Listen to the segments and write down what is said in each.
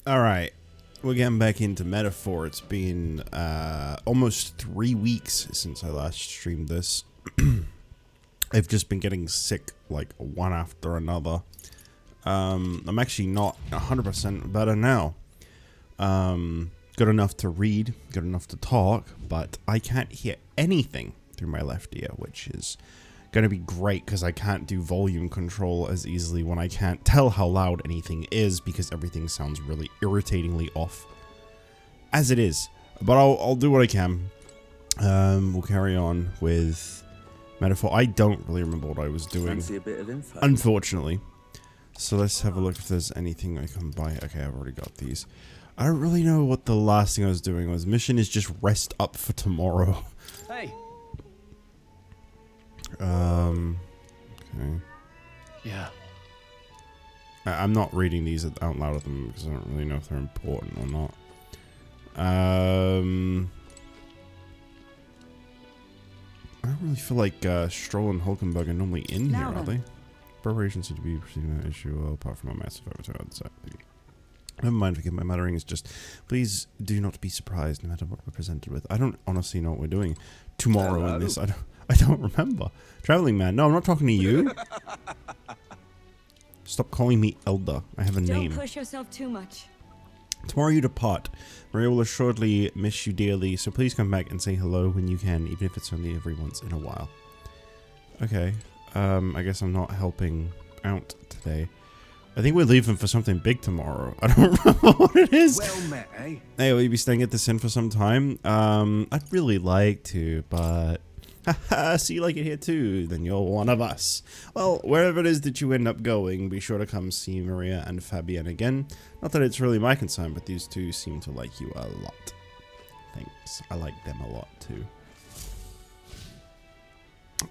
Alright, we're getting back into Metaphor. It's been almost 3 weeks since I last streamed this. I've just been getting sick like one after another. I'm actually not 100% better now. Good enough to read, good enough to talk, but I can't hear anything through my left ear, which is going to be great because I can't do volume control as easily when I can't tell how loud anything is because everything sounds really irritatingly off as it is. But I'll do what I can. We'll carry on with Metaphor. I don't really remember what I was doing, Fancy a bit of info? unfortunately. So let's have a look if there's anything I can buy. Okay, I've already got these. I don't really know what the last thing I was doing was. Mission is just rest up for tomorrow. Hey. Okay. Yeah. I'm not reading these out loud at them because I don't really know if they're important or not. I don't really feel like Stroll and Hulkenberg are normally in here, are they? Preparations seem to be proceeding that issue well, apart from a massive overturn on the side. Never mind, forgive my muttering. It's just, please do not be surprised no matter what we're presented with. I don't honestly know what we're doing tomorrow in this. I don't remember. Traveling man. No, I'm not talking to you. Stop calling me Elder. I have a name. Don't push yourself too much. Tomorrow you depart. Maria will assuredly miss you dearly, so please come back and say hello when you can, even if it's only every once in a while. Okay. I guess I'm not helping out today. I think we're leaving for something big tomorrow. I don't remember what it is. Well met, eh? Hey, will you be staying at this inn for some time? I'd really like to, but... Haha, so you like it here too? Then you're one of us. Well, wherever it is that you end up going, be sure to come see Maria and Fabienne again. Not that it's really my concern, but these two seem to like you a lot. Thanks. I like them a lot too.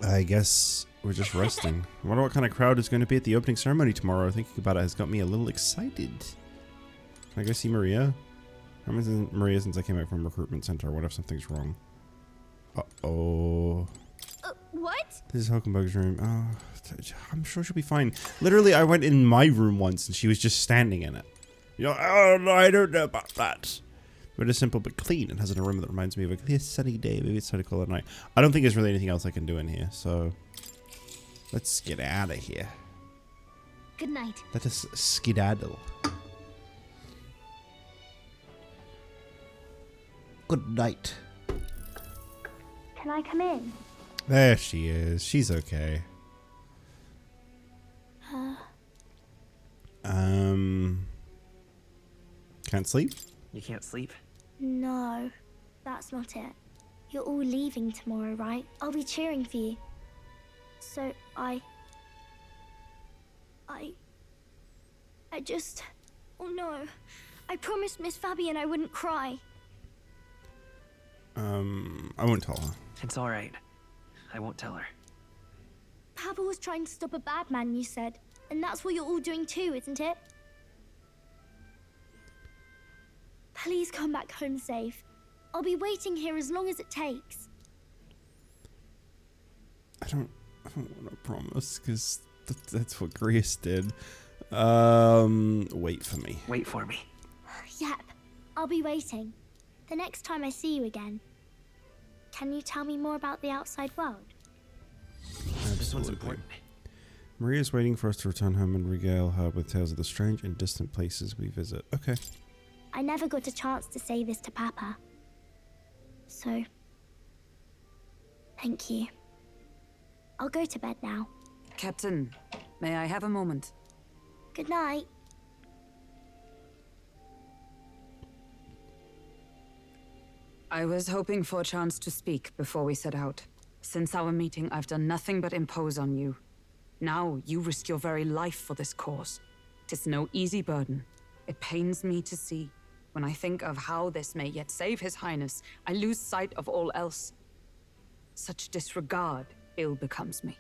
I guess we're just resting. I wonder what kind of crowd is going to be at the opening ceremony tomorrow. Thinking about it has got me a little excited. Can I go see Maria? I haven't seen Maria since I came back from recruitment center. What if something's wrong? Uh-oh. What? This is Hulkenberg's room. Oh, I'm sure she'll be fine. Literally, I went in my room once and she was just standing in it. You know, oh, no, I don't know about that. But it's simple but clean and has an aroma that reminds me of a clear sunny day. Maybe it's sunny cold at night. I don't think there's really anything else I can do in here, so let's get out of here. Good night. Let us skedaddle. Good night. Can I come in? There she is. She's okay. Can't sleep? You can't sleep? No, that's not it. You're all leaving tomorrow, right? I'll be cheering for you. So I just... Oh no. I promised Miss Fabienne I wouldn't cry. I won't tell her. It's alright. I won't tell her. Papa was trying to stop a bad man, you said. And that's what you're all doing too, isn't it? Please come back home safe. I'll be waiting here as long as it takes. I don't want to promise, because that's what Grace did. Wait for me. Wait for me. Yep, I'll be waiting. The next time I see you again. Can you tell me more about the outside world? This one's important. Maria's waiting for us to return home and regale her with tales of the strange and distant places we visit. Okay. I never got a chance to say this to Papa. So, thank you. I'll go to bed now. Captain, may I have a moment? Good night. I was hoping for a chance to speak before we set out. Since our meeting, I've done nothing but impose on you. Now, you risk your very life for this cause. 'Tis no easy burden. It pains me to see. When I think of how this may yet save His Highness, I lose sight of all else. Such disregard ill becomes me.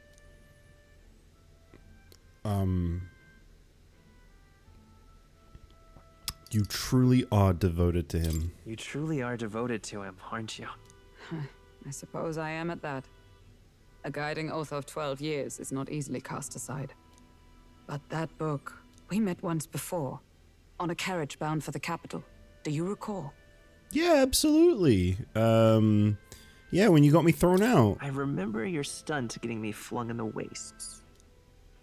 You truly are devoted to him. You truly are devoted to him, aren't you? I suppose I am at that. A guiding oath of 12 years is not easily cast aside. But that book, we met once before. on a carriage bound for the capital. Do you recall? Yeah, absolutely. Yeah, when you got me thrown out. I remember your stunt getting me flung in the wastes.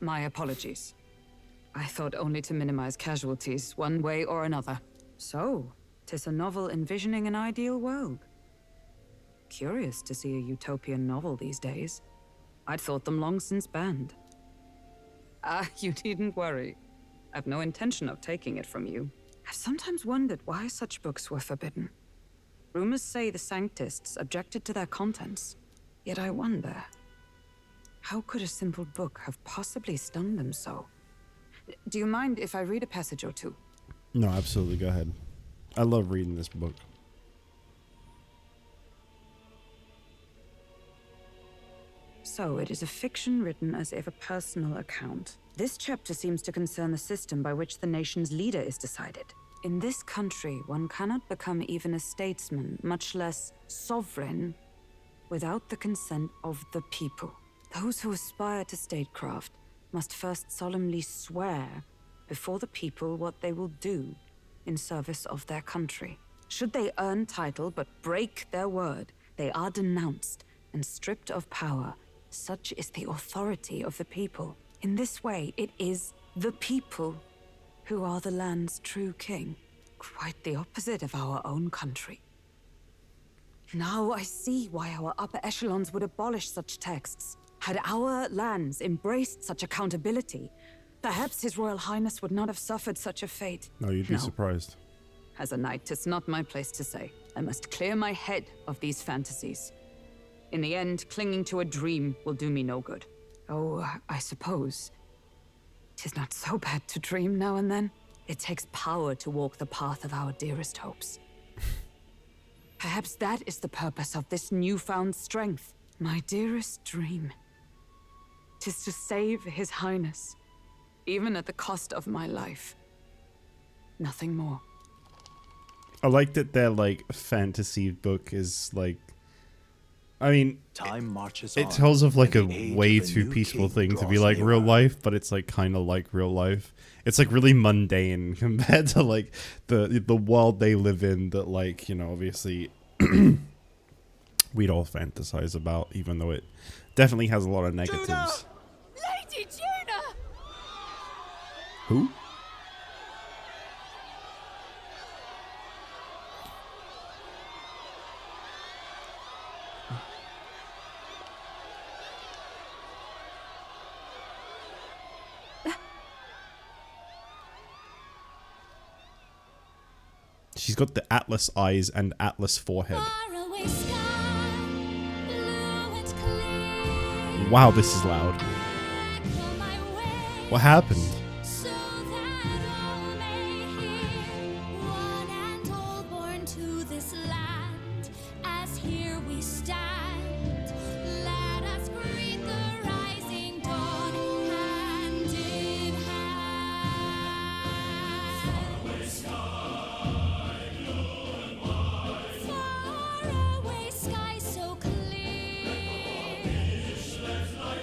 My apologies. I thought only to minimize casualties, one way or another. So, 'tis a novel envisioning an ideal world. Curious to see a utopian novel these days. I'd thought them long since banned. You needn't worry. I've no intention of taking it from you. I've sometimes wondered why such books were forbidden. Rumors say the Sanctists objected to their contents. Yet I wonder, how could a simple book have possibly stung them so? Do you mind if I read a passage or two? No, absolutely. Go ahead. I love reading this book. So, it is a fiction written as if a personal account. This chapter seems to concern the system by which the nation's leader is decided. In this country, one cannot become even a statesman, much less sovereign, without the consent of the people. Those who aspire to statecraft must first solemnly swear before the people what they will do in service of their country. Should they earn title but break their word, they are denounced and stripped of power. Such is the authority of the people. In this way, it is the people who are the land's true king. Quite the opposite of our own country. Now I see why our upper echelons would abolish such texts. Had our lands embraced such accountability, perhaps His Royal Highness would not have suffered such a fate. No, you'd be surprised. As a knight, it's not my place to say. I must clear my head of these fantasies. In the end, clinging to a dream will do me no good. Oh, I suppose 'tis not so bad to dream now and then. It takes power to walk the path of our dearest hopes. Perhaps that is the purpose of this newfound strength. My dearest dream. 'Tis to save His Highness, even at the cost of my life. Nothing more. I like that their, like, fantasy book is, like... I mean, Time marches it on, tells of, like, a and the age way of the too new peaceful king thing to be draws like real nearer. life, but it's, like, kind of like real life. It's, like, really mundane compared to, like, the world they live in that, like, you know, obviously we'd all fantasize about, even though it definitely has a lot of negatives. Lady Juna! Who? She's got the Atlas eyes and Atlas forehead. Faraway sky, blue and clear. Wow, this is loud. Echo my way, What happened? so that all may hear. One and all born to this land, as here we stand. Let us greet the rising dawn, hand in hand. Faraway sky so clear. Let my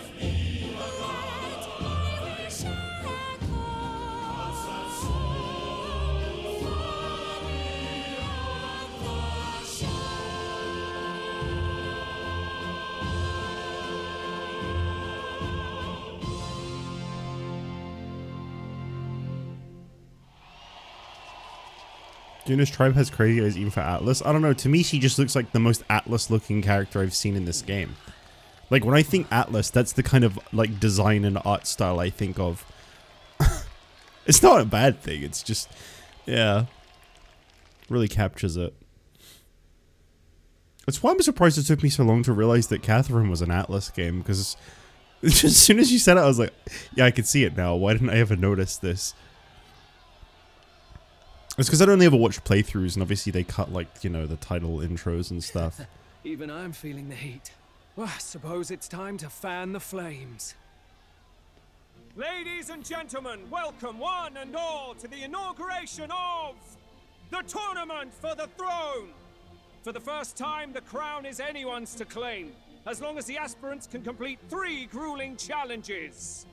wish echo far beyond the Juno's tribe has crazy eyes even for Atlas. I don't know, to me she just looks like the most Atlas looking character I've seen in this game. Like when I think Atlas, that's the kind of like design and art style I think of. It's not a bad thing, it's just, yeah, really captures it. That's why I'm surprised it took me so long to realize that Catherine was an Atlas game, because as soon as you said it I was like, yeah, I can see it now, why didn't I ever notice this? It's because I only ever watched playthroughs, and obviously they cut, like, you know, the title intros and stuff. Even I'm feeling the heat. Well, I suppose it's time to fan the flames. Ladies and gentlemen, welcome one and all to the inauguration of the Tournament for the Throne. For the first time, the crown is anyone's to claim, as long as the aspirants can complete 3 grueling challenges.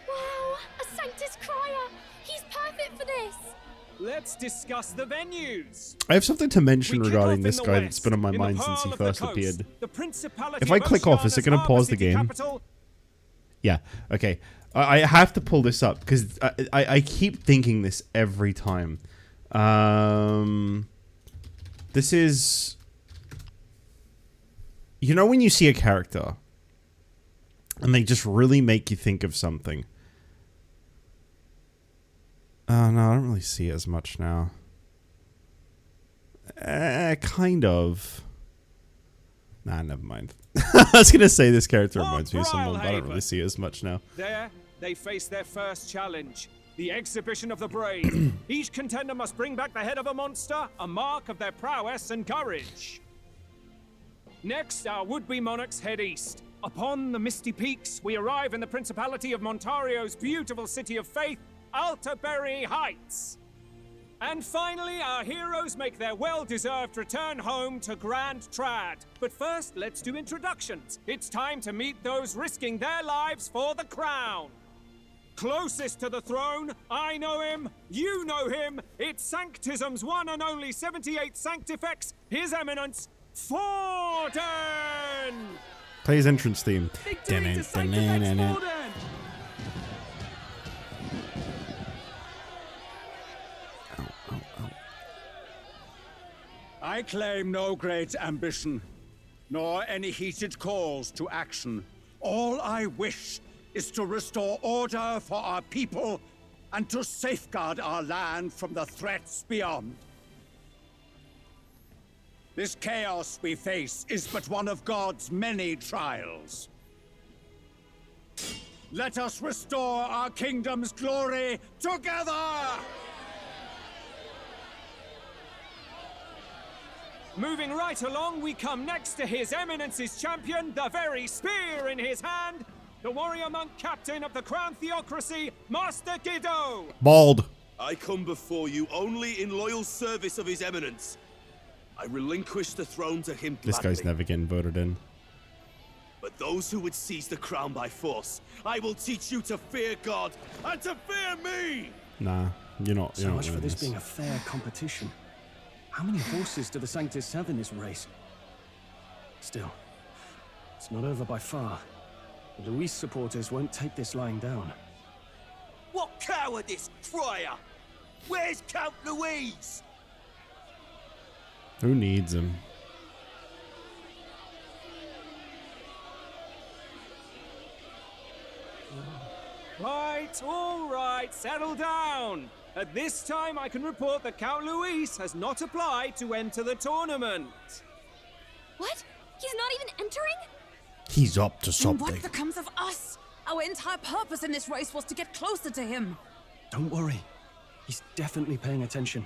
Wow, a Sanctus Crier! He's perfect for this! let's discuss the venues. I have something to mention We kick regarding off this in the guy west, that's been on my in the mind pearl since he of the first coast, appeared. the Principality If I of click off, is it Oceania's going to harbour pause the city game? capital. Yeah, okay. I have to pull this up because I keep thinking this every time. This is... You know when you see a character and they just really make you think of something? Oh, no, I don't really see it as much now. Kind of. Nah, never mind. I was going to say this character reminds me of someone, but I don't really see it as much now. There, they face their first challenge, the exhibition of the brave. Each contender must bring back the head of a monster, a mark of their prowess and courage. Next, our would-be monarchs head east. Upon the misty peaks, we arrive in the Principality of Montario's beautiful city of faith, Altaberry Heights. And finally, our heroes make their well-deserved return home to Grand Trad. But first, let's do introductions. It's time to meet those risking their lives for the crown. Closest to the throne, I know him, you know him. It's Sanctism's one and only 78 Sanctifex, His Eminence, Forden! Play his entrance theme. Victory to Sanctifex Forden! I claim no great ambition, nor any heated calls to action. All I wish is to restore order for our people and to safeguard our land from the threats beyond. This chaos we face is but one of God's many trials. Let us restore our kingdom's glory together! Moving right along, we come next to His Eminence's champion, the very spear in his hand, the warrior monk captain of the Crown Theocracy, Master Guido! Bald. I come before you only in loyal service of His Eminence. I relinquish the throne to him This gladly. guy's never getting voted in. But those who would seize the crown by force, I will teach you to fear God and to fear me! Nah, you're not. So You're much not for winning this being a fair competition. How many horses do the Sanctis have in this race? Still, it's not over by far. The Luis supporters won't take this lying down. What cowardice, Friar! Where's Count Louise? Who needs him? Right, all right, settle down. At this time, I can report that Count Luis has not applied to enter the tournament. What? He's not even entering? He's up to And something. what becomes of us? Our entire purpose in this race was to get closer to him. Don't worry. He's definitely paying attention.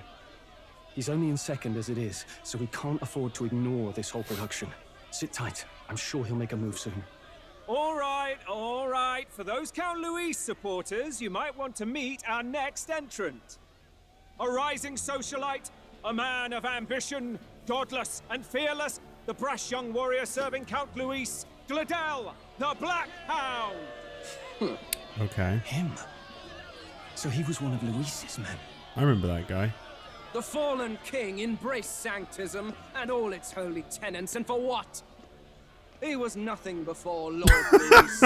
He's only in second as it is, so we can't afford to ignore this whole production. Sit tight. I'm sure he'll make a move soon. All right, all right. For those Count Luis supporters, you might want to meet our next entrant. A rising socialite, a man of ambition, godless and fearless, the brash young warrior serving Count Luis, Gladel, the Black Hound. Okay. Him? So he was one of Luis's men. I remember that guy. The fallen king embraced Sanctism and all its holy tenets, and for what? He was nothing before Lord Luis.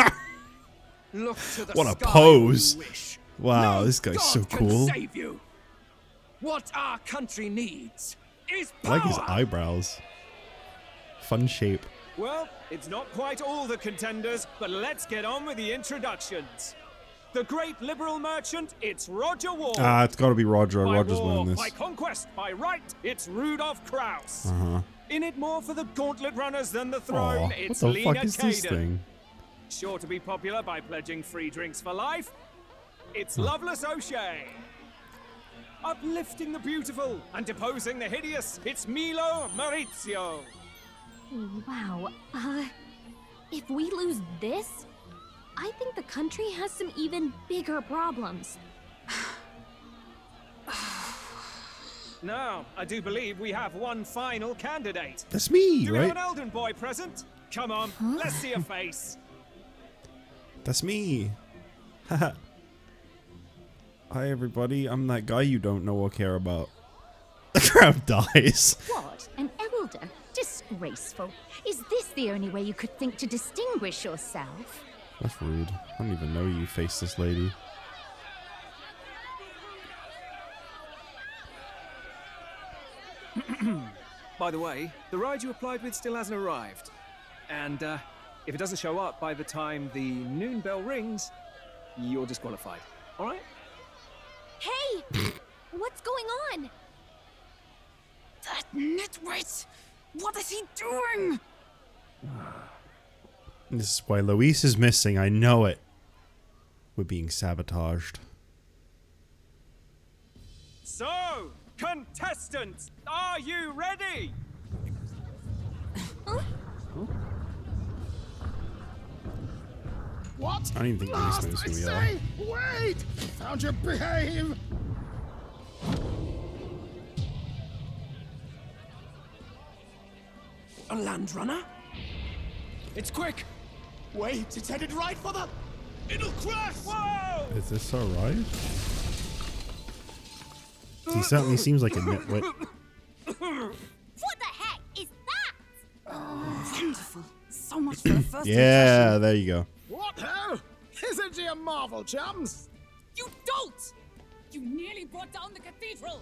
Look to the What a sky pose. when you wish. Wow, No this guy's God so can cool. save you. What our country needs is I power. like his eyebrows. Fun shape. Well, it's not quite all the contenders, but let's get on with the introductions. The great liberal merchant, it's Roger Ward. Ah, it's got to be Roger. By Roger's war, winning by this. conquest, by right, it's Rudolph Kraus. Uh-huh. In it more for the gauntlet runners than the Aw, throne, what it's the Lena fuck is this Kaden. thing? Sure to be popular by pledging free drinks for life, it's Loveless O'Shea. Uplifting the beautiful and deposing the hideous, it's Milo Maurizio. Wow. If we lose this, I think the country has some even bigger problems. Now, I do believe we have one final candidate. That's me, Do we have right? an Elden boy present? Come on, let's see a face. That's me. Haha. Hi everybody, I'm that guy you don't know or care about. The crowd dies. What? An elder? Disgraceful. Is this the only way you could think to distinguish yourself? That's rude. I don't even know you, faceless lady. By the way, the ride you applied with still hasn't arrived. And if it doesn't show up by the time the noon bell rings, you're disqualified. All right? Hey! What's going on? That nitwit! What is he doing? This is why Luis is missing. I know it. We're being sabotaged. So, contestants, are you ready? What? I don't even think Luis knows who we are. Wait! Found your behave! A land runner? It's quick! Wait, it's headed right for the... It'll crash! Whoa! Is this alright? He certainly seems like a nitwit. What the heck is that? Wonderful. So much for the first Yeah, there you go. What ho? Isn't she a marvel, chums? You dolt! You nearly brought down the cathedral!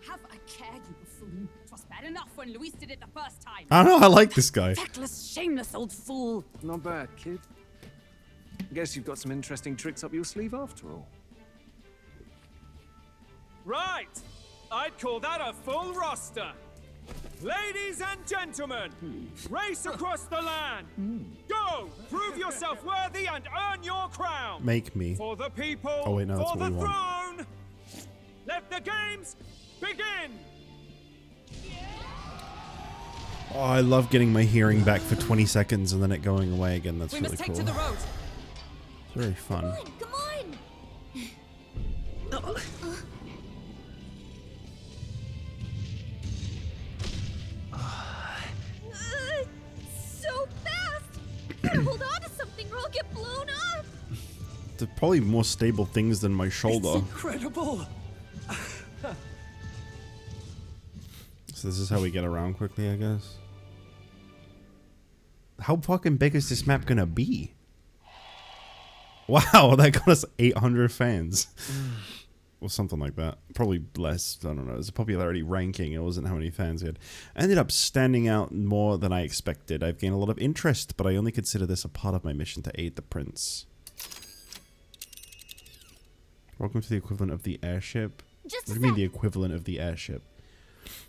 Have a care, you buffoon. 'Twas bad enough when Luis did it the first time. I don't know, I like this guy. Feckless, shameless old fool. Not bad, kid. Guess you've got some interesting tricks up your sleeve after all. Right! I'd call that a full roster. Ladies and gentlemen, race across the land. Go! Prove yourself worthy and earn your crown. Make me. For the people, Oh wait, no, that's for what the we want. throne. Let the games begin. Oh, I love getting my hearing back for 20 seconds and then it going away again. That's We really must cool. take to the road. It's very fun. Come on! So fast! Gotta hold on to something or I'll get blown up! There's probably more stable things than my shoulder. It's incredible! So this is how we get around quickly, I guess. How fucking big is this map gonna be? Wow, that got us 800 fans. Or something like that. Probably less, I don't know. It's a popularity ranking. It wasn't how many fans we had. I ended up standing out more than I expected. I've gained a lot of interest, but I only consider this a part of my mission to aid the prince. Welcome to the equivalent of the airship. What do you mean the equivalent of the airship?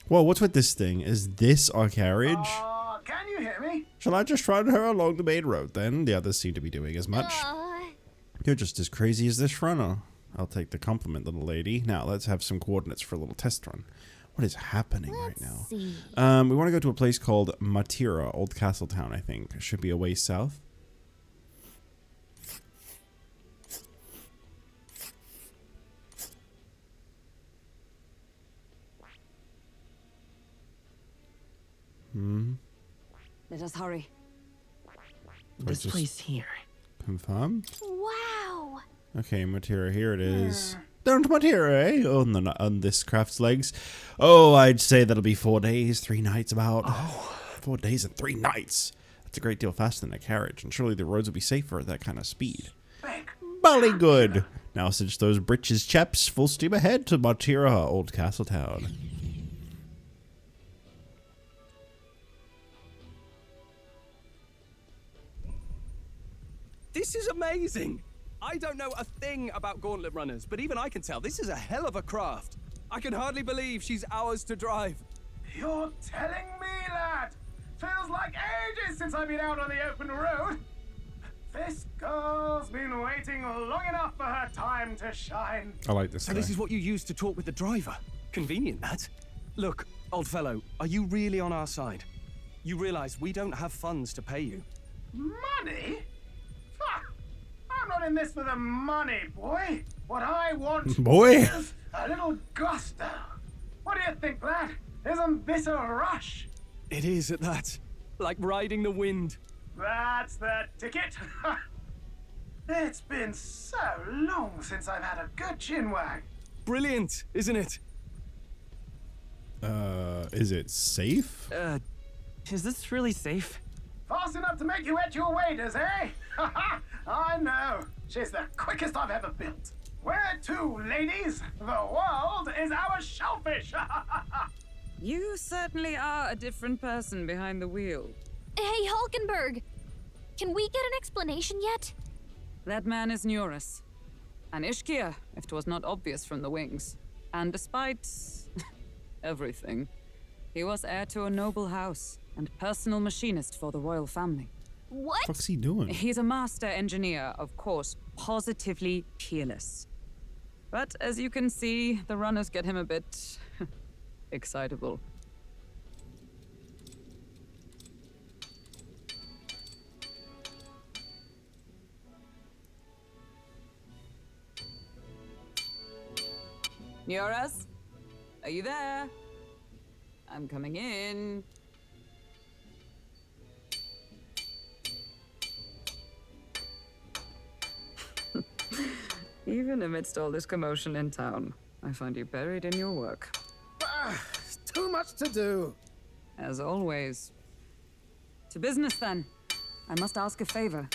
Whoa, what's with this thing? Is this our carriage? Can you hear me? Shall I just run her along the main road then? The others seem to be doing as much. You're just as crazy as this runner. I'll take the compliment, little lady. Now, let's have some coordinates for a little test run. What is happening right now? We want to go to a place called Matira, Old Castle Town, I think. It should be a way south. Let us hurry. This place here. Confirm? Wow! Okay, Matira, here it is. Down to Matira, eh? On this craft's legs. Oh, I'd say that'll be 4 days, 3 nights about. Oh, 4 days and 3 nights. That's a great deal faster than a carriage, and surely the roads will be safer at that kind of speed. Bally good. Now cinch those britches, chaps. Full steam ahead to Matira, Old Castle Town. This is amazing! I don't know a thing about gauntlet runners, but even I can tell this is a hell of a craft. I can hardly believe she's ours to drive. You're telling me, lad? Feels like ages since I've been out on the open road. This girl's been waiting long enough for her time to shine. I like this So guy. this is what you use to talk with the driver. Convenient, that. Look, old fellow, are you really on our side? You realize we don't have funds to pay you. Money? Ha! I'm not in this for the money, boy. What I want Boy. is a little gusto. What do you think, lad? Isn't this a rush? It is at that. Like riding the wind. That's the ticket. It's been so long since I've had a good chinwag. Brilliant, isn't it? Is it safe? Is this really safe? Fast enough to make you wet your waders, eh? I know. She's the quickest I've ever built. Where to, ladies? The world is our shellfish. You certainly are a different person behind the wheel. Hey, Hulkenberg! Can we get an explanation yet? That man is Neurus. An Ishkia, if 'twas not obvious from the wings. And despite everything, he was heir to a noble house and personal machinist for the royal family. What? What's he doing? He's a master engineer, of course, positively peerless. But as you can see, the runners get him a bit excitable. Neurus? Are you there? I'm coming in. Even amidst all this commotion in town, I find you buried in your work. Too much to do. As always. To business, then. I must ask a favor.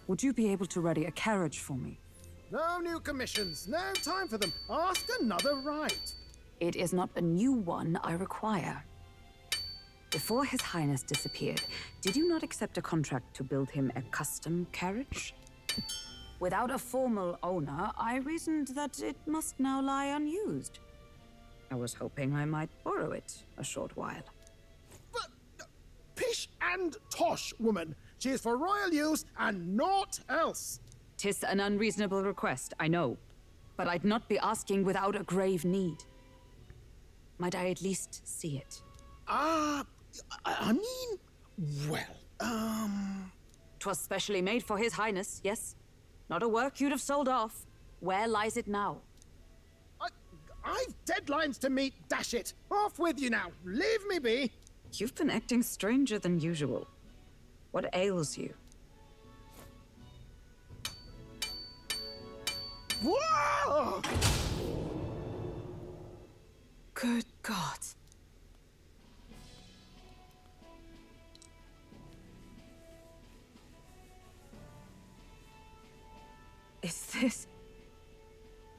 Would you be able to ready a carriage for me? No new commissions. No time for them. Ask another right. It is not a new one I require. Before His Highness disappeared, did you not accept a contract to build him a custom carriage? Without a formal owner, I reasoned that it must now lie unused. I was hoping I might borrow it a short while. But, pish and tosh, woman. She is for royal use and naught else. 'Tis an unreasonable request, I know. But I'd not be asking without a grave need. Might I at least see it? I mean, well, 'Twas specially made for His Highness, yes? Not a work you'd have sold off. Where lies it now? I've deadlines to meet, dash it. Off with you now. Leave me be. You've been acting stranger than usual. What ails you? Whoa! Good God. Is this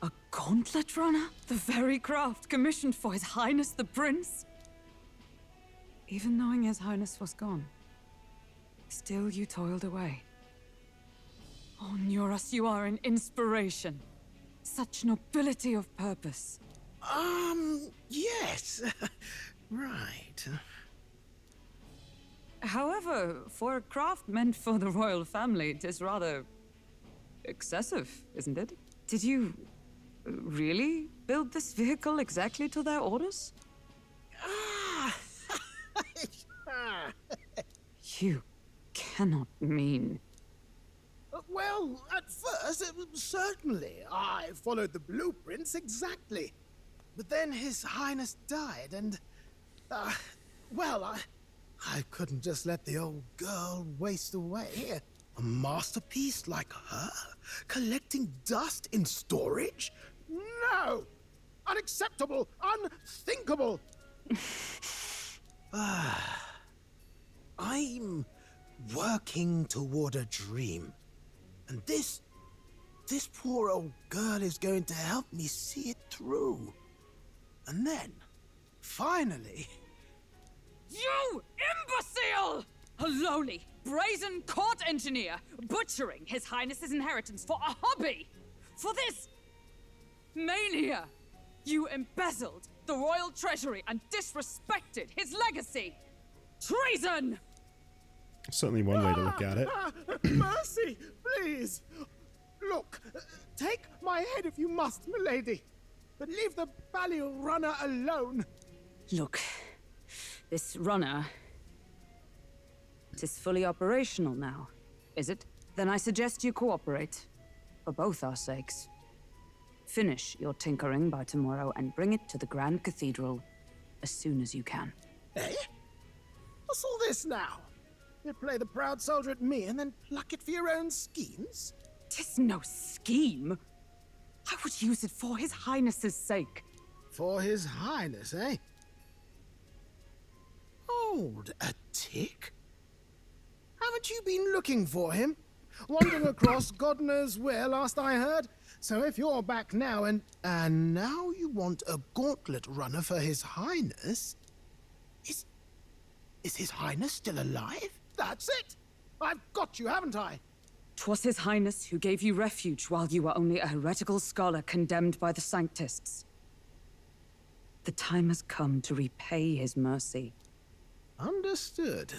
a gauntlet runner? The very craft commissioned for His Highness the Prince? Even knowing His Highness was gone, still you toiled away. Oh, Neurus, you are an inspiration. Such nobility of purpose. Yes. Right. However, for a craft meant for the royal family, it is rather excessive, isn't it? Did you really build this vehicle exactly to their orders? You cannot mean... Well, at first, certainly. I followed the blueprints exactly. But then His Highness died, and... well, I couldn't just let the old girl waste away. A masterpiece like her? Collecting dust in storage? No! Unacceptable! Unthinkable! I'm working toward a dream. And this poor old girl is going to help me see it through. And then, finally... You imbecile! A lowly, brazen court engineer butchering His Highness's inheritance for a hobby! For this mania! You embezzled the royal treasury and disrespected his legacy! Treason! Certainly one way to look at it. Mercy, please! Look, take my head if you must, milady. But leave the bally runner alone. Look, this runner... It is fully operational now, is it? Then I suggest you cooperate. For both our sakes. Finish your tinkering by tomorrow and bring it to the Grand Cathedral as soon as you can. Eh? What's all this now? You play the proud soldier at me and then pluck it for your own schemes? 'Tis no scheme. I would use it for His Highness's sake. For His Highness, eh? Hold a tick. Haven't you been looking for him? Wandering across God knows where, last I heard. So if you're back now and now you want a gauntlet runner for His Highness? Is His Highness still alive? That's it! I've got you, haven't I? 'Twas His Highness who gave you refuge while you were only a heretical scholar condemned by the Sanctists. The time has come to repay His mercy. Understood.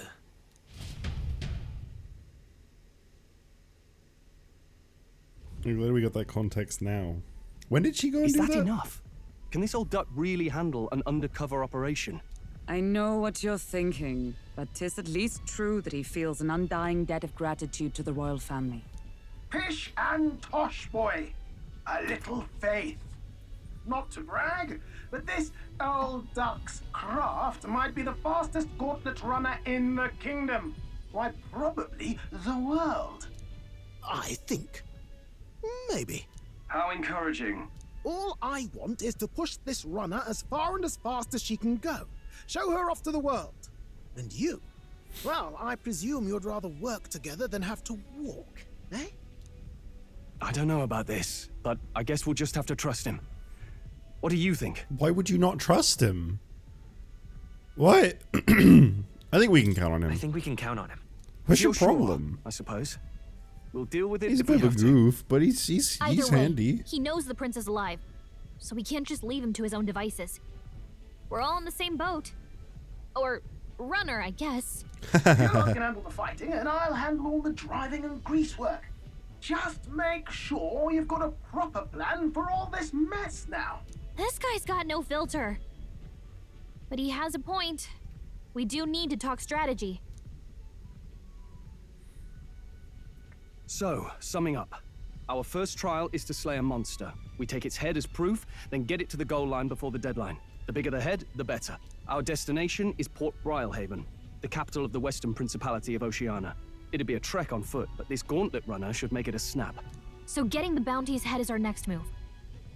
I'm glad we got that context now. When did she go and Is do that that? enough? Can this old duck really handle an undercover operation? I know what you're thinking, but 'tis at least true that he feels an undying debt of gratitude to the royal family. Pish and tosh, boy. A little faith. Not to brag, but this old duck's craft might be the fastest gauntlet runner in the kingdom. Why, probably the world. I think. Maybe. How encouraging. All I want is to push this runner as far and as fast as she can go. Show her off to the world. And you? Well, I presume you'd rather work together than have to walk, eh? I don't know about this, but I guess we'll just have to trust him. What do you think? Why would you not trust him? What? I think we can count on him. I think we can count on him. What's your You're sure, problem? I suppose. We'll deal with it He's a if we bit of have a to. goof, but he's Either way, handy. he knows the prince is alive, so we can't just leave him to his own devices. We're all in the same boat. Or runner, I guess. You lot can handle the fighting, and I'll handle all the driving and greasework. Just make sure you've got a proper plan for all this mess now. This guy's got no filter. But he has a point. We do need to talk strategy. So, summing up. Our first trial is to slay a monster. We take its head as proof, then get it to the goal line before the deadline. The bigger the head, the better. Our destination is Port Brylehaven, the capital of the Western Principality of Oceania. It'd be a trek on foot, but this gauntlet runner should make it a snap. So getting the bounty's head is our next move.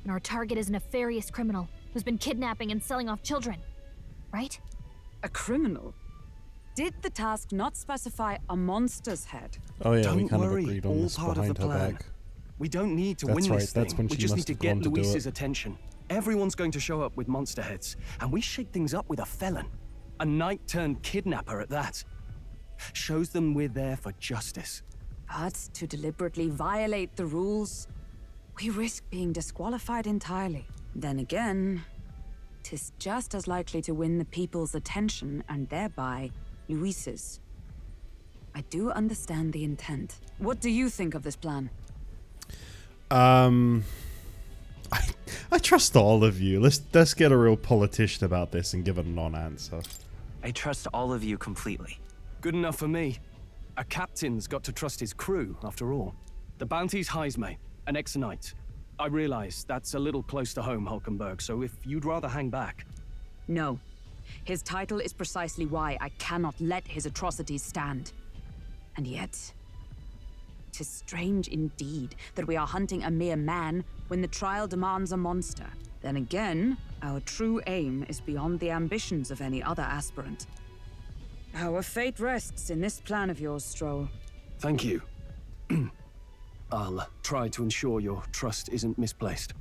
And our target is a nefarious criminal who's been kidnapping and selling off children. Right? A criminal? Did the task not specify a monster's head? Oh yeah, Don't we kind worry, of agreed on all this part of the behind her plan. back. We don't need to That's win right, this thing. that's when We she just must need to have get gone to do Luis's it. attention. Everyone's going to show up with monster heads, and we shake things up with a felon. A knight-turned-kidnapper at that. Shows them we're there for justice. But to deliberately violate the rules, we risk being disqualified entirely. Then again, 'tis just as likely to win the people's attention and thereby Luis's. I do understand the intent. What do you think of this plan? I trust all of you. Let's get a real politician about this and give it a non-answer. I trust all of you completely. Good enough for me. A captain's got to trust his crew, after all. The bounty's Heisme, an ex-knight. I realize that's a little close to home, Hulkenberg, so if you'd rather hang back... No. His title is precisely why I cannot let his atrocities stand. And yet, 'tis strange indeed that we are hunting a mere man when the trial demands a monster. Then again, our true aim is beyond the ambitions of any other aspirant. Our fate rests in this plan of yours, Stroll. Thank you. I'll try to ensure your trust isn't misplaced.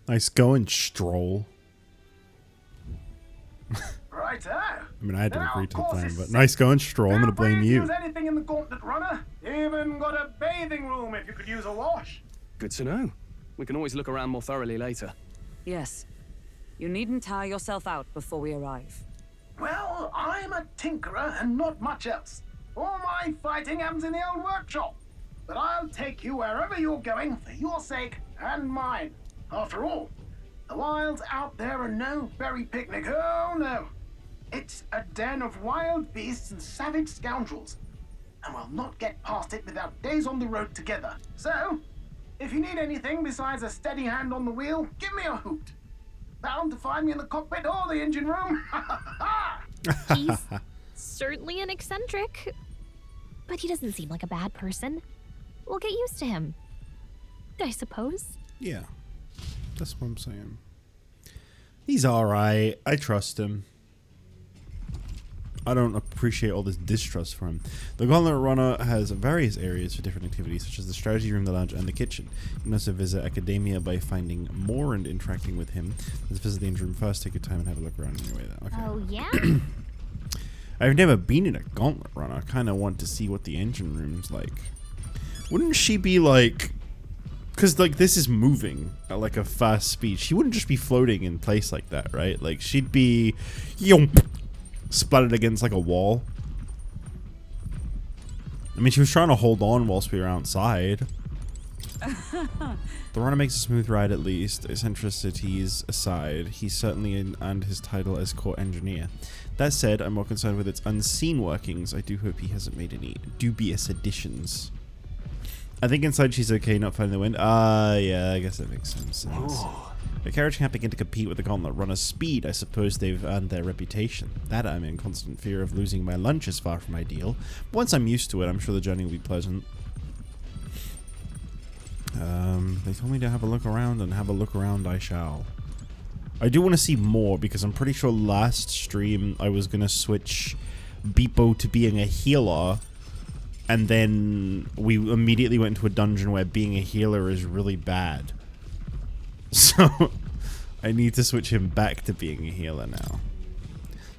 Nice going, Stroll. Righto. I mean, I had to Now, agree to the of course, plan, it's but nice going, Stroll. I'm gonna Feel free blame to you. Use anything in the gauntlet runner. Even got a bathing room if you could use a wash. Good to know. We can always look around more thoroughly later. Yes. You needn't tire yourself out before we arrive. Well, I'm a tinkerer and not much else. All my fighting happens in the old workshop. But I'll take you wherever you're going for your sake and mine. After all, the wilds out there are no berry picnic. Oh no. It's a den of wild beasts and savage scoundrels. And we'll not get past it without days on the road together. So, if you need anything besides a steady hand on the wheel, give me a hoot. Bound to find me in the cockpit or the engine room. He's certainly an eccentric. But he doesn't seem like a bad person. We'll get used to him, I suppose. Yeah, that's what I'm saying. He's alright. I trust him. I don't appreciate all this distrust for him. The Gauntlet Runner has various areas for different activities, such as the strategy room, the lounge, and the kitchen. You can also visit Academia by finding more and interacting with him. Let's visit the engine room first, take your time, and have a look around anyway. Okay. Oh, yeah? I've never been in a Gauntlet Runner. I kind of want to see what the engine room's like. Wouldn't she be like... Because, like, this is moving at, like, a fast speed. She wouldn't just be floating in place like that, right? Like, she'd be... splattered against, like, a wall. I mean, she was trying to hold on whilst we were outside. The runner makes a smooth ride, at least. Eccentricities aside, he's certainly earned his title as core engineer. That said, I'm more concerned with its unseen workings. I do hope he hasn't made any dubious additions. I think inside she's okay not finding the wind. Yeah, I guess that makes some sense. The carriage can't begin to compete with the Gauntlet Runner's speed. I suppose they've earned their reputation. That I'm in constant fear of losing my lunch is far from ideal. Once I'm used to it, I'm sure the journey will be pleasant. They told me to have a look around, and have a look around I shall. I do want to see more, because I'm pretty sure last stream I was going to switch Beepo to being a healer, and then we immediately went into a dungeon where being a healer is really bad. So, I need to switch him back to being a healer now.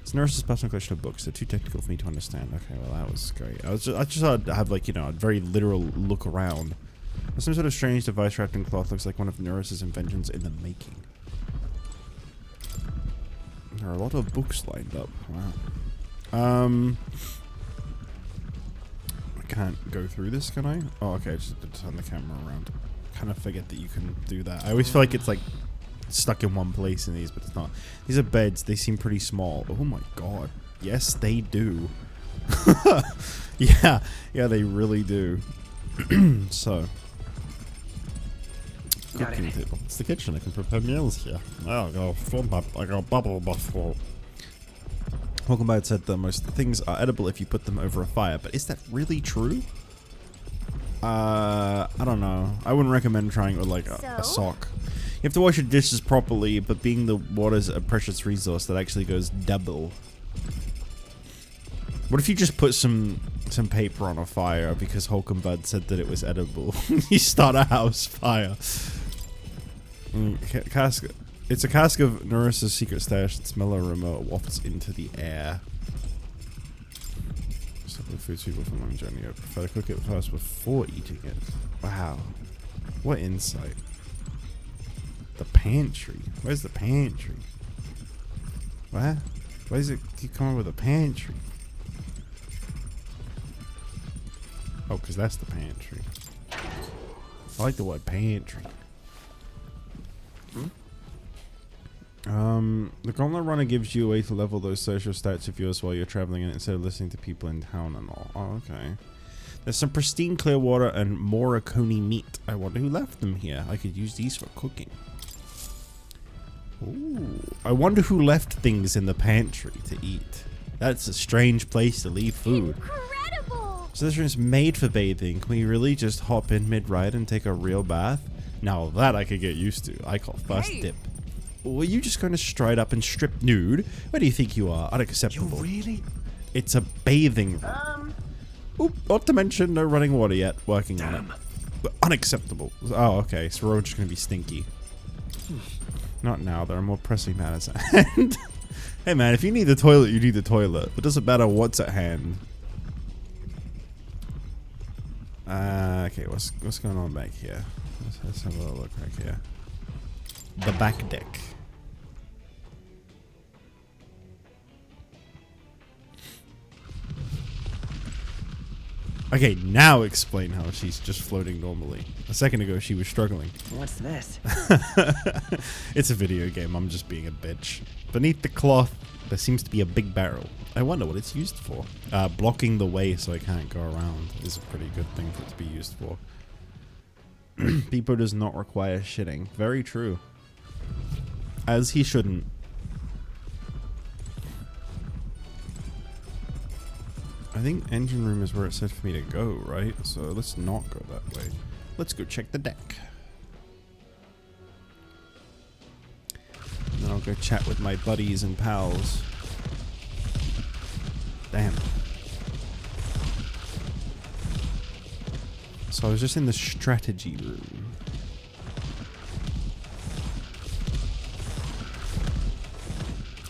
It's Nurse's personal collection of books. They're too technical for me to understand. Okay, well that was great. I just thought I'd have, like, you know, a very literal look around. There's some sort of strange device wrapped in cloth. Looks like one of Nurse's inventions in the making. There are a lot of books lined up. Wow. I can't go through this, can I? Oh, okay. Just turn the camera around. Kind of forget that you can do that. I always feel like it's like stuck in one place in these, but it's not. These are beds. They seem pretty small. Oh my god. Yes, they do. Yeah, they really do. So, cooking table. It's the kitchen. I can prepare meals here. I got bubble before. Welcome back said that most things are edible if you put them over a fire, but is that really true? I don't know. I wouldn't recommend trying it with like a sock. You have to wash your dishes properly, but being the water's a precious resource, that actually goes double. What if you just put some paper on a fire because Holcomb Bud said that it was edible? You start a house fire. Cask. It's a cask of Norris's secret stash. Its mellow aroma wafts into the air. The food suitable for long journey. I prefer to cook it first before eating it. Wow. What insight. The pantry. Where's the pantry? What? Why does it keep coming with a pantry? Oh, because that's the pantry. I like the word pantry. The Gauntlet Runner gives you a way to level those social stats of yours while you're traveling in it instead of listening to people in town and all. Oh, okay. There's some pristine clear water and Morricone meat. I wonder who left them here. I could use these for cooking. Ooh. I wonder who left things in the pantry to eat. That's a strange place to leave food. Incredible! So this room's made for bathing. Can we really just hop in mid-ride and take a real bath? Now that I could get used to. I call first dip. Were you just going to stride up and strip nude? Where do you think you are? Unacceptable. You really? It's a bathing room. Oop, not to mention no running water yet. Working on it. But unacceptable. Oh, okay. So we're just going to be stinky. Not now. There are more pressing matters at hand. Hey, man, if you need the toilet, you need the toilet. It doesn't matter what's at hand. Okay, what's going on back here? Let's have a little look right here. The back deck. Okay, now explain how she's just floating normally. A second ago, she was struggling. What's this? It's a video game. I'm just being a bitch. Beneath the cloth, there seems to be a big barrel. I wonder what it's used for. Blocking the way so I can't go around is a pretty good thing for it to be used for. Beepo does not require shitting. Very true. As he shouldn't. I think engine room is where it said for me to go, right? So let's not go that way. Let's go check the deck. And then I'll go chat with my buddies and pals. Damn. So I was just in the strategy room.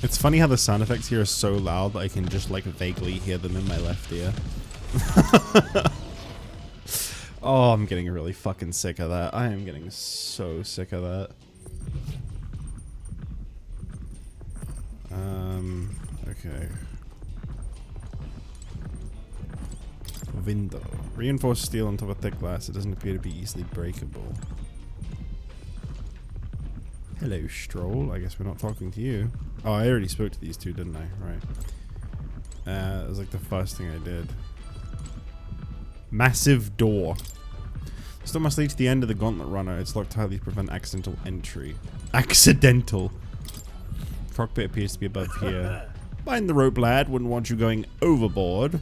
It's funny how the sound effects here are so loud that I can just like vaguely hear them in my left ear. Oh, I'm getting really fucking sick of that. I am getting so sick of that. Okay. Window. Reinforced steel on top of thick glass. It doesn't appear to be easily breakable. Hello, Stroll. I guess we're not talking to you. Oh, I already spoke to these two, didn't I? Right. It was like the first thing I did. Massive door. Still must lead to the end of the gauntlet runner. It's locked tightly to prevent accidental entry. Accidental. Cockpit appears to be above here. Mind the rope, lad. Wouldn't want you going overboard.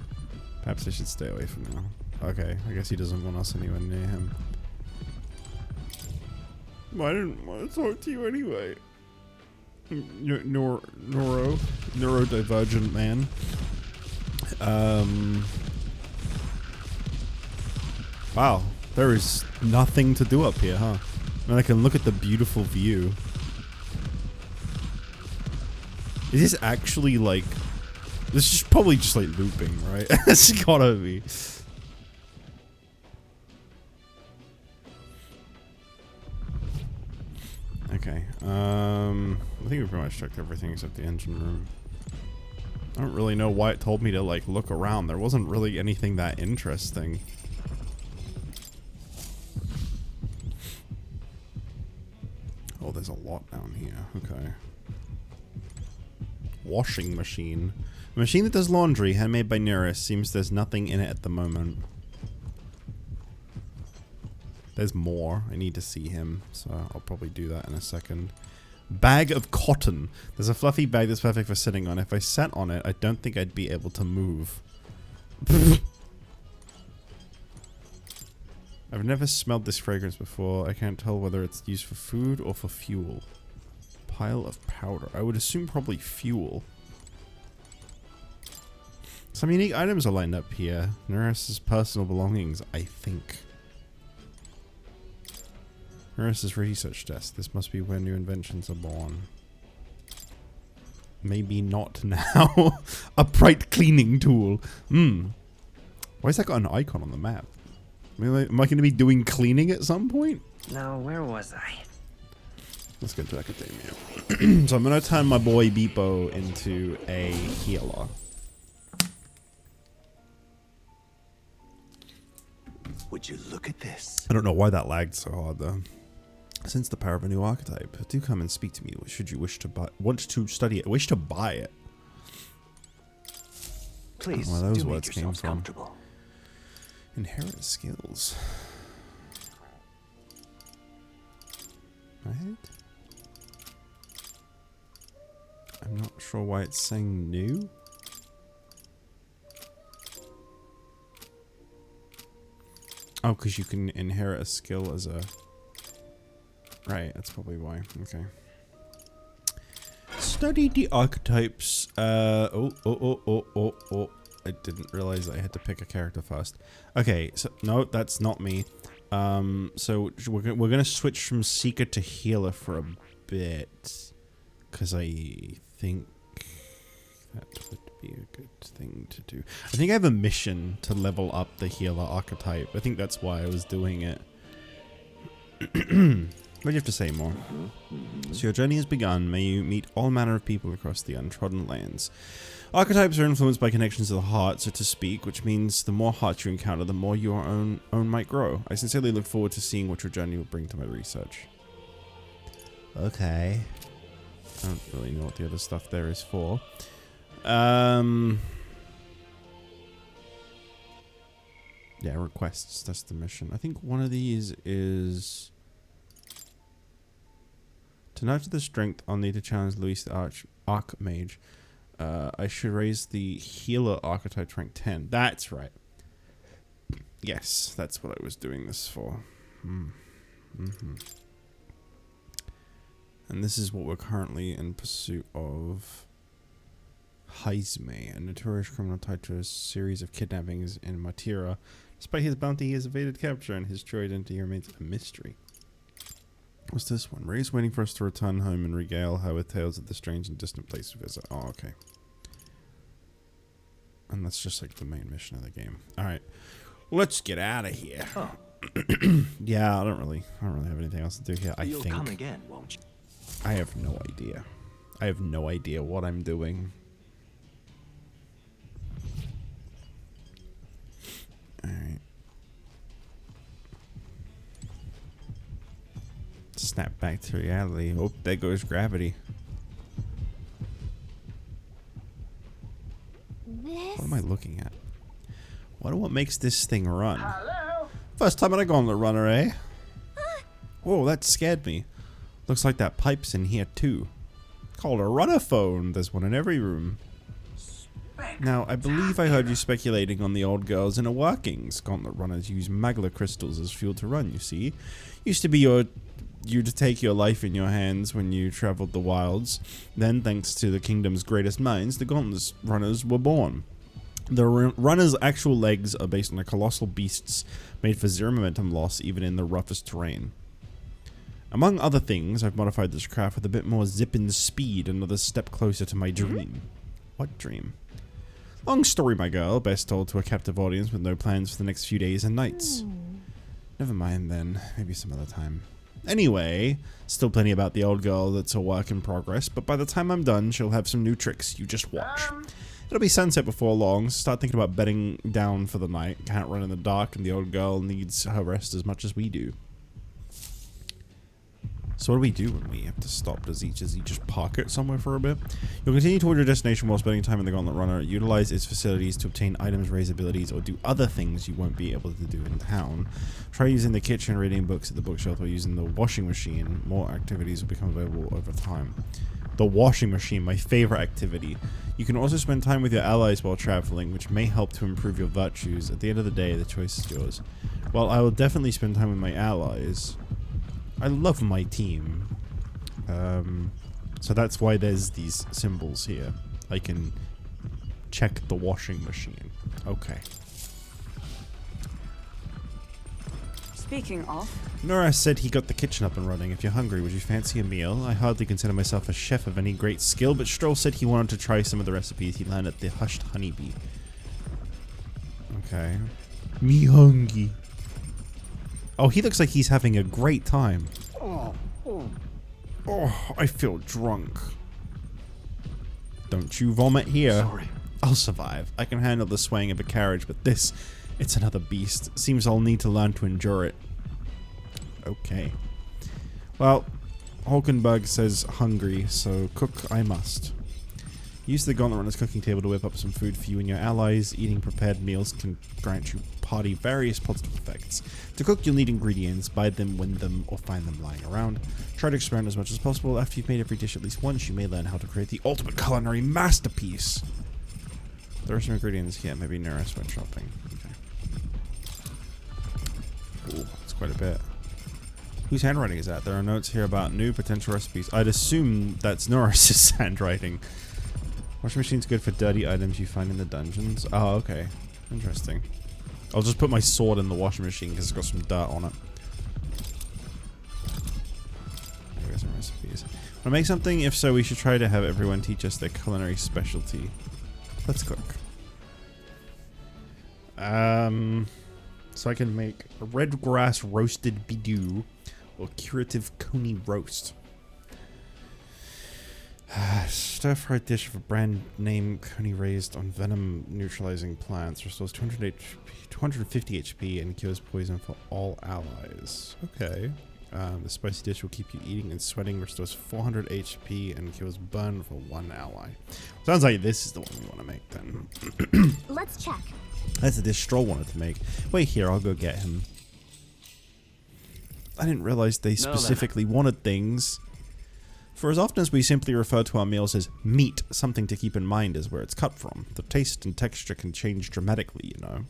Perhaps I should stay away from now. Okay, I guess he doesn't want us anywhere near him. I didn't want to talk to you anyway. Neurodivergent man. Wow, there is nothing to do up here, huh? I mean, I can look at the beautiful view. Is this actually like... This is probably just like looping, right? It's gotta be. Okay, I think we've pretty much checked everything except the engine room. I don't really know why it told me to like look around. There wasn't really anything that interesting. Oh, there's a lot down here. Okay. Washing machine. A machine that does laundry, handmade by Nearest. Seems there's nothing in it at the moment. There's more. I need to see him, so I'll probably do that in a second. Bag of cotton. There's a fluffy bag that's perfect for sitting on. If I sat on it, I don't think I'd be able to move. I've never smelled this fragrance before. I can't tell whether it's used for food or for fuel. Pile of powder. I would assume probably fuel. Some unique items are lined up here. Nearest's personal belongings, I think. Nearest's research desk. This must be where new inventions are born. Maybe not now. A bright cleaning tool. Why has that got an icon on the map? I mean, like, am I going to be doing cleaning at some point? Now, where was I? Let's get to academia. So I'm going to turn my boy Beepo into a healer. Would you look at this? I don't know why that lagged so hard though. Since the power of a new archetype, do come and speak to me. Should you wish to study it, wish to buy it. Please, well, those do words make came yourselves from. comfortable. Inherit skills. Right? I'm not sure why it's saying new. Oh, because you can inherit a skill as a... Right, that's probably why. Okay. Study the archetypes. Oh. I didn't realize I had to pick a character first. Okay, so no, that's not me. So we're gonna switch from Seeker to Healer for a bit, because I think that would be a good thing to do. I think I have a mission to level up the Healer archetype. I think that's why I was doing it. What do you have to say more? So your journey has begun. May you meet all manner of people across the untrodden lands. Archetypes are influenced by connections to the heart, so to speak, which means the more hearts you encounter, the more your own might grow. I sincerely look forward to seeing what your journey will bring to my research. Okay. I don't really know what the other stuff there is for. Yeah, requests. That's the mission. I think one of these is... To nurture the strength, I'll need to challenge Luis the Archmage. I should raise the healer archetype to rank 10. That's right. Yes, that's what I was doing this for. And this is what we're currently in pursuit of. Heisme, a notorious criminal tied to a series of kidnappings in Matira. Despite his bounty, he has evaded capture, and his true identity remains a mystery. What's this one? Ray's waiting for us to return home and regale her with tales of the strange and distant place we visit. Oh, okay. And that's just like the main mission of the game. Alright. Let's get out of here. Oh. Yeah, I don't really have anything else to do here. You'll come again, won't you? I have no idea. I have no idea what I'm doing. Alright. Snap back to reality. Oh, there goes gravity. What am I looking at? Wonder what makes this thing run. Hello? First time I go on the runner, eh? Whoa, that scared me. Looks like that pipe's in here too. Called a runner phone. There's one in every room. Now, I believe I heard you speculating on the old girl's inner workings. Gauntlet runners use magla crystals as fuel to run, you see. Used to be you to take your life in your hands when you traveled the wilds. Then, thanks to the kingdom's greatest minds, the Gauntlet runners were born. The runner's actual legs are based on the colossal beasts made for zero momentum loss even in the roughest terrain. Among other things, I've modified this craft with a bit more zip and speed, another step closer to my dream. What dream? Long story, my girl, best told to a captive audience with no plans for the next few days and nights. Never mind then, maybe some other time. Anyway, still plenty about the old girl that's a work in progress, but by the time I'm done, she'll have some new tricks, you just watch. It'll be sunset before long, so start thinking about bedding down for the night. Can't run in the dark, and the old girl needs her rest as much as we do. So what do we do when we have to stop? Does he just park it somewhere for a bit? You'll continue toward your destination while spending time in the Gauntlet Runner. Utilize its facilities to obtain items, raise abilities, or do other things you won't be able to do in town. Try using the kitchen, reading books at the bookshelf, or using the washing machine. More activities will become available over time. The washing machine, my favorite activity. You can also spend time with your allies while traveling, which may help to improve your virtues. At the end of the day, the choice is yours. Well, I will definitely spend time with my allies. I love my team. So that's why there's these symbols here. I can check the washing machine. Okay. Speaking of... Nora said he got the kitchen up and running. If you're hungry, would you fancy a meal? I hardly consider myself a chef of any great skill, but Stroll said he wanted to try some of the recipes he learned at the Hushed Honeybee. Okay. Me hungry. Oh, he looks like he's having a great time. Oh, I feel drunk. Don't you vomit here. Sorry. I'll survive. I can handle the swaying of a carriage, but this, it's another beast. Seems I'll need to learn to endure it. Okay. Well, Hulkenberg says hungry, so cook I must. Use the Gauntlet Runner's cooking table to whip up some food for you and your allies. Eating prepared meals can grant you party various positive effects. To cook, you'll need ingredients. Buy them, win them, or find them lying around. Try to experiment as much as possible. After you've made every dish at least once, you may learn how to create the ultimate culinary masterpiece. There are some ingredients here. Maybe Neris went shopping. Okay. Ooh, that's quite a bit. Whose handwriting is that? There are notes here about new potential recipes. I'd assume that's Norris's handwriting. Washing machine's good for dirty items you find in the dungeons. Oh, okay. Interesting. I'll just put my sword in the washing machine because it's got some dirt on it. There are some recipes. Want to make something? If so, we should try to have everyone teach us their culinary specialty. Let's cook. So I can make a red grass roasted bidou or curative coney roast. Stir-fried dish of a brand name coney raised on venom neutralizing plants. Restores 250 HP and cures poison for all allies. Okay. The spicy dish will keep you eating and sweating. Restores 400 HP and cures burn for one ally. Sounds like this is the one we want to make then. Let's check. That's the dish Stroll wanted to make. Wait here, I'll go get him. I didn't realize they specifically wanted things. For as often as we simply refer to our meals as meat, something to keep in mind is where it's cut from. The taste and texture can change dramatically, you know.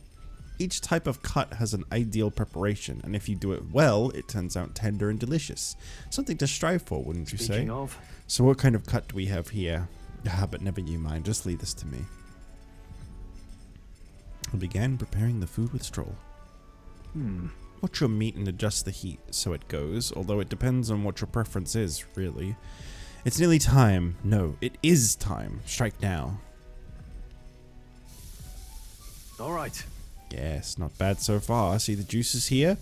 Each type of cut has an ideal preparation, and if you do it well, it turns out tender and delicious. Something to strive for, wouldn't you say? Speaking of, So what kind of cut do we have here? Ah, but never you mind, just leave this to me. I began preparing the food with Stroll. Watch your meat and adjust the heat so it goes, although it depends on what your preference is, really. It's nearly time. No, it is time. Strike now. alright. Yes, not bad so far. See the juices here?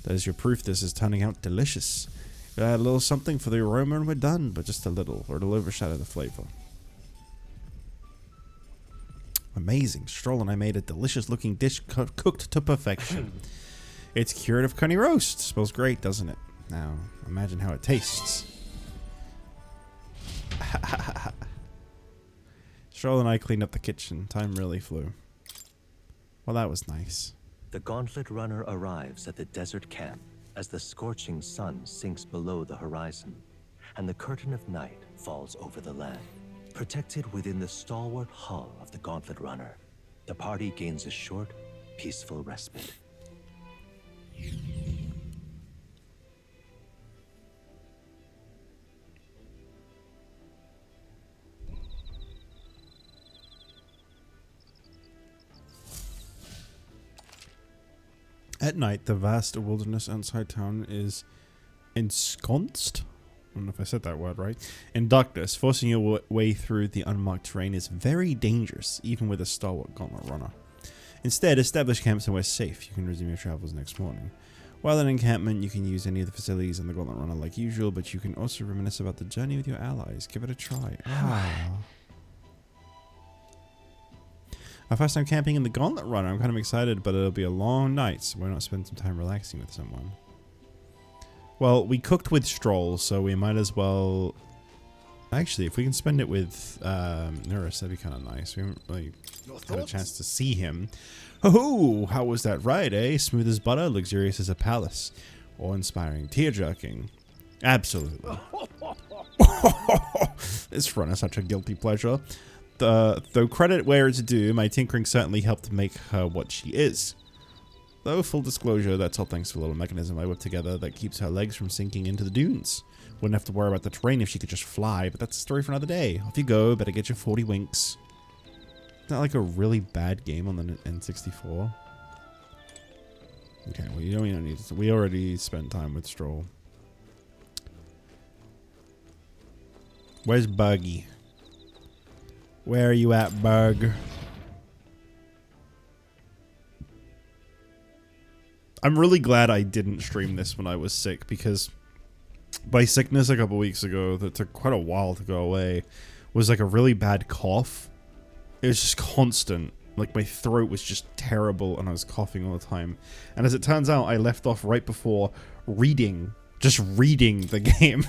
That is your proof this is turning out delicious. Add a little something for the aroma and we're done, but just a little, or it'll overshadow the flavor. Amazing. Stroll and I made a delicious looking dish cooked to perfection. It's cured of cunny roast. Smells great, doesn't it? Now, imagine how it tastes. Stroll and I cleaned up the kitchen. Time really flew. Well, that was nice. The Gauntlet Runner arrives at the desert camp as the scorching sun sinks below the horizon, and the curtain of night falls over the land. Protected within the stalwart hull of the Gauntlet Runner, the party gains a short, peaceful respite. At night, the vast wilderness outside town is ensconced. I don't know if I said that word right. In darkness, forcing your way through the unmarked terrain is very dangerous, even with a stalwart gauntlet runner. Instead, establish camp somewhere safe. You can resume your travels next morning. While in encampment, you can use any of the facilities in the gauntlet runner like usual, but you can also reminisce about the journey with your allies. Give it a try. Our first time camping in the Gauntlet Runner. I'm kind of excited, but it'll be a long night, so why not spend some time relaxing with someone? Well, we cooked with Stroll, so we might as well... Actually, if we can spend it with Nurse, that'd be kind of nice. We haven't really had a chance to see him. Ho-ho! How was that ride, eh? Smooth as butter, luxurious as a palace. Awe-inspiring, tear-jerking. Absolutely. This run is such a guilty pleasure. Though credit where it's due, my tinkering certainly helped make her what she is. Though, full disclosure, that's all thanks to a little mechanism I whipped together that keeps her legs from sinking into the dunes. Wouldn't have to worry about the terrain if she could just fly, but that's a story for another day. Off you go, better get your 40 winks. Isn't that like a really bad game on the N64? Okay, well, you don't need to. We already spent time with Stroll. Where's Buggy? Where are you at, Bug? I'm really glad I didn't stream this when I was sick, because my sickness a couple weeks ago that took quite a while to go away was like a really bad cough. It was just constant. Like, my throat was just terrible and I was coughing all the time. And as it turns out, I left off right before just reading the game.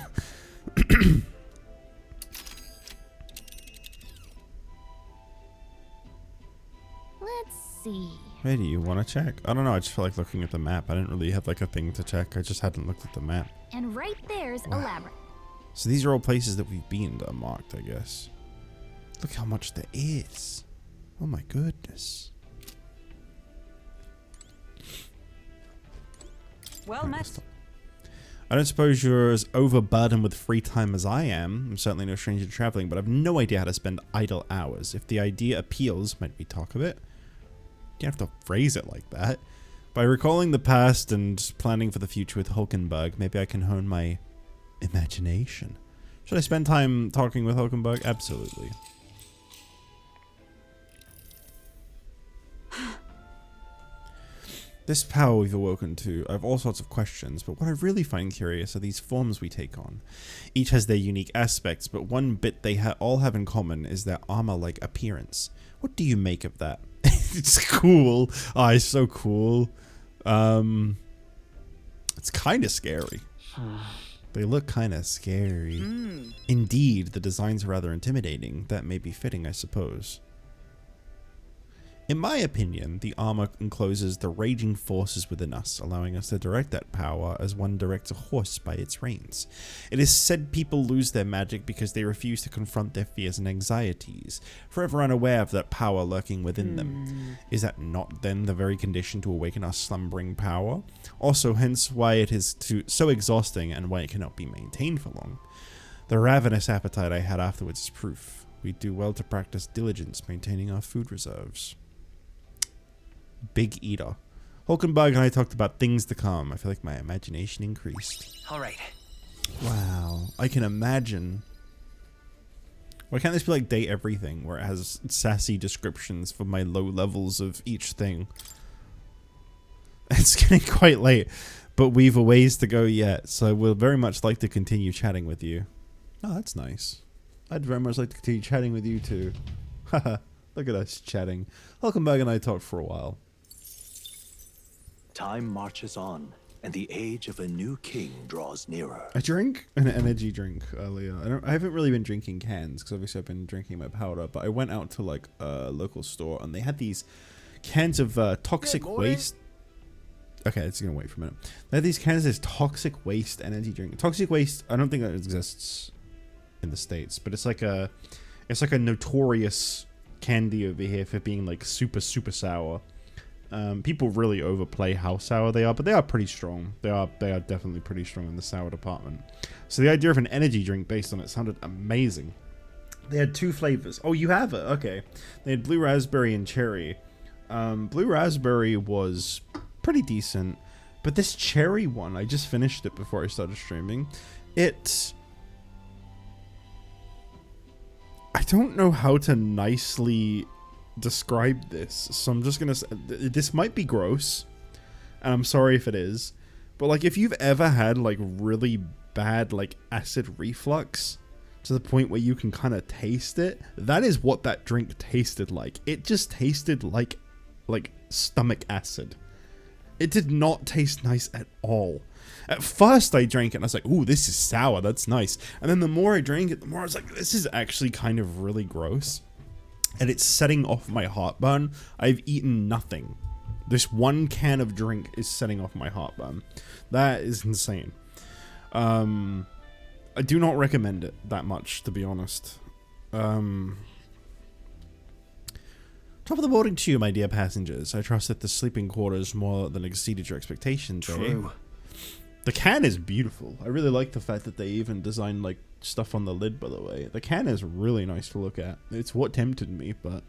Let's see. Hey, do you want to check? I don't know, I just felt like looking at the map. I didn't really have like a thing to check. I just hadn't looked at the map. And right there's a labyrinth. So these are all places that we've been that are marked, I guess. Look how much there is. Oh my goodness. Well met. I don't suppose you're as overburdened with free time as I am. I'm certainly no stranger to traveling, but I've no idea how to spend idle hours. If the idea appeals, might we talk of it? You have to phrase it like that. By recalling the past and planning for the future with Hulkenberg, maybe I can hone my imagination. Should I spend time talking with Hulkenberg? Absolutely. This power we've awoken to, I have all sorts of questions, but what I really find curious are these forms we take on. Each has their unique aspects, but one bit they all have in common is their armor-like appearance. What do you make of that? It's cool. Oh, it's so cool. It's kind of scary. They look kind of scary. Indeed, the designs are rather intimidating. That may be fitting, I suppose. In my opinion, the armor encloses the raging forces within us, allowing us to direct that power as one directs a horse by its reins. It is said people lose their magic because they refuse to confront their fears and anxieties, forever unaware of that power lurking within them. Is that not then the very condition to awaken our slumbering power? Also, hence why it is so exhausting and why it cannot be maintained for long. The ravenous appetite I had afterwards is proof. We do well to practice diligence maintaining our food reserves. Big eater. Hulkenberg and I talked about things to come. I feel like my imagination increased. All right. Wow. I can imagine. Why can't this be like Date Everything, where it has sassy descriptions for my low levels of each thing? It's getting quite late, but we've a ways to go yet, so we'll very much like to continue chatting with you. Oh, that's nice. I'd very much like to continue chatting with you too. Haha, look at us chatting. Hulkenberg and I talked for a while. Time marches on, and the age of a new king draws nearer. I drank an energy drink earlier. I haven't really been drinking cans, because obviously I've been drinking my powder, but I went out to like a local store, and they had these cans of toxic waste. Okay, it's gonna wait for a minute. They had these cans of this toxic waste energy drink. Toxic waste, I don't think that exists in the States, but it's like a notorious candy over here for being like super sour. People really overplay how sour they are, but they are pretty strong. They are definitely pretty strong in the sour department. So the idea of an energy drink based on it sounded amazing. They had two flavors. Oh, you have it? Okay. They had blue raspberry and cherry. Blue raspberry was pretty decent, but this cherry one, I just finished it before I started streaming. I don't know how to nicely describe this, so I'm just gonna say this might be gross, and I'm sorry if it is, but like if you've ever had like really bad like acid reflux to the point where you can kind of taste it, that is what that drink tasted like. It just tasted like stomach acid. It did not taste nice at all. At first I drank it and I was like, ooh, this is sour, that's nice. And then the more I drank it, the more I was like, this is actually kind of really gross. And it's setting off my heartburn. I've eaten nothing. This one can of drink is setting off my heartburn. That is insane. I do not recommend it that much, to be honest. Top of the morning to you, my dear passengers. I trust that the sleeping quarters more than exceeded your expectations. True. The can is beautiful. I really like the fact that they even designed like stuff on the lid, by the way. The can is really nice to look at. It's what tempted me, but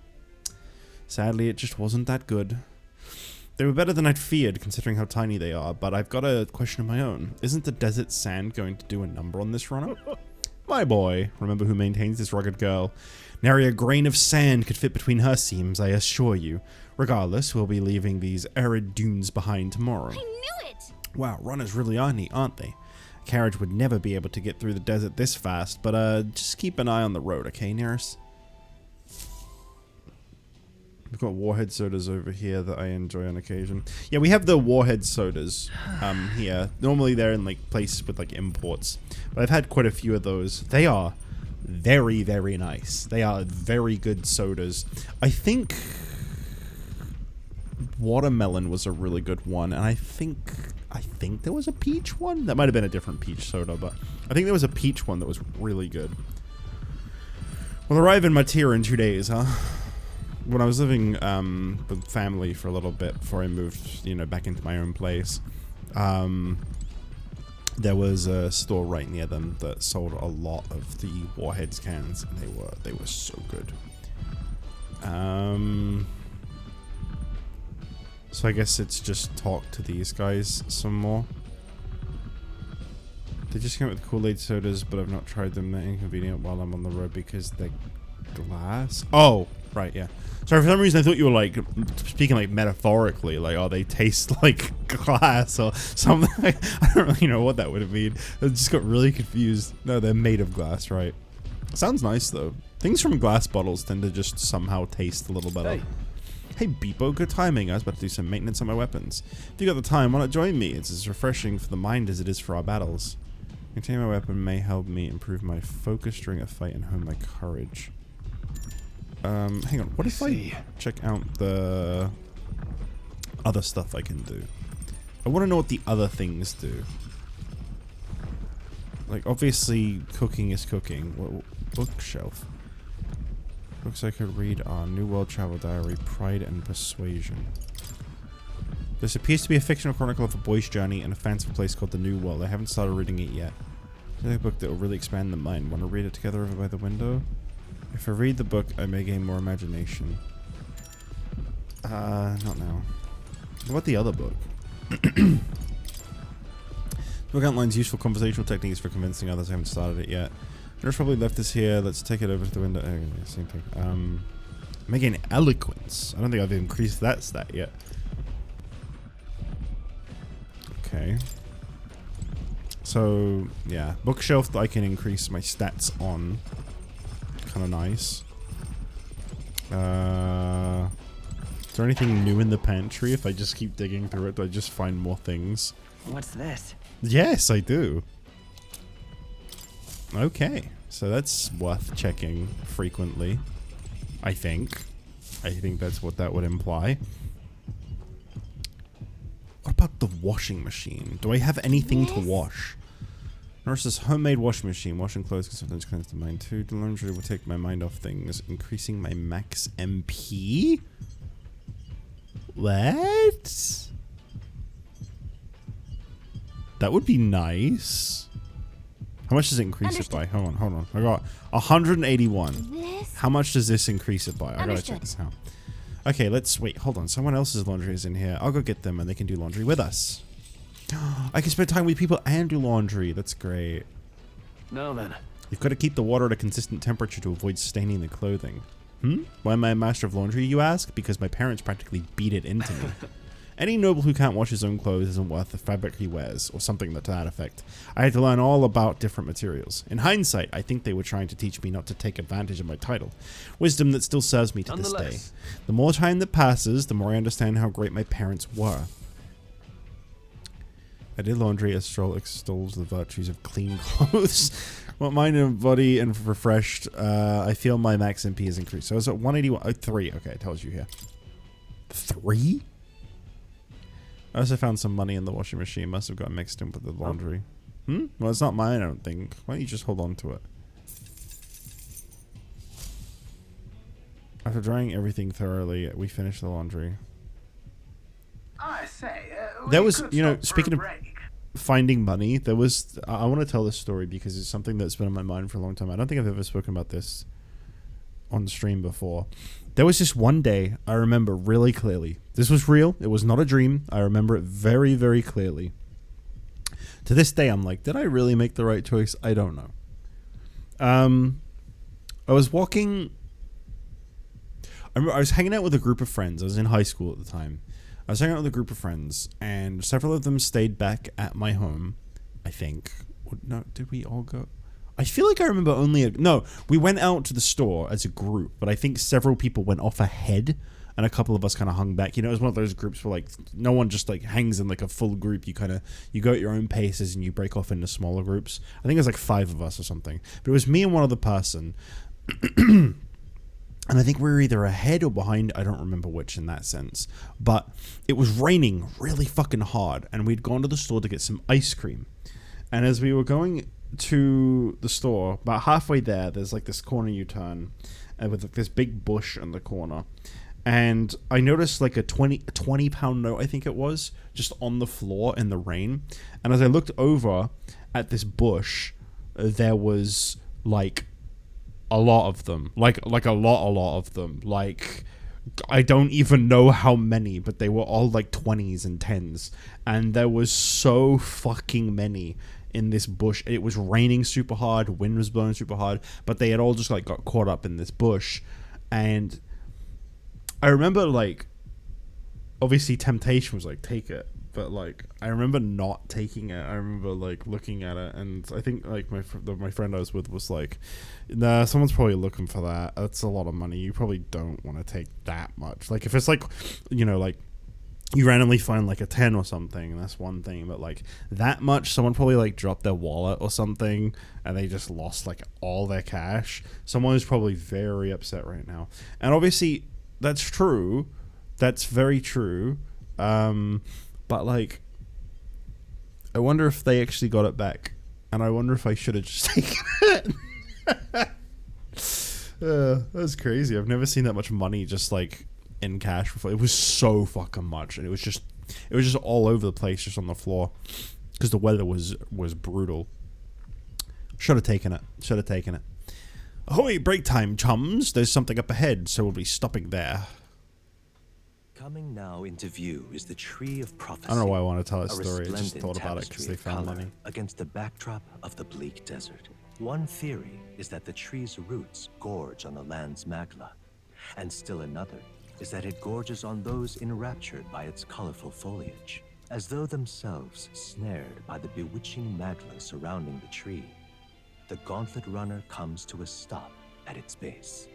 sadly it just wasn't that good. They were better than I'd feared, considering how tiny they are, but I've got a question of my own. Isn't the desert sand going to do a number on this runner? My boy, remember who maintains this rugged girl. Nary a grain of sand could fit between her seams, I assure you. Regardless, we'll be leaving these arid dunes behind tomorrow. I knew it! Wow, runners really are neat, aren't they? A carriage would never be able to get through the desert this fast, but just keep an eye on the road, okay, Nearest? We've got Warhead sodas over here that I enjoy on occasion. Yeah, we have the Warhead sodas here. Normally they're in like places with like imports, but I've had quite a few of those. They are very, very nice. They are very good sodas. I think watermelon was a really good one, and I think there was a peach one. That might have been a different peach soda, but I think there was a peach one that was really good. We'll arrive in Matir in 2 days, huh? When I was living with family for a little bit before I moved, back into my own place, there was a store right near them that sold a lot of the Warheads cans, and they were so good. So I guess it's just talk to these guys some more. They just came out with Kool-Aid sodas, but I've not tried them. They're inconvenient while I'm on the road because they're glass. Oh, right, yeah. Sorry, for some reason I thought you were like speaking like metaphorically, like, oh, they taste like glass or something. I don't really know what that would have been. I just got really confused. No, they're made of glass, right? Sounds nice though. Things from glass bottles tend to just somehow taste a little better. Hey Beepo, good timing. I was about to do some maintenance on my weapons. If you got the time, why not join me? It's as refreshing for the mind as it is for our battles. Maintaining my weapon may help me improve my focus during a fight and hone my courage. Hang on. What if I check out the other stuff I can do? I want to know what the other things do. Like, obviously, cooking is cooking. What bookshelf? Books I could read are New World Travel Diary, Pride and Persuasion. This appears to be a fictional chronicle of a boy's journey in a fanciful place called the New World. I haven't started reading it yet. It's a book that will really expand the mind. Want to read it together over by the window? If I read the book, I may gain more imagination. Not now. What about the other book? The book outlines useful conversational techniques for convincing others. I haven't started it yet. Josh probably left this here. Let's take it over to the window. Same thing. May gain eloquence. I don't think I've increased that stat yet. Okay. So, yeah. Bookshelf that I can increase my stats on. Kind of nice. Is there anything new in the pantry? If I just keep digging through it, do I just find more things? What's this? Yes, I do. Okay. So that's worth checking frequently. I think. I think that's what that would imply. What about the washing machine? Do I have anything to wash? Notice this homemade washing machine. Washing clothes can sometimes cleanse the mind too. The laundry will take my mind off things, increasing my max MP. What? That would be nice. How much does it increase it by? Hold on. I got 181. How much does this increase it by? I gotta check this out. Okay, let's wait. Hold on. Someone else's laundry is in here. I'll go get them and they can do laundry with us. I can spend time with people and do laundry. That's great. Now then. You've got to keep the water at a consistent temperature to avoid staining the clothing. Why am I a master of laundry, you ask? Because my parents practically beat it into me. Any noble who can't wash his own clothes isn't worth the fabric he wears, or something to that effect. I had to learn all about different materials. In hindsight, I think they were trying to teach me not to take advantage of my title. Wisdom that still serves me to this day. The more time that passes, the more I understand how great my parents were. I did laundry as Stroll extols the virtues of clean clothes. What mind and body and refreshed, I feel my max MP has increased. So I was at 181, 3, okay, it tells you here. 3? I also found some money in the washing machine. Must have got mixed in with the laundry. Well, it's not mine, I don't think. Why don't you just hold on to it? After drying everything thoroughly, we finished the laundry. I say, There was, you know, speaking of finding money, there was, I want to tell this story because it's something that's been on my mind for a long time. I don't think I've ever spoken about this on stream before. There was this one day I remember really clearly. This was real. It was not a dream. I remember it very, very clearly. To this day, I'm like, did I really make the right choice? I don't know. I was walking. I remember I was hanging out with a group of friends. I was in high school at the time. I was hanging out with a group of friends, and several of them stayed back at my home, I think. No, did we all go? I feel like I remember only no, we went out to the store as a group, but I think several people went off ahead and a couple of us kind of hung back. You know, it was one of those groups where like no one just like hangs in like a full group. You go at your own paces and you break off into smaller groups. I think it was like 5 of us or something. But it was me and one other person. And I think we were either ahead or behind. I don't remember which in that sense. But it was raining really fucking hard. And we'd gone to the store to get some ice cream. And as we were going to the store, about halfway there's like this corner you turn with like this big bush in the corner. And I noticed like a 20 pound note, I think it was, just on the floor in the rain. And as I looked over at this bush, there was like a lot of them, like a lot of them. Like, I don't even know how many, but they were all like 20s and 10s. And there was so fucking many in this bush. It was raining super hard, wind was blowing super hard, but they had all just like got caught up in this bush. And I remember like, obviously temptation was like, take it. But like, I remember not taking it. I remember like looking at it, and I think like my friend I was with was like, nah, someone's probably looking for that. That's a lot of money. You probably don't want to take that much. Like if it's like, you know, like you randomly find like a 10 or something, and that's one thing, but like that much, someone probably like dropped their wallet or something and they just lost like all their cash. Someone is probably very upset right now, and obviously that's true, that's very true, but like I wonder if they actually got it back, and I wonder if I should have just taken it. That's crazy. I've never seen that much money just like in cash before. It was so fucking much, and it was just all over the place, just on the floor, because the weather was brutal. Should have taken it. Ahoy, break time, chums. There's something up ahead, so we'll be stopping there. Coming now into view is the Tree of Prophecy. I don't know why I want to tell that a story. I just resplendent thought about it because they tapestry of found color money. against the backdrop of the bleak desert. One theory is that the tree's roots gorge on the land's magla, and still another is that it gorges on those enraptured by its colorful foliage, as though themselves snared by the bewitching magla surrounding the tree. The Gauntlet Runner comes to a stop at its base.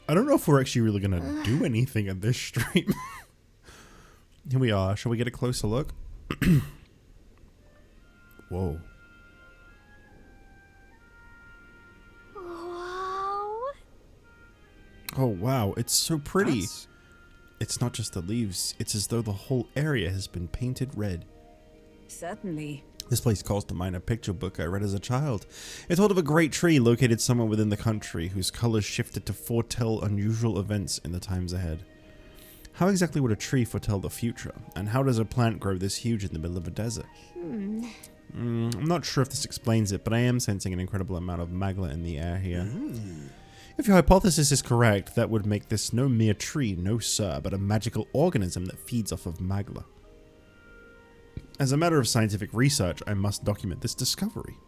I don't know if we're actually really gonna do anything in this stream. Here we are. Shall we get a closer look? Whoa. Wow. Oh, wow. It's so pretty. It's not just the leaves. It's as though the whole area has been painted red. Certainly. This place calls to mind a picture book I read as a child. It told of a great tree located somewhere within the country whose colors shifted to foretell unusual events in the times ahead. How exactly would a tree foretell the future? And how does a plant grow this huge in the middle of a desert? I'm not sure if this explains it, but I am sensing an incredible amount of magla in the air here. If your hypothesis is correct, that would make this no mere tree, no sir, but a magical organism that feeds off of magla. As a matter of scientific research, I must document this discovery.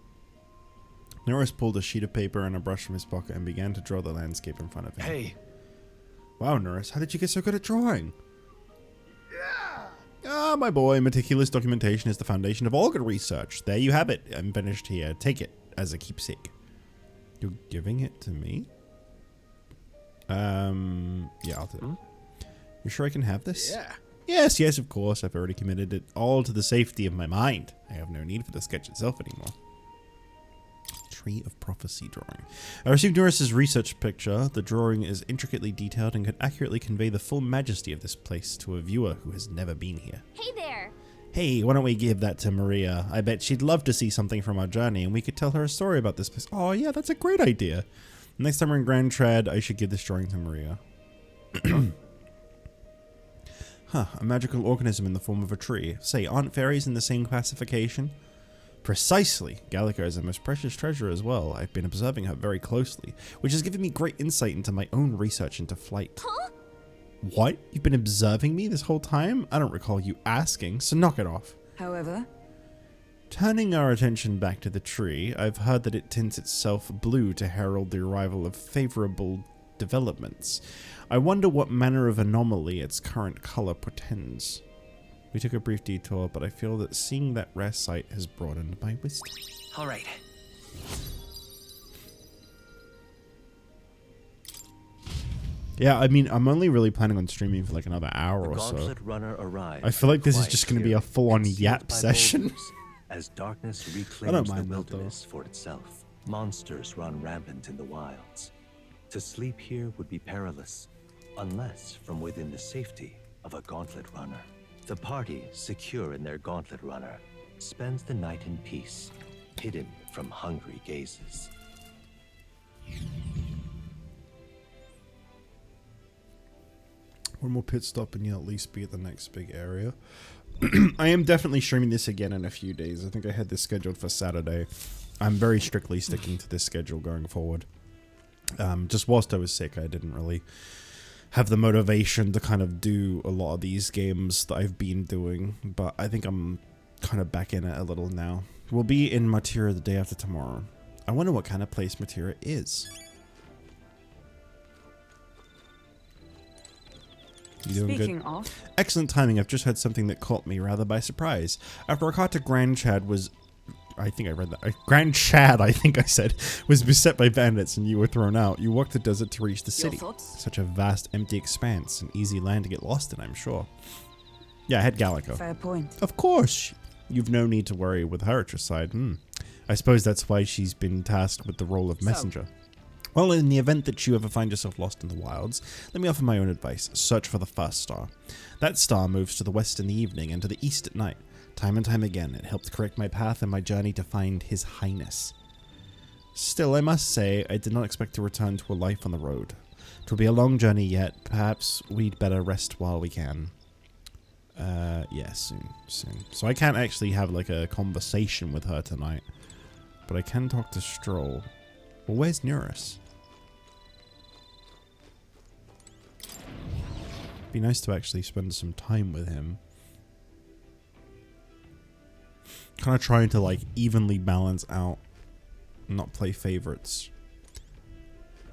Norris pulled a sheet of paper and a brush from his pocket and began to draw the landscape in front of him. Hey. Wow, Norris, how did you get so good at drawing? Ah, my boy, meticulous documentation is the foundation of all good research. There you have it. I'm finished here. Take it as a keepsake. You're giving it to me? Yeah, I'll do it. You sure I can have this? Yeah. Yes, yes, of course. I've already committed it all to the safety of my mind. I have no need for the sketch itself anymore. Tree of Prophecy drawing. I received Norris's research picture. The drawing is intricately detailed and could accurately convey the full majesty of this place to a viewer who has never been here. Hey there. Hey, why don't we give that to Maria? I bet she'd love to see something from our journey, and we could tell her a story about this place. Oh yeah, that's a great idea. Next time we're in Grand Trad, I should give this drawing to Maria. Huh, a magical organism in the form of a tree. Say, aren't fairies in the same classification? Precisely. Gallica is a most precious treasure as well. I've been observing her very closely, which has given me great insight into my own research into flight. Huh? What? You've been observing me this whole time? I don't recall you asking, so knock it off. However, turning our attention back to the tree, I've heard that it tints itself blue to herald the arrival of favorable developments. I wonder what manner of anomaly its current color portends. We took a brief detour, but I feel that seeing that rare sight has broadened my wisdom. All right. Yeah, I mean, I'm only really planning on streaming for like another hour or so. Gauntlet Runner arrives. I feel like this is just going to be a full-on Yap session. As darkness reclaims the mind that, wilderness for itself, monsters run rampant in the wilds. To sleep here would be perilous, unless from within the safety of a Gauntlet Runner. The party, secure in their Gauntlet Runner, spends the night in peace, hidden from hungry gazes. One more pit stop and you'll at least be at the next big area. I am definitely streaming this again in a few days. I think I had this scheduled for Saturday. I'm very strictly sticking to this schedule going forward. Just whilst I was sick, I didn't really have the motivation to kind of do a lot of these games that I've been doing, but I think I'm kind of back in it a little now. We'll be in Materia the day after tomorrow. I wonder what kind of place Materia is. You doing speaking good? Of, excellent timing. I've just had something that caught me rather by surprise. After our car to Grand Chad was I think I read that. Grand Chad, I think I said, was beset by bandits and you were thrown out. You walked the desert to reach the city. Such a vast, empty expanse. An easy land to get lost in, I'm sure. Yeah, head Gallico. Fair point. Of course. You've no need to worry with her at your side. I suppose that's why she's been tasked with the role of messenger. Well, in the event that you ever find yourself lost in the wilds, let me offer my own advice. Search for the first star. That star moves to the west in the evening and to the east at night. Time and time again, it helped correct my path and my journey to find His Highness. Still, I must say, I did not expect to return to a life on the road. It will be a long journey yet. Perhaps we'd better rest while we can. Yeah, soon. So I can't actually have, like, a conversation with her tonight. But I can talk to Stroll. Well, where's Neurus? Be nice to actually spend some time with him. Kind of trying to, like, evenly balance out, not play favorites.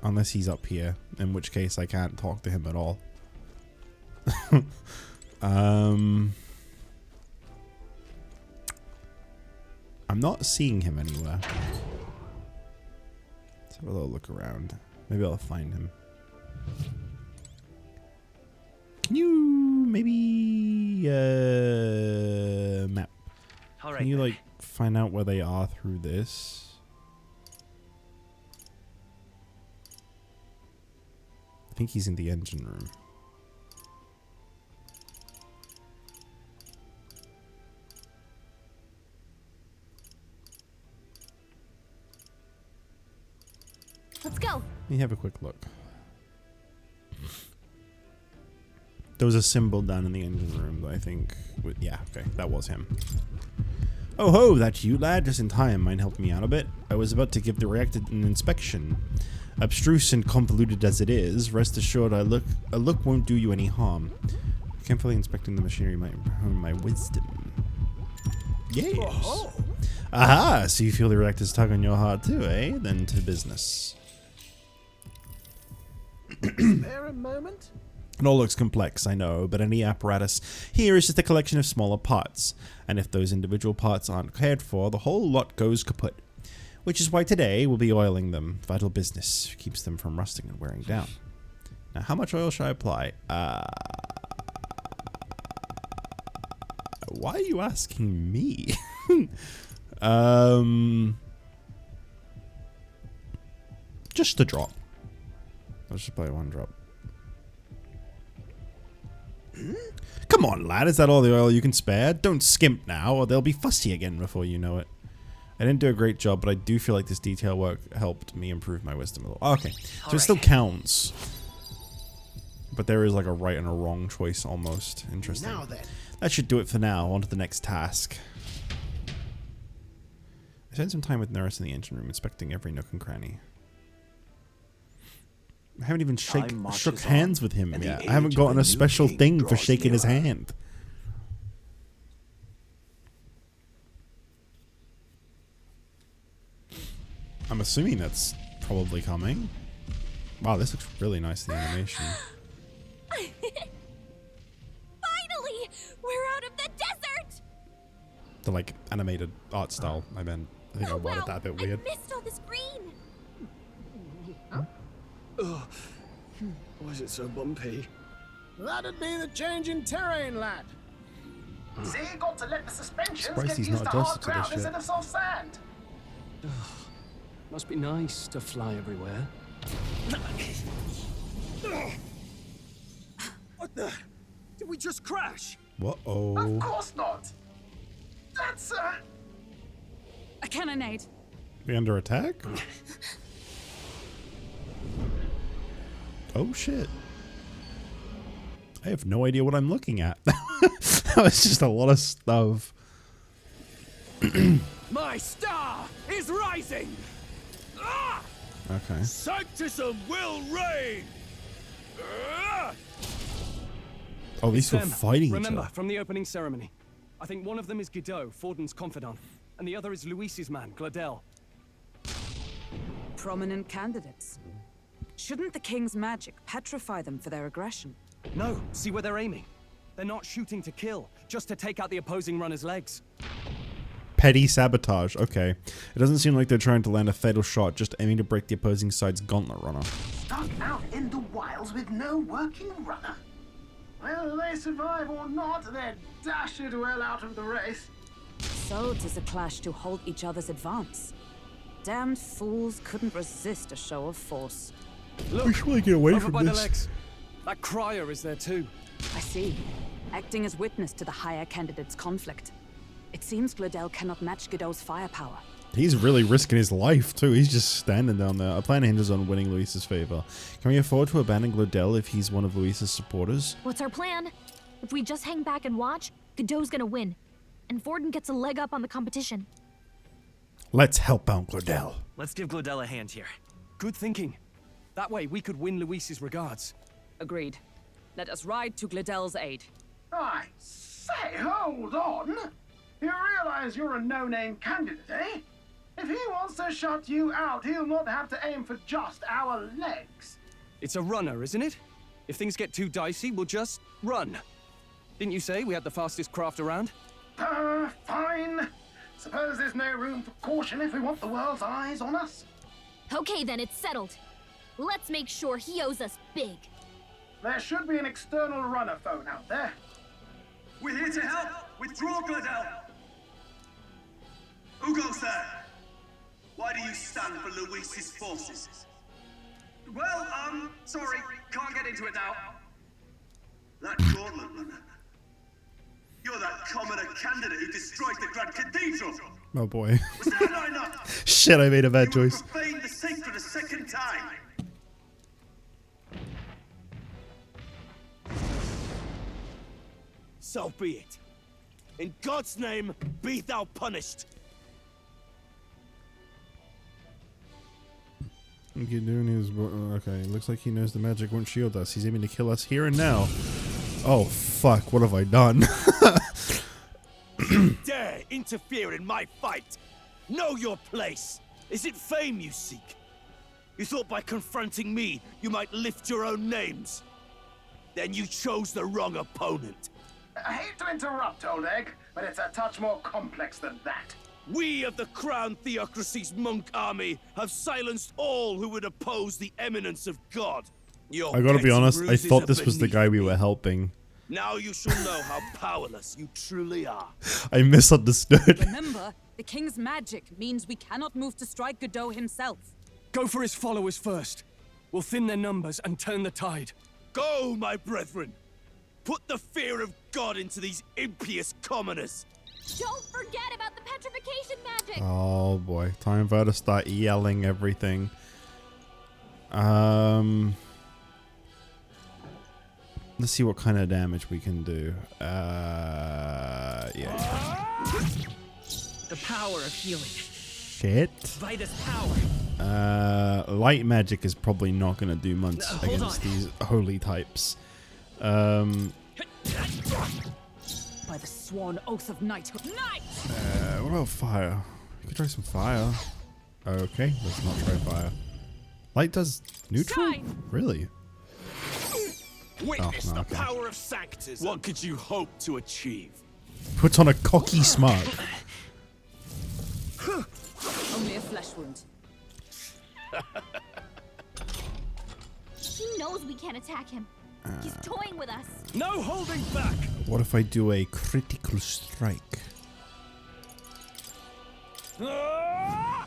Unless he's up here, in which case I can't talk to him at all. I'm not seeing him anywhere. Let's have a little look around. Maybe I'll find him. Can you maybe map? Can you like find out where they are through this? I think he's in the engine room. Let's go. Let me have a quick look. There was a symbol down in the engine room that I think... Yeah, okay, that was him. Oh ho, that's you, lad. Just in time. Mind helping me out a bit? I was about to give the reactor an inspection. Abstruse and convoluted as it is, rest assured a look won't do you any harm. Carefully inspecting the machinery might improve my wisdom. Yes. Oh. Aha, so you feel the reactor's tug on your heart too, eh? Then to business. Spare a moment? It all looks complex, I know, but any apparatus here is just a collection of smaller parts, and if those individual parts aren't cared for, the whole lot goes kaput. Which is why today we'll be oiling them. Vital business keeps them from rusting and wearing down. Now, how much oil should I apply? Why are you asking me? Just a drop. I'll just apply one drop. Come on, lad, is that all the oil you can spare? Don't skimp now, or they'll be fussy again before you know it. I didn't do a great job, but I do feel like this detail work helped me improve my wisdom a little. Okay, so it still counts. But there is like a right and a wrong choice almost. Interesting. Now then. That should do it for now. On to the next task. I spent some time with Neurus in the engine room, inspecting every nook and cranny. I haven't even shook hands with him yet. I haven't gotten a special thing for shaking his hand. I'm assuming that's probably coming. Wow, this looks really nice, the animation. Finally! We're out of the desert! The, like, animated art style, I meant. I think I wanted that a bit weird. I missed all this green! Oh, why is it so bumpy? That'd be the change in terrain, lad. See, you got to let the suspensions Surprised get he's used not to hard adjusted to ground this instead yet. of soft sand. Must be nice to fly everywhere. What the? Did we just crash? Whoa-oh. Of course not. That's a cannonade. We under attack? Oh shit. I have no idea what I'm looking at. That was just a lot of stuff. My star is rising! Ah! Okay. Sanctism will reign! Oh, these were Them. fighting each Remember, other. from the opening ceremony. I think one of them is Guido, Forden's confidant, and the other is Luis's man, Gladel. Prominent candidates. Shouldn't the king's magic petrify them for their aggression? No, see where they're aiming. They're not shooting to kill, just to take out the opposing runner's legs. Petty sabotage. Okay. It doesn't seem like they're trying to land a fatal shot, just aiming to break the opposing side's gauntlet runner. Stuck out in the wilds with no working runner. Whether they survive or not, they're dashed well out of the race. So 'tis a clash to halt each other's advance. Damned fools couldn't resist a show of force. Look, we should really get away over from by this. the legs. That crier is there too. I see. Acting as witness to the higher candidate's conflict. It seems Glodell cannot match Godot's firepower. He's really risking his life too. He's just standing down there. Our plan hinges on winning Luis's favor. Can we afford to abandon Glodell if he's one of Luis's supporters? What's our plan? If we just hang back and watch, Godot's gonna win. And Forden gets a leg up on the competition. Let's help out Glodell. Let's give Glodell a hand here. Good thinking. That way we could win Luis's regards. Agreed. Let us ride to Glodell's aid. I say, hold on. You realize you're a no-name candidate, eh? If he wants to shut you out, he'll not have to aim for just our legs. It's a runner, isn't it? If things get too dicey, we'll just run. Didn't you say we had the fastest craft around? Fine. Suppose there's no room for caution if we want the world's eyes on us. Okay, then it's settled. Let's make sure he owes us big. There should be an external runner phone out there. We're here to help. Withdraw, Glodell. Who goes there? Why do you stand for Luis's forces? Well, sorry, can't get into it now. That gauntlet runner. You're that commoner candidate who destroyed the Grand Cathedral. Oh boy. Was that not enough? Shit, I made a bad choice. You profaned the sacred a second time. So be it. In God's name, be thou punished. Okay, looks like he knows the magic won't shield us. He's aiming to kill us here and now. Oh fuck, what have I done? You dare interfere in my fight? Know your place. Is it fame you seek? You thought by confronting me, you might lift your own names? Then you chose the wrong opponent. I hate to interrupt, Old Egg, but it's a touch more complex than that. We of the Crown Theocracy's monk army have silenced all who would oppose the eminence of God. Your I gotta be petty honest, I bruises thought are this was the beneath guy we me. were helping. Now you shall know how powerless you truly are. I misunderstood. Remember, the king's magic means we cannot move to strike Godot himself. Go for his followers first. We'll thin their numbers and turn the tide. Go, my brethren. Put the fear of God into these impious commoners. Don't forget about the petrification magic! Oh boy, time for her to start yelling everything. Let's see what kind of damage we can do. Yeah. The power of healing. Shit. Vitus power. Light magic is probably not going to do much Hold against on. these holy types. By the sworn oath of knighthood. What about fire? You could try some fire. Okay, let's not try fire. Light does neutral? Really? Witness no, the okay. power of Sanctus. What could you hope to achieve? Puts on a cocky smile. Only a flesh wound. He knows we can't attack him. He's toying with us. No holding back. What if I do a critical strike? Right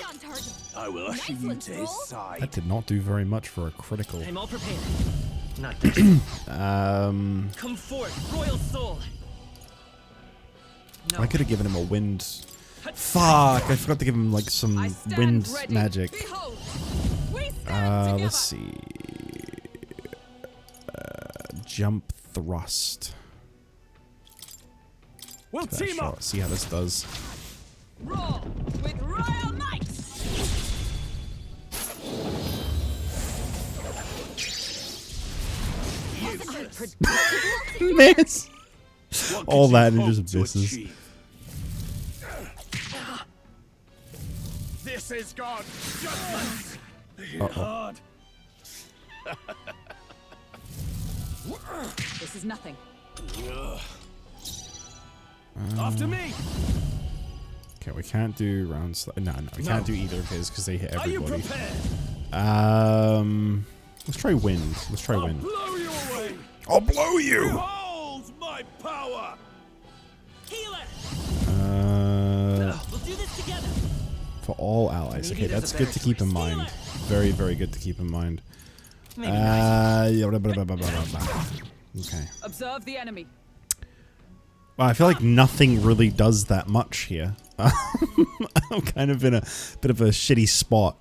on target. I will usher you to his side. That did not do very much for a critical. I'm all prepared. Not Come forth, royal soul. I could have given him a wind. Fuck! I forgot to give him like some wind magic. Let's see. Jump thrust. We'll Give that a team shot. up. See how this does. Roll with royal knights. Miss. What All could that you and hope just to misses. achieve? This is God's judgment. Uh-oh. This is nothing. After me. Okay, we can't do round no, we can't do either of his because they hit everybody. Are you prepared? Let's try wind. Let's try wind. Blow you away. I'll blow you. Behold my power. Healer. We'll do this together. For all allies. Okay, that's good to keep in mind. Very, very good to keep in mind. Okay. Observe the enemy. Well, I feel like nothing really does that much here. I'm kind of in a bit of a shitty spot.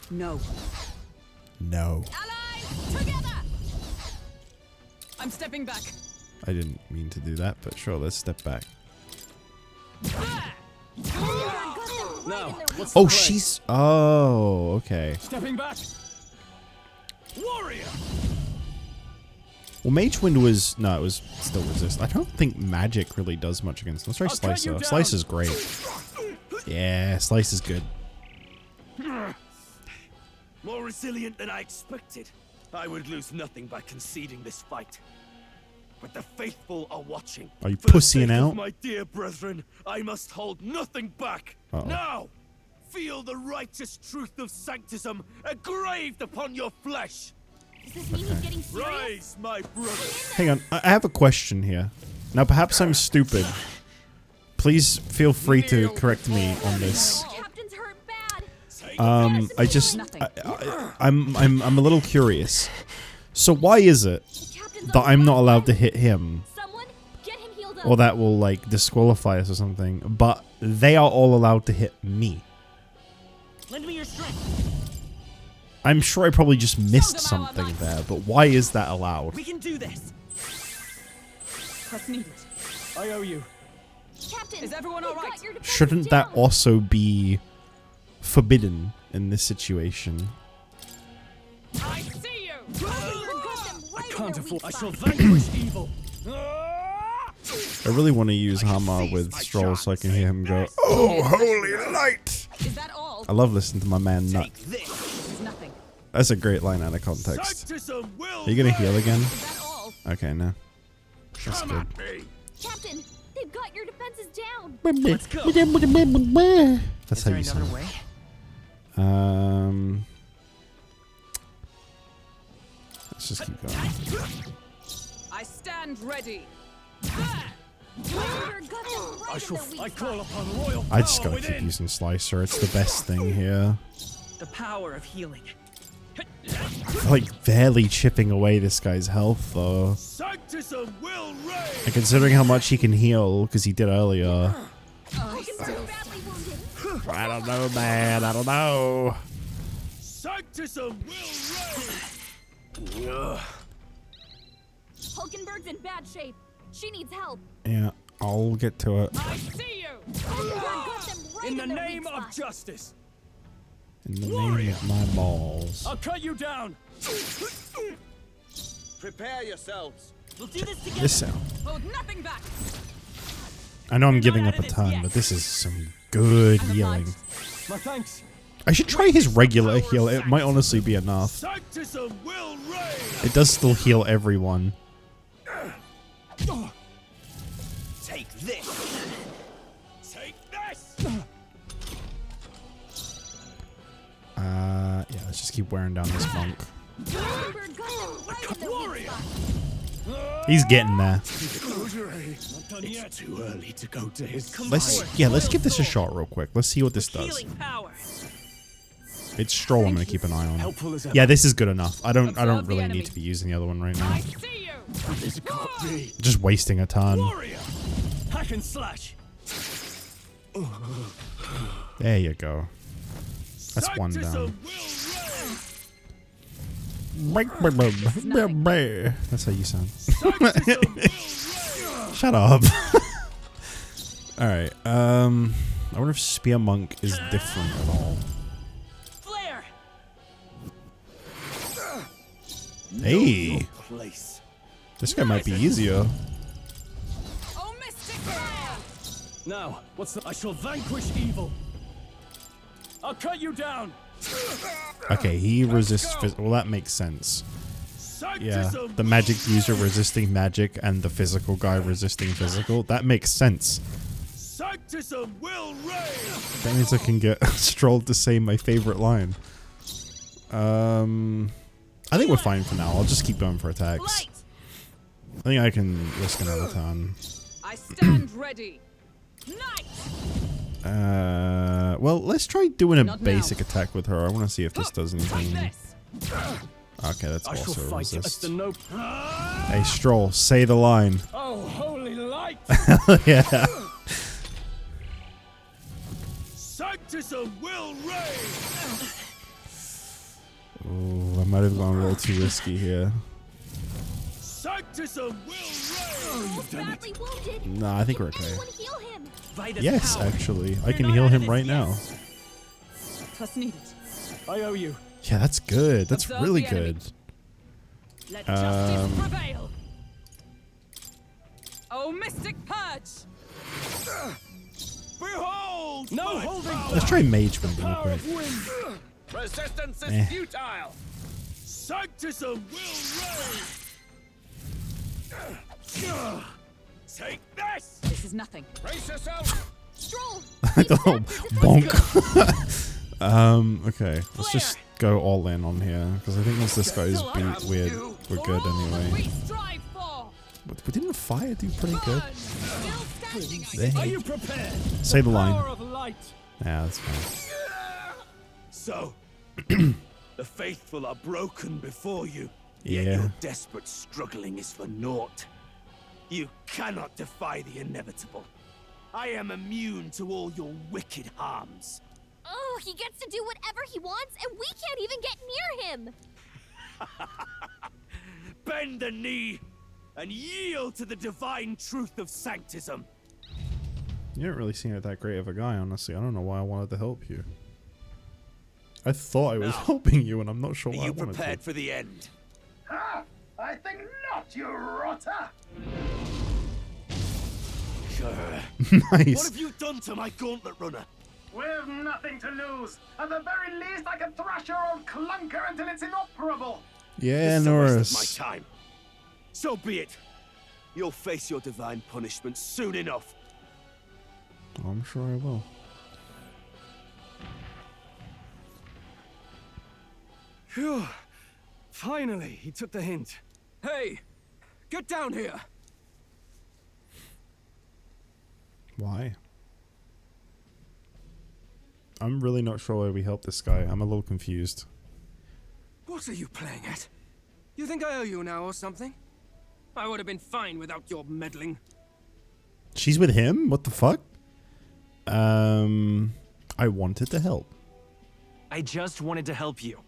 No. No. Allies, together! I'm stepping back. I didn't mean to do that, but sure, let's step back. Now, what's the Oh, play? she's... Oh, okay. Stepping back. Warrior. Well, Mage Wind was... No, it was still resist. I don't think magic really does much against... Let's try Slicer. Slice is great. Yeah, Slice is good. More resilient than I expected. I would lose nothing by conceding this fight. But the faithful are watching. Are you For the pussying sake of out? my dear brethren, I must hold nothing back. Uh-oh. Now, feel the righteous truth of sanctism engraved upon your flesh. Does this mean he's getting serious? Rise, my brother. Hang on, I have a question here. Now, perhaps I'm stupid. Please feel free to correct me on this. Captain's hurt bad. I'm a little curious. So why is it that I'm not allowed to hit him? Someone get him healed up. Or that will, like, disqualify us or something. But they are all allowed to hit me. Lend me your strength. I'm sure I probably just missed something there, but why is that allowed? We can do this. What's needed? I owe you. Captain, is everyone all right? Shouldn't that also be forbidden in this situation? I see you. I can't afford. I shall vanquish evil. I really want to use Hammer with Stroll so I can hear him go, "Oh, holy light!" Is that all? I love listening to my man Nut. There's nothing. That's a great line out of context. Are you gonna heal again? Okay, no. That's good. Captain, they've got your defenses down. Let's go. That's how you sound. Way? Let's just keep going. I stand ready. I call upon royal power I just gotta keep within. using Slicer. It's the best thing here. The power of healing. Like barely chipping away this guy's health though. Sanctism will reign. And considering how much he can heal, because he did earlier. I don't know, man. I don't know. Sanctism will reign. Hulkenberg's in bad shape. She needs help. Yeah, I'll get to it. I see you. In the name of justice. In the name of my balls. I'll cut you down. Prepare yourselves. We'll do this together. This sound. Hold nothing back. I know I'm giving up a ton, but this is some good healing. My thanks. I should try his regular heal. It might honestly be enough. Sanctism will reign. It does still heal everyone. Take this. Take this. Yeah, let's just keep wearing down this monk. Warrior. He's getting there. It's too early to go to his. Let's give this a shot real quick. Let's see what this does. It's Stroll I'm gonna keep an eye on. Yeah, this is good enough. I don't really need to be using the other one right now. This can't be. Just wasting a ton. Warrior. Hack and slash. There you go. That's one down. That's how you sound. Shut up. Alright, I wonder if Spear Monk is different at all. Flare. Hey! This guy might be easier. Oh, mystic fire. Now, what's the? I shall vanquish evil. I'll cut you down. Okay, he resists well, that makes sense. Yeah, the magic user resisting magic and the physical guy resisting physical. That makes sense. Sanctism will reign. That means I can get Stroll to say my favorite line. I think we're fine for now. I'll just keep going for attacks. I think I can risk another turn. I stand ready. Well, let's try doing a basic attack with her. I want to see if this does anything. Okay, that's also a resist. Hey, Stroll, say the line. Oh, holy light! Yeah. Sanctism will reign. Oh, I might have gone a little too risky here. Sanctism will reign. No, I think we're okay. Heal him. Yes, actually. I can heal him right now. Twas needed. I owe you. Yeah, that's good. That's really good. Let justice prevail. Oh, Mystic Purge! Behold! No holding. Let's try Mage Wind real quick. Resistance is futile. Sanctism will reign. Take this. This is nothing. Brace yourself. Stroll. I don't know. Bonk. Okay, let's just go all in on here because I think once this guy's beat, we're good anyway. But we didn't fire do pretty good. Are you prepared? Say the line. Power of light. Yeah, that's fine. So, the faithful are broken before you. Yet Yeah. your desperate struggling is for naught. You cannot defy the inevitable. I am immune to all your wicked harms. Oh, he gets to do whatever he wants, and we can't even get near him. Bend the knee and yield to the divine truth of sanctism. You don't really seem like that great of a guy, honestly. I don't know why I wanted to help you. I thought I was helping you, and I'm not sure why I Are you wanted prepared to. for the end? Ha! I think not, you rotter! Nice. What have you done to my gauntlet runner? We've nothing to lose. At the very least, I can thrash your old clunker until it's inoperable. Yeah, It's a waste Norris. of my time. So be it. You'll face your divine punishment soon enough. I'm sure I will. Phew. Finally, he took the hint. Hey, get down here. Why? I'm really not sure why we help this guy. I'm a little confused. What are you playing at? You think I owe you now or something? I would have been fine without your meddling. She's with him? What the fuck? I wanted to help. I just wanted to help you.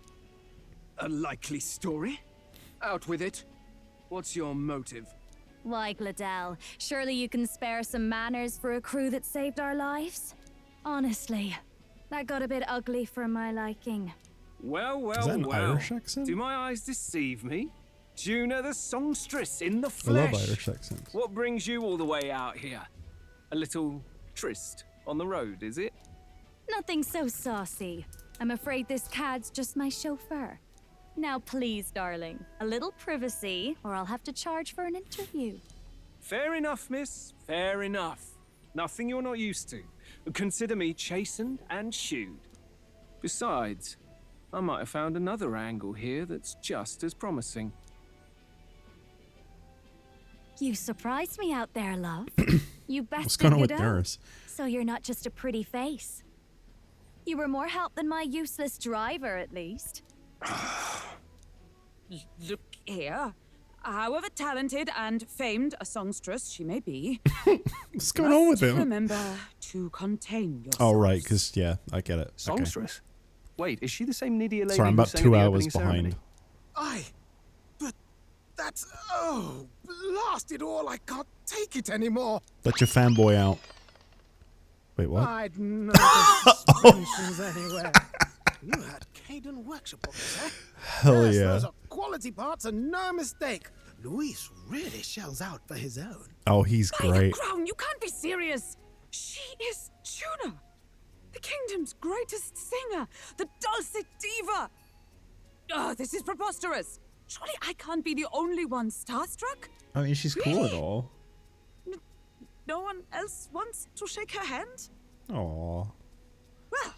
A likely story? Out with it. What's your motive? Why, Gladell, surely you can spare some manners for a crew that saved our lives? Honestly, that got a bit ugly for my liking. Well, well, Is that an well. Irish accent? Do my eyes deceive me? Juna the songstress in the I flesh. love Irish accents. What brings you all the way out here? A little tryst on the road, is it? Nothing so saucy. I'm afraid this cad's just my chauffeur. Now please, darling, a little privacy, or I'll have to charge for an interview. Fair enough, miss. Fair enough. Nothing you're not used to. Consider me chastened and shooed. Besides, I might have found another angle here that's just as promising. You surprised me out there, love. You bested What's going on with Godot. Norris? So you're not just a pretty face. You were more help than my useless driver, at least. Look here. However talented and famed a songstress she may be, What's going on with him? remember to contain yourself. Oh, right, because, yeah, I get it. Okay. Songstress? Wait, is she the same Nydia lady Sorry, I'm who about sang 2 at the hours opening ceremony? behind. But that's... Oh, blast it all, I can't take it anymore. Let your fanboy out. Wait, what? I'd know the suspensions anywhere. You had Caden workshop on this, eh? Hell Yes, yeah. Those are quality parts and no mistake. Luis really shells out for his own. Oh, he's By the great. crown, you can't be serious. She is Juna, the kingdom's greatest singer, the dulcet diva. Oh, this is preposterous. Surely I can't be the only one starstruck? I mean, she's cool and all. No one else wants to shake her hand? Aw. Well,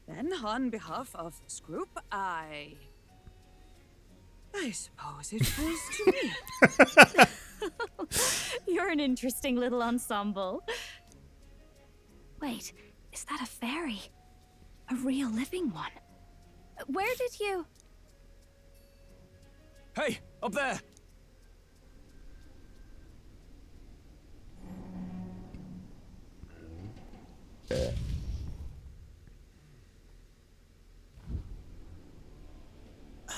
then on behalf of this group, I suppose it falls to me. You're an interesting little ensemble. Wait, is that a fairy? A real living one? Where did you... Hey, up there!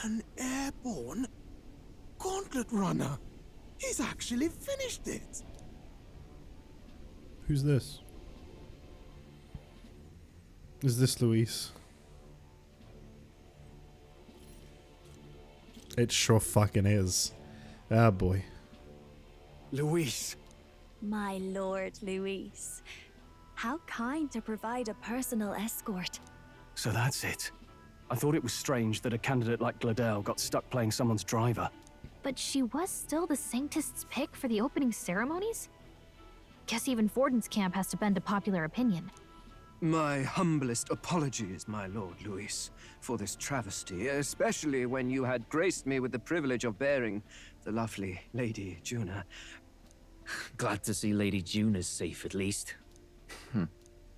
An airborne gauntlet runner. He's actually finished it. Who's this? Is this Luis? It sure fucking is. Ah, boy. Luis. My lord, Luis. How kind to provide a personal escort. So that's it. I thought it was strange that a candidate like Gladel got stuck playing someone's driver. But she was still the Sanctist's pick for the opening ceremonies? Guess even Forden's camp has to bend to popular opinion. My humblest apologies, my lord Luis, for this travesty, especially when you had graced me with the privilege of bearing the lovely Lady Juna. Glad to see Lady Juna's safe, at least.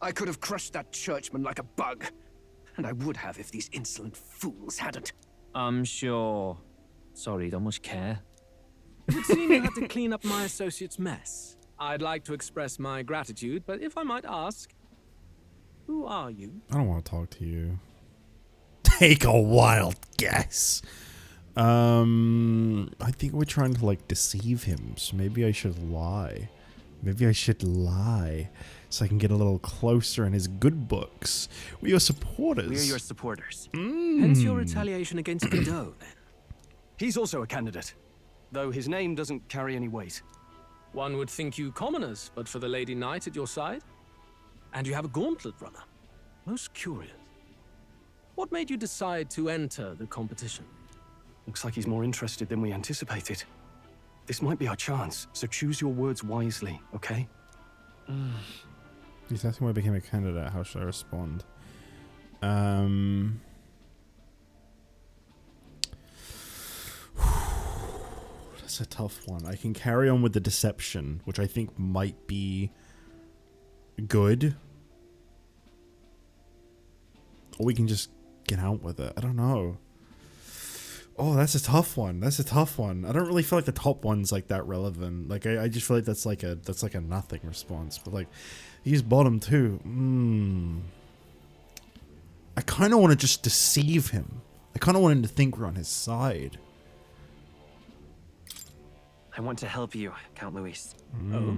I could have crushed that churchman like a bug, and I would have if these insolent fools hadn't. I'm sure. Sorry, don't much care. It would seem you had to clean up my associate's mess. I'd like to express my gratitude, but if I might ask, who are you? I don't want to talk to you. Take a wild guess. I think we're trying to like deceive him, so maybe I should lie. Maybe I should lie so I can get a little closer in his good books. We're your supporters. We're your supporters. Hence your retaliation against Godot, then. He's also a candidate, though his name doesn't carry any weight. One would think you commoners, but for the Lady Knight at your side. And you have a gauntlet runner. Most curious. What made you decide to enter the competition? Looks like he's more interested than we anticipated. This might be our chance, so choose your words wisely, okay? He's asking why I became a candidate. How should I respond? That's a tough one. I can carry on with the deception, which I think might be good. Or we can just get out with it. I don't know. Oh, that's a tough one. That's a tough one. I don't really feel like the top one's like that relevant. Like I just feel like that's like a nothing response. But like, he's bottom too. I kind of want to just deceive him. I kind of want him to think we're on his side. I want to help you, Count Luis. Oh?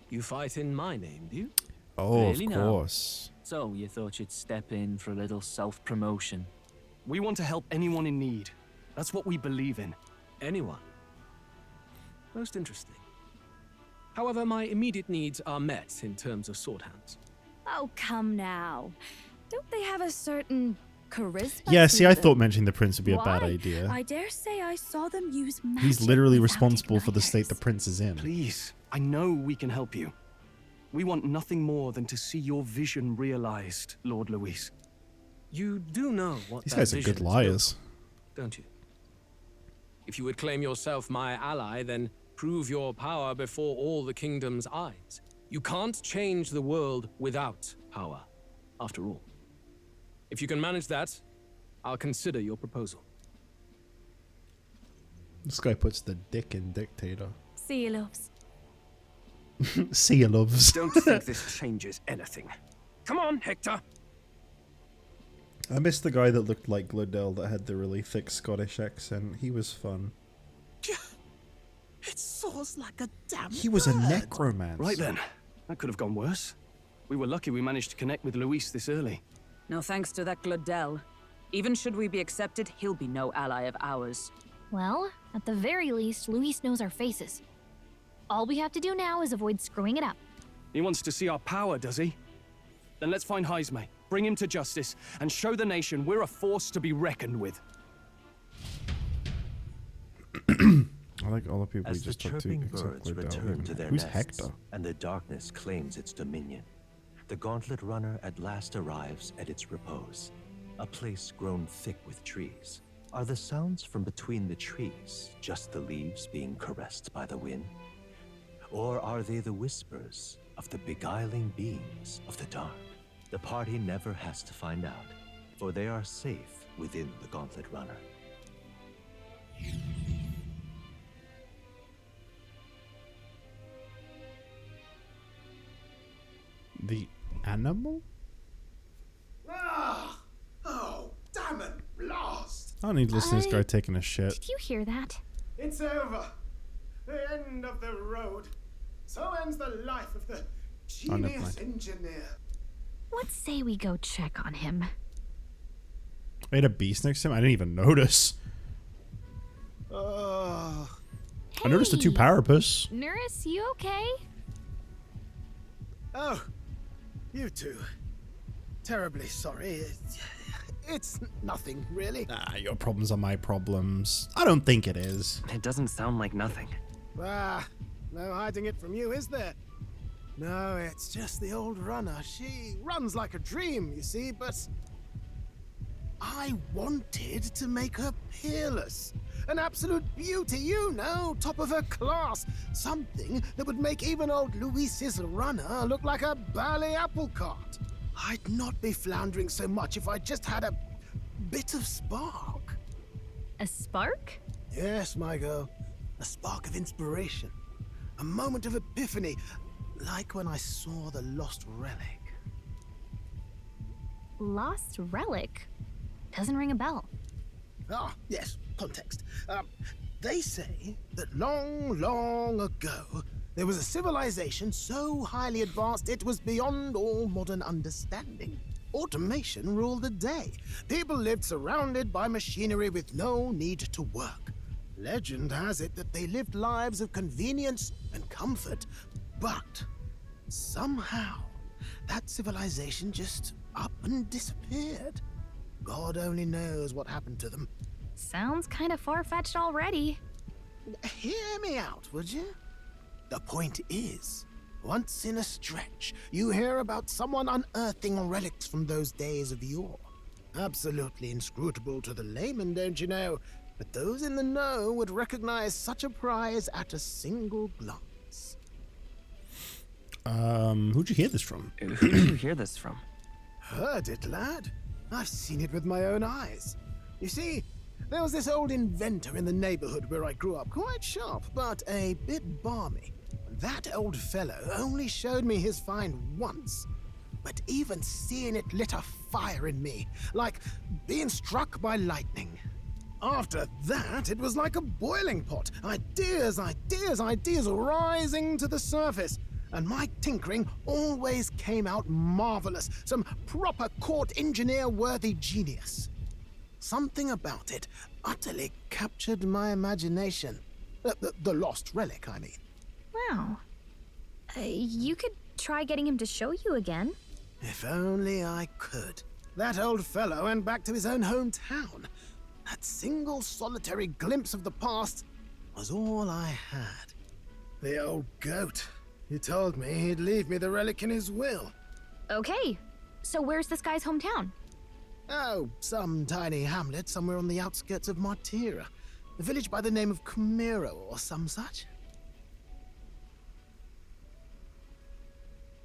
You fight in my name, do you? Oh, Really of now? course. So you thought you'd step in for a little self-promotion? We want to help anyone in need. That's what we believe in. Anyone? Most interesting. However, my immediate needs are met in terms of sword hands. Oh, come now. Don't they have a certain charisma? Yeah, to see, I them? thought mentioning the prince would be a bad Why? idea. I dare say I saw them use magic. He's literally without responsible for the state the prince is in. Please, I know we can help you. We want nothing more than to see your vision realized, Lord Luis. You do know what These that guys are vision good is liars. built, don't you? If you would claim yourself my ally, then prove your power before all the kingdom's eyes. You can't change the world without power, after all. If you can manage that, I'll consider your proposal. This guy puts the dick in dictator. See you, loves. See you, loves. Don't think this changes anything. Come on, Hector. I missed the guy that looked like Gladel that had the really thick Scottish accent. He was fun. It soars like a damn He was a bird. necromancer. Right then. That could have gone worse. We were lucky we managed to connect with Luis this early. No thanks to that Gladel. Even should we be accepted, he'll be no ally of ours. Well, at the very least, Luis knows our faces. All we have to do now is avoid screwing it up. He wants to see our power, does he? Then let's find Heisme, bring him to justice, and show the nation we're a force to be reckoned with. I like all the people we As the just talked to. chirping except birds Guido. return to their Who's nests, Hector? and the darkness claims its dominion, the Gauntlet Runner at last arrives at its repose, a place grown thick with trees. Are the sounds from between the trees just the leaves being caressed by the wind? Or are they the whispers of the beguiling beings of the dark? The party never has to find out, for they are safe within the Gauntlet Runner. The animal? Ah! Oh, damn it! Blast! I don't need to listen to this guy taking a shit. Did you hear that? It's over. The end of the road. So ends the life of the Oh, never genius mind. engineer. Let's say we go check on him. Wait, a beast next to him? I didn't even notice. Oh. I noticed the two Parapus. Nurse, you okay? Oh, you two. Terribly sorry. It's nothing, really. Ah, your problems are my problems. I don't think it is. It doesn't sound like nothing. Ah, no hiding it from you, is there? No, it's just the old runner. She runs like a dream, you see, but I wanted to make her peerless. An absolute beauty, you know, top of her class. Something that would make even old Luis's runner look like a bally apple cart. I'd not be floundering so much if I just had a bit of spark. A spark? Yes, my girl. A spark of inspiration. A moment of epiphany, like when I saw the lost relic. Lost relic? Doesn't ring a bell. Ah, yes, context. They say that long, long ago, there was a civilization so highly advanced it was beyond all modern understanding. Automation ruled the day. People lived surrounded by machinery with no need to work. Legend has it that they lived lives of convenience and comfort, but somehow that civilization just up and disappeared. God only knows what happened to them. Sounds kind of far-fetched already. Hear me out, would you? The point is, once in a stretch, you hear about someone unearthing relics from those days of yore. Absolutely inscrutable to the layman, don't you know? But those in the know would recognize such a prize at a single glance. Who'd you hear this from? Who did you hear this from? Heard it, lad. I've seen it with my own eyes. You see, there was this old inventor in the neighborhood where I grew up, quite sharp, but a bit balmy. That old fellow only showed me his find once, but even seeing it lit a fire in me, like being struck by lightning. After that, it was like a boiling pot. Ideas, ideas, ideas rising to the surface. And my tinkering always came out marvelous. Some proper court engineer-worthy genius. Something about it utterly captured my imagination. The lost relic, I mean. Wow. You could try getting him to show you again. If only I could. That old fellow went back to his own hometown. That single solitary glimpse of the past was all I had. The old goat. He told me he'd leave me the relic in his will. Okay. So where's this guy's hometown? Oh, some tiny hamlet somewhere on the outskirts of Martira. A village by the name of Camiro or some such.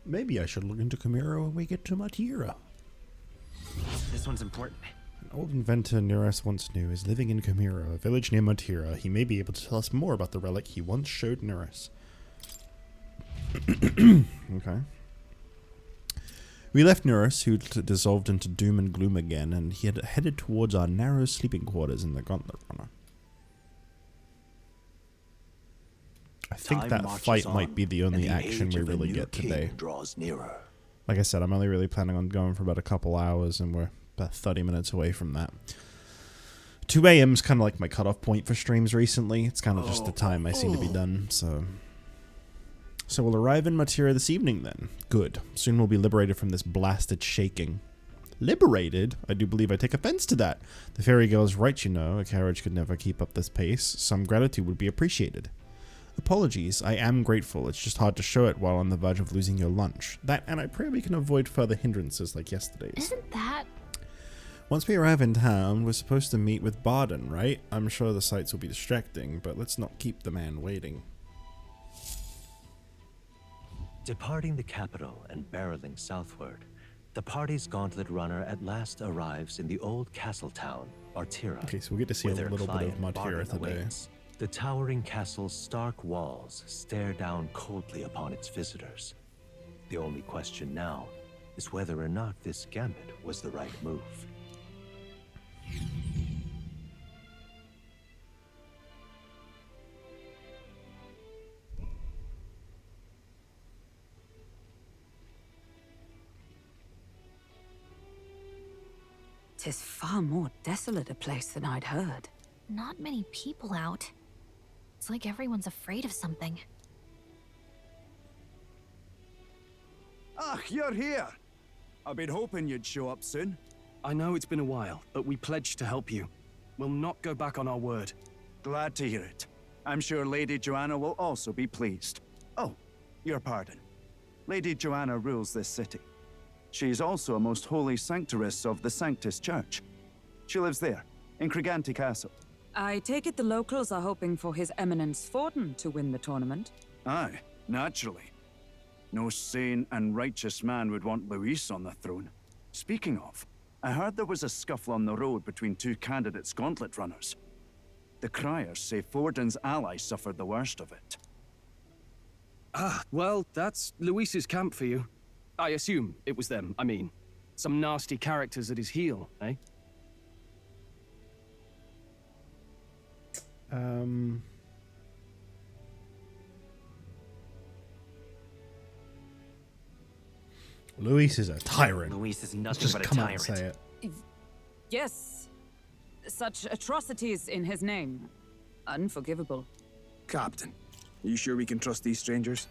Maybe I should look into Camiro when we get to Matira. This one's important. An old inventor Neres once knew is living in Camiro, a village near Matira. He may be able to tell us more about the relic he once showed Neres. Okay. We left Neres, who dissolved into doom and gloom again, and he had headed towards our narrow sleeping quarters in the Gauntlet Runner. I think that fight might be the only action we really get today. Draws nearer. Like I said, I'm only really planning on going for about a couple hours, and we're about 30 minutes away from that. 2 a.m. is kind of like my cutoff point for streams recently. It's kind of just the time I seem to be done, so... So we'll arrive in Matira this evening then. Good. Soon we'll be liberated from this blasted shaking. Liberated? I do believe I take offense to that. The fairy girl is right, you know. A carriage could never keep up this pace. Some gratitude would be appreciated. Apologies, I am grateful. It's just hard to show it while on the verge of losing your lunch. That, and I pray we can avoid further hindrances like yesterday's. Isn't that... Once we arrive in town, we're supposed to meet with Barden, right? I'm sure the sights will be distracting, but let's not keep the man waiting. Departing the capital and barreling southward, the party's gauntlet runner at last arrives in the old castle town, Artira. Okay, so we get to see a little bit of Martira today. The towering castle's stark walls stare down coldly upon its visitors. The only question now is whether or not this gambit was the right move. Tis far more desolate a place than I'd heard. Not many people out. It's like everyone's afraid of something. Ach, you're here. I've been hoping you'd show up soon. I know it's been a while, but we pledged to help you. We'll not go back on our word. Glad to hear it. I'm sure Lady Joanna will also be pleased. Oh, your pardon. Lady Joanna rules this city. She is also a most holy sanctoress of the Sanctus Church. She lives there, in Criganti Castle. I take it the locals are hoping for His Eminence Forden to win the tournament? Aye, naturally. No sane and righteous man would want Luis on the throne. Speaking of, I heard there was a scuffle on the road between two candidates gauntlet runners. The criers say Forden's ally suffered the worst of it. Ah, well, that's Luis's camp for you. I assume it was them, I mean. Some nasty characters at his heel, eh? Luis is a tyrant. Luis is Let's nothing just but a come out tyrant. and say it. Yes. Such atrocities in his name. Unforgivable. Captain, are you sure we can trust these strangers?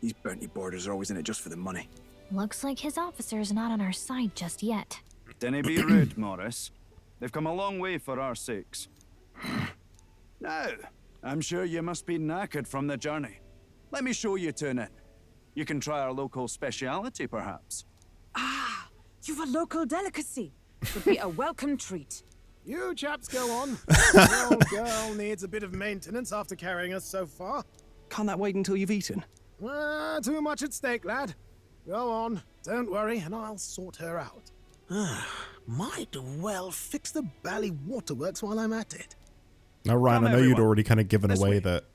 These bounty boarders are always in it just for the money. Looks like his officer's not on our side just yet. Dinna be rude, Morris. They've come a long way for our sakes. Now, I'm sure you must be knackered from the journey. Let me show you to an inn. You can try our local speciality, perhaps. Ah, you've a local delicacy. Would be a welcome treat. You chaps go on. The old girl needs a bit of maintenance after carrying us so far. Can't that wait until you've eaten? Too much at stake, lad. Go on, don't worry, and I'll sort her out. Might well fix the Bally Waterworks while I'm at it. Now, Ryan, I know you'd already kind of given away that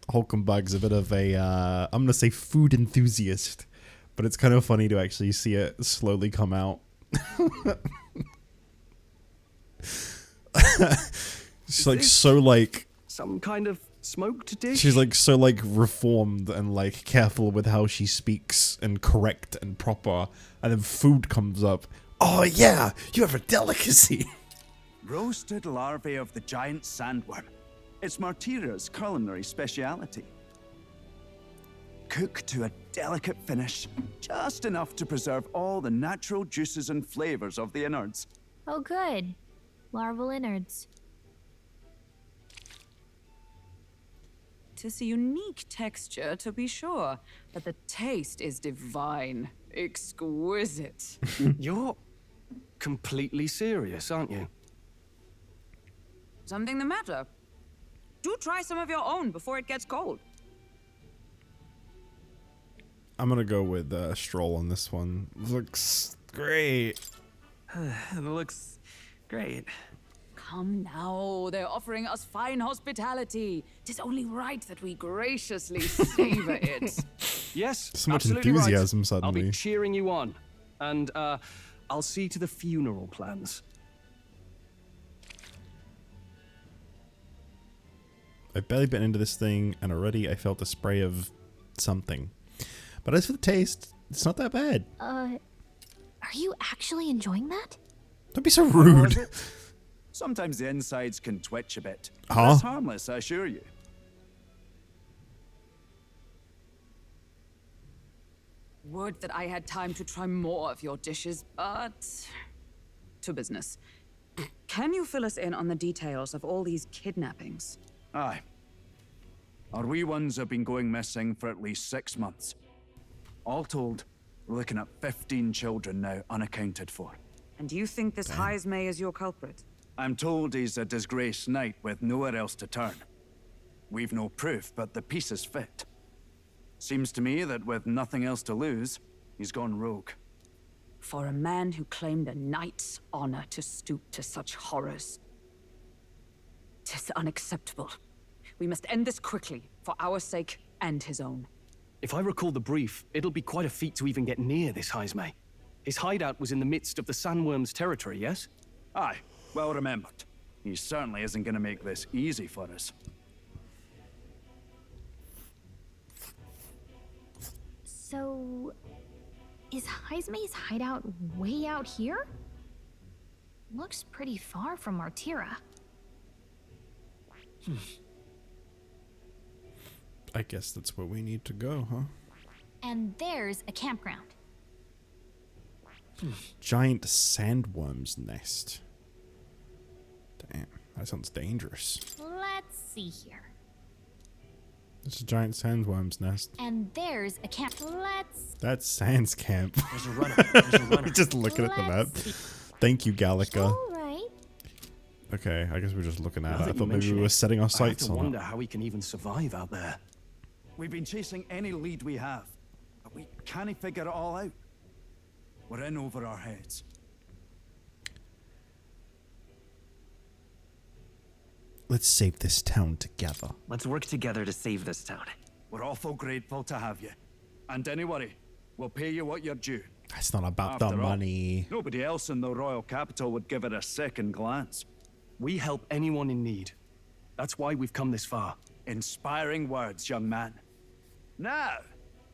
Hulkenberg's a bit of a, I'm going to say food enthusiast, but it's kind of funny to actually see it slowly come out. She's like so like some kind of smoked dish. She's like so like reformed and like careful with how she speaks and correct and proper, and then food comes up. Oh yeah, you have a delicacy. Roasted larvae of the giant sandworm. It's Martira's culinary speciality. Cooked to a delicate finish, just enough to preserve all the natural juices and flavors of the innards. Oh good. Larval innards. Tis a unique texture, to be sure, but the taste is divine. Exquisite. You're completely serious, aren't you? Something the matter? Do try some of your own before it gets cold. I'm gonna go with Stroll on this one. Looks great. It looks great. Come now, they're offering us fine hospitality. Tis only right that we graciously savor it. Yes, So much absolutely enthusiasm right. I'll suddenly. be cheering you on. And, I'll see to the funeral plans. I've barely bitten into this thing, and already I felt a spray of something. But as for the taste, it's not that bad. Are you actually enjoying that? Don't be so rude. Sometimes the insides can twitch a bit. Huh? It's harmless, I assure you. Would that I had time to try more of your dishes, but to business. Can you fill us in on the details of all these kidnappings? Aye. Our wee ones have been going missing for at least 6 months. All told, we're looking at 15 children now unaccounted for. And you think this Heismay is your culprit? I'm told he's a disgraced knight with nowhere else to turn. We've no proof, but the pieces fit. Seems to me that with nothing else to lose, he's gone rogue. For a man who claimed a knight's honor to stoop to such horrors. 'Tis unacceptable. We must end this quickly, for our sake and his own. If I recall the brief, it'll be quite a feat to even get near this Heismay. His hideout was in the midst of the sandworm's territory, yes? Aye, well remembered. He certainly isn't going to make this easy for us. So, is Heismay's hideout way out here? Looks pretty far from Martira. I guess that's where we need to go, huh? And there's a campground. Giant sandworm's nest. Damn, that sounds dangerous. Let's see here. It's a giant sandworm's nest. And there's a camp. That's Sans Camp. There's a runner. There's a runner. Just looking at the map. Thank you, Gallica. Alright. Okay, I guess we're just looking at Now it. I that you thought maybe mention we it, were setting our sights I have to on wonder it. how we can even survive out there. We've been chasing any lead we have, but we can't figure it all out. We're in over our heads. Let's save this town together. Let's work together to save this town. We're awful grateful to have you. And don't worry, we'll pay you what you're due. It's not about After the all, money. Nobody else in the royal capital would give it a second glance. We help anyone in need. That's why we've come this far. Inspiring words, young man. Now,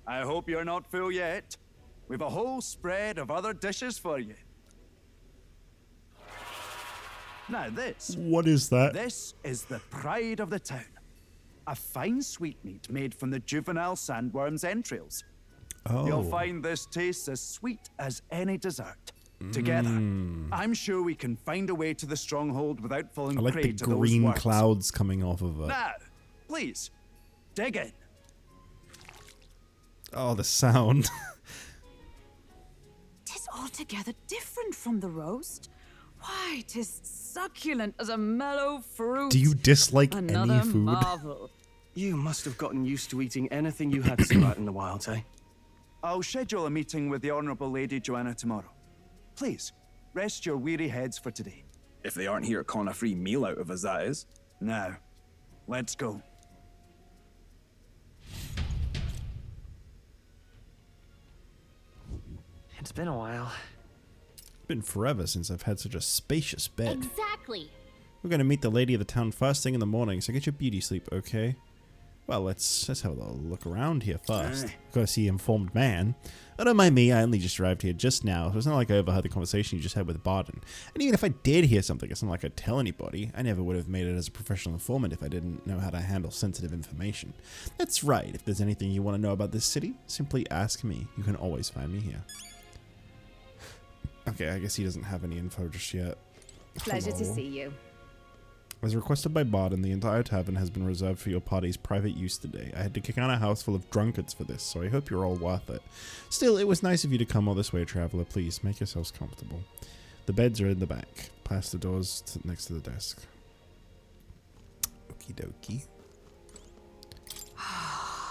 I hope you're not full yet. We've a whole spread of other dishes for you. Now this. What is that? This is the pride of the town. A fine sweetmeat made from the juvenile sandworm's entrails. Oh. You'll find this tastes as sweet as any dessert. Together, I'm sure we can find a way to the stronghold without falling I like prey the to those green worms. clouds coming off of it. Now, please, dig in. Oh, the sound. 'Tis altogether different from the roast. Why, 'tis succulent as a mellow fruit. Do you dislike Another any food? marvel. You must have gotten used to eating anything you had to see out in the wilds, eh? I'll schedule a meeting with the Honourable Lady Joanna tomorrow. Please, rest your weary heads for today. If they aren't here calling a free meal out of us, that is. Now, let's go. It's been a while. Been forever since I've had such a spacious bed. Exactly. We're gonna meet the lady of the town first thing in the morning, so get your beauty sleep, okay? Well, let's have a look around here first. Gotta see informed man. Oh, don't mind me, I only just arrived here just now, so it's not like I overheard the conversation you just had with Barton. And even if I did hear something, it's not like I'd tell anybody. I never would have made it as a professional informant if I didn't know how to handle sensitive information. That's right, if there's anything you want to know about this city, simply ask me. You can always find me here. Okay, I guess he doesn't have any info just yet. Pleasure to Hello. see you. As requested by Barton, the entire tavern has been reserved for your party's private use today. I had to kick out a house full of drunkards for this, so I hope you're all worth it. Still, it was nice of you to come all this way, traveler. Please, make yourselves comfortable. The beds are in the back, past the doors next to the desk. Okie dokie.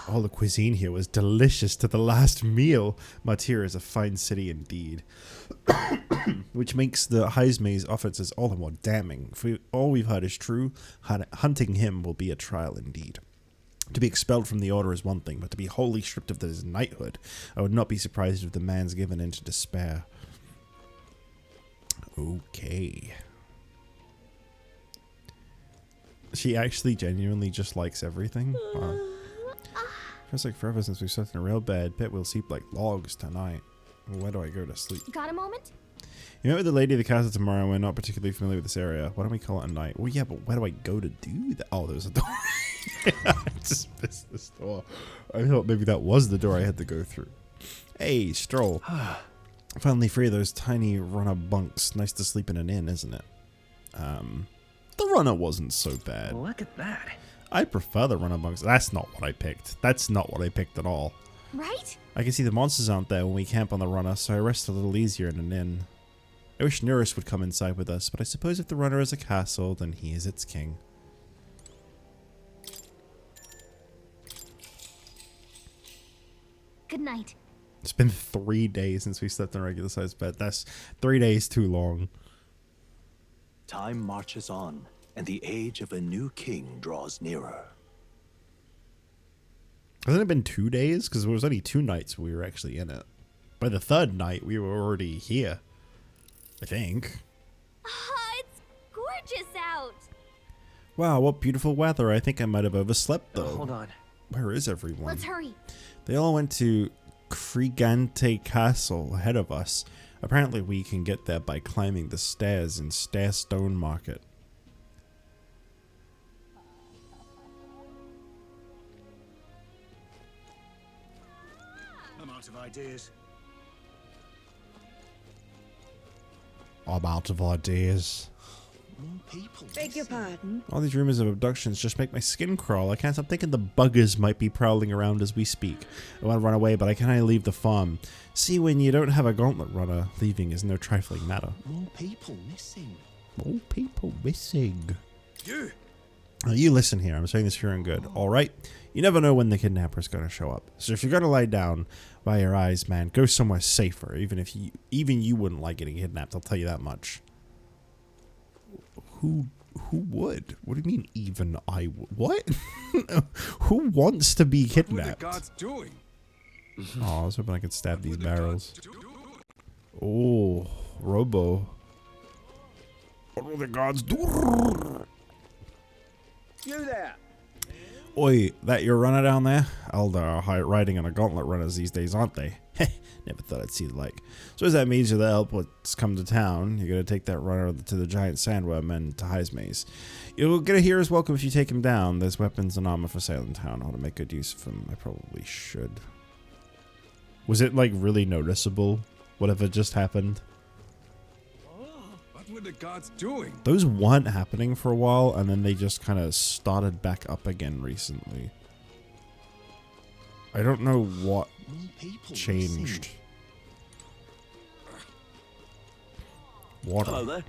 All the cuisine here was delicious to the last meal. Martira is a fine city indeed. Which makes the Heismay's offenses all the more damning. For all we've heard is true, hunting him will be a trial indeed. To be expelled from the order is one thing, but to be wholly stripped of his knighthood, I would not be surprised if the man's given in to despair. Okay. She actually genuinely just likes everything. Wow. Feels like forever since we slept in a real bed. Bet we'll sleep like logs tonight. Where do I go to sleep? Got a moment? You met with the lady of the castle tomorrow. We're not particularly familiar with this area. Why don't we call it a night? Well, yeah, but where do I go to do that? Oh, there's a door. I just missed this door. I thought maybe that was the door I had to go through. Hey, Stroll. Finally free of those tiny runner bunks. Nice to sleep in an inn, isn't it? The runner wasn't so bad. Look at that. I prefer the runner bunks. That's not what I picked. That's not what I picked at all. Right? I can see the monsters aren't there when we camp on the runner, so I rest a little easier in an inn. I wish Nurus would come inside with us, but I suppose if the runner is a castle, then he is its king. Good night. It's been 3 days since we slept in a regular sized bed. That's 3 days too long. Time marches on, and the age of a new king draws nearer. Hasn't it been 2 days? Because it was only 2 nights we were actually in it. By the 3rd night, we were already here. I think. It's gorgeous out. Wow, what beautiful weather. I think I might have overslept though. Hold on. Where is everyone? Let's hurry. They all went to Krigante Castle ahead of us. Apparently we can get there by climbing the stairs in Starestone Market. I'm out of ideas. I'm out of ideas. Beg your pardon? All these rumors of abductions just make my skin crawl. I can't stop thinking the buggers might be prowling around as we speak. I want to run away, but I can't leave the farm. See, when you don't have a gauntlet runner, leaving is no trifling matter. More people missing. More people missing. You! Now you listen here, I'm saying this here and good. Alright? You never know when the kidnapper's gonna show up. So if you're gonna lie down by your eyes, man, go somewhere safer. Even you wouldn't like getting kidnapped, I'll tell you that much. Who would? What do you mean even I would? What? Who wants to be kidnapped? What are the gods doing? Oh, I was hoping I could stab these barrels. Oh, Robo. What will the gods do? You there! Oi, that your runner down there? Elder are riding on a gauntlet runners these days, aren't they? Never thought I'd see the like. So as that means you're the help what's come to town, you're gonna take that runner to the giant sandworm and to Heismaze. You'll get a hero's welcome if you take him down. There's weapons and armor for sale in town. I want to make good use of them. I probably should. Was it like really noticeable? Whatever just happened? What were the gods doing? Those weren't happening for a while, and then they just kind of started back up again recently. I don't know what changed. Water. Hello there.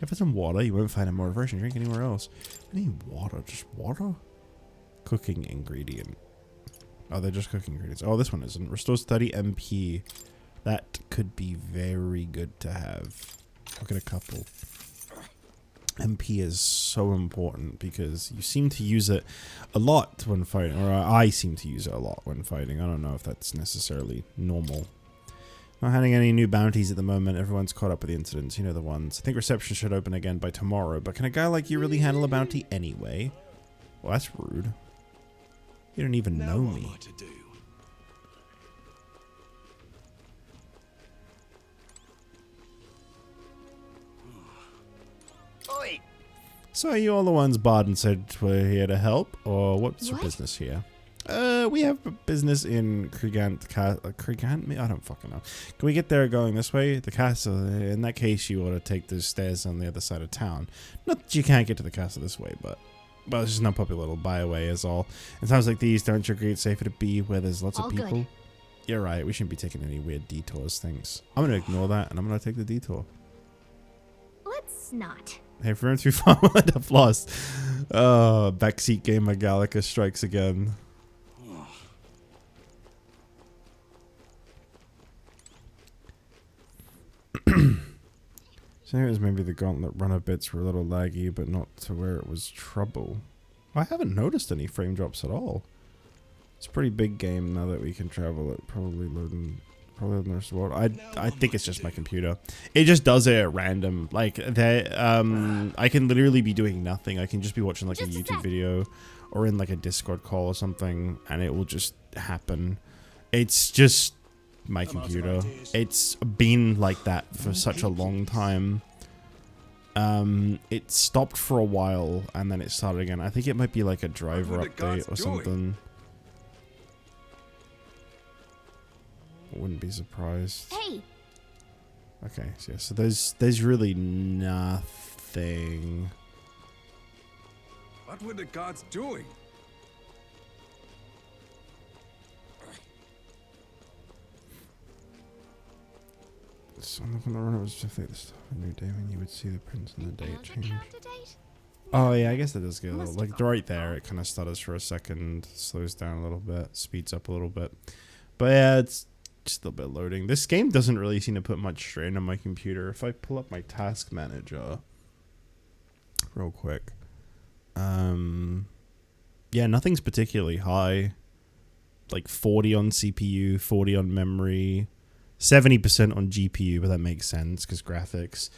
If it's some water, you won't find a more refreshing drink anywhere else. I need water. Just water? Cooking ingredient. Oh, they're just cooking ingredients. Oh, this one isn't. Restores 30 MP. That could be very good to have. I'll get a couple. MP is so important because you seem to use it a lot when fighting, or I seem to use it a lot when fighting. I don't know if that's necessarily normal. Not having any new bounties at the moment. Everyone's caught up with the incidents. You know the ones. I think reception should open again by tomorrow, but can a guy like you really handle a bounty anyway? Well, that's rude. You don't even know me. Oi! So are you all the ones Barden said were here to help, or what's your business here? We have a business in Krigant, I don't fucking know. Can we get there going this way? The castle, in that case you ought to take the stairs on the other side of town. Not that you can't get to the castle this way, but well, it's just an unpopular little byway is all. In times like these, don't you agree it's safer to be where there's lots of people? Good. You're right, we shouldn't be taking any weird detours things. I'm gonna ignore that and I'm gonna take the detour. Let's not. Hey, if we're in through farmland, I've lost. Backseat gamer Gallica strikes again. So here's maybe the gauntlet runner bits were a little laggy, but not to where it was trouble. I haven't noticed any frame drops at all. It's a pretty big game now that we can travel it. Probably loading the rest of the world. I think it's just my computer. It just does it at random. Like that. I can literally be doing nothing. I can just be watching like a YouTube video, or in like a Discord call or something, and it will just happen. It's just my computer. It's been like that for such a long time. It stopped for a while and then it started again. I think it might be like a driver update or something. Wouldn't be surprised. Hey! Okay, so, yeah, so there's really nothing. What were the gods doing? So I'm looking around. It was just like the stuff a new day when you would see the prince and the date change. Oh yeah, I guess that does get a little, like right there. It kind of stutters for a second, slows down a little bit, speeds up a little bit. But yeah, it's just a little bit loading. This game doesn't really seem to put much strain on my computer. If I pull up my task manager, real quick, yeah, nothing's particularly high. Like 40 on CPU, 40 on memory. 70% on GPU, but that makes sense because graphics.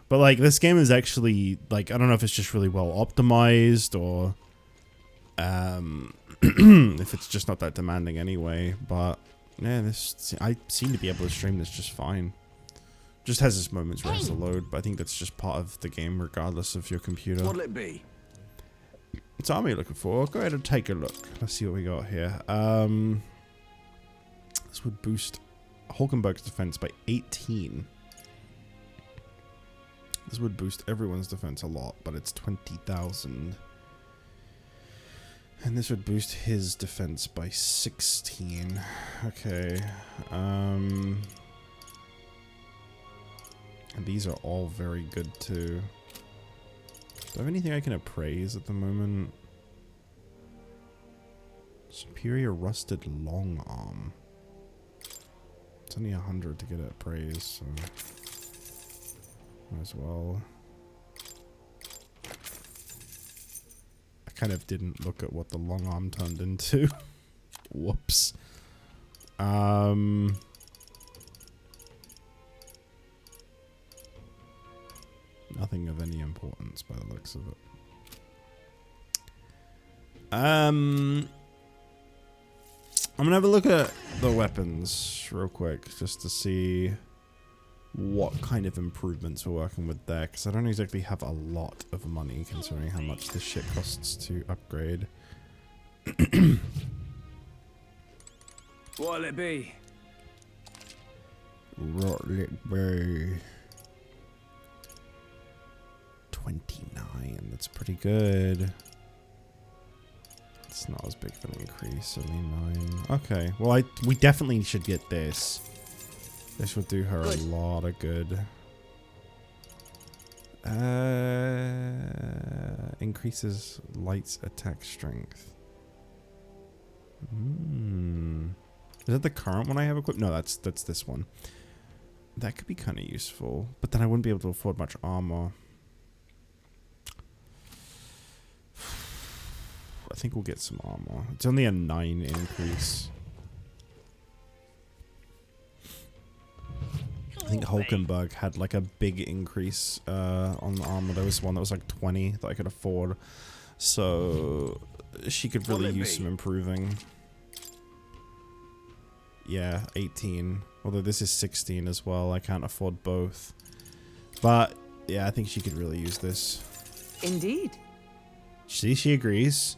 But like this game is actually like, I don't know if it's just really well optimized or if it's just not that demanding anyway. But yeah, I seem to be able to stream this just fine. Just has its moments where it has to load, but I think that's just part of the game regardless of your computer. What'll it be? What's Army looking for? Go ahead and take a look. Let's see what we got here. This would boost Hulkenberg's defense by 18. This would boost everyone's defense a lot, but it's 20,000. And this would boost his defense by 16. Okay. And these are all very good too. Do I have anything I can appraise at the moment? Superior rusted long arm. It's only 100 to get it appraised, so might as well. I kind of didn't look at what the long arm turned into. Whoops. Nothing of any importance by the looks of it. I'm gonna have a look at the weapons real quick just to see what kind of improvements we're working with there, because I don't exactly have a lot of money considering how much this shit costs to upgrade. What'll it be? What'll it be? 29, that's pretty good. It's not as big of an increase, only 9. Okay, well we definitely should get this. This would do her a lot of good. Increases light's attack strength. Is that the current one I have equipped? No, that's this one. That could be kind of useful, but then I wouldn't be able to afford much armor. I think we'll get some armor. It's only a 9 increase. I think Hulkenberg had like a big increase on the armor. There was one that was like 20 that I could afford. So she could really use some improving. Yeah, 18. Although this is 16 as well. I can't afford both. But yeah, I think she could really use this. Indeed. See, she agrees.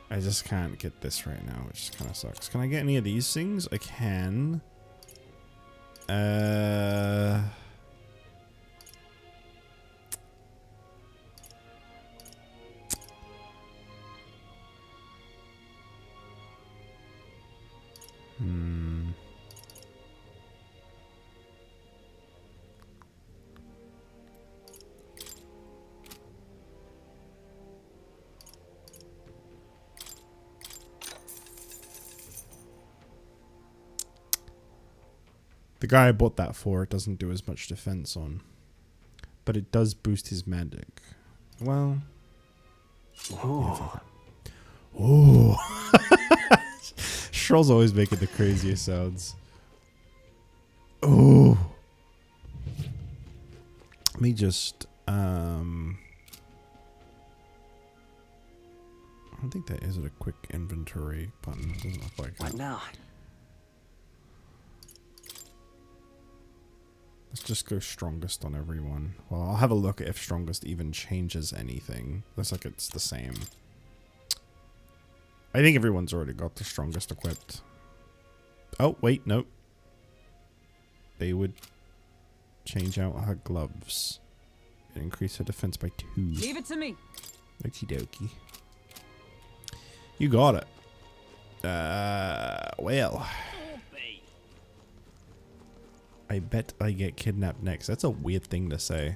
I just can't get this right now, which kind of sucks. Can I get any of these things? I can. The guy I bought that for, it doesn't do as much defense on. But it does boost his magic. Well. Oh. Oh. Stroll's always making the craziest sounds. Oh. Let me just, I don't think there is a quick inventory button. It doesn't look like it. What now? Let's just go strongest on everyone. Well, I'll have a look at if strongest even changes anything. Looks like it's the same. I think everyone's already got the strongest equipped. Oh, wait, nope. they would change out her gloves and increase her defense by 2. Leave it to me. Okie dokie. You got it. Well. I bet I get kidnapped next. That's a weird thing to say.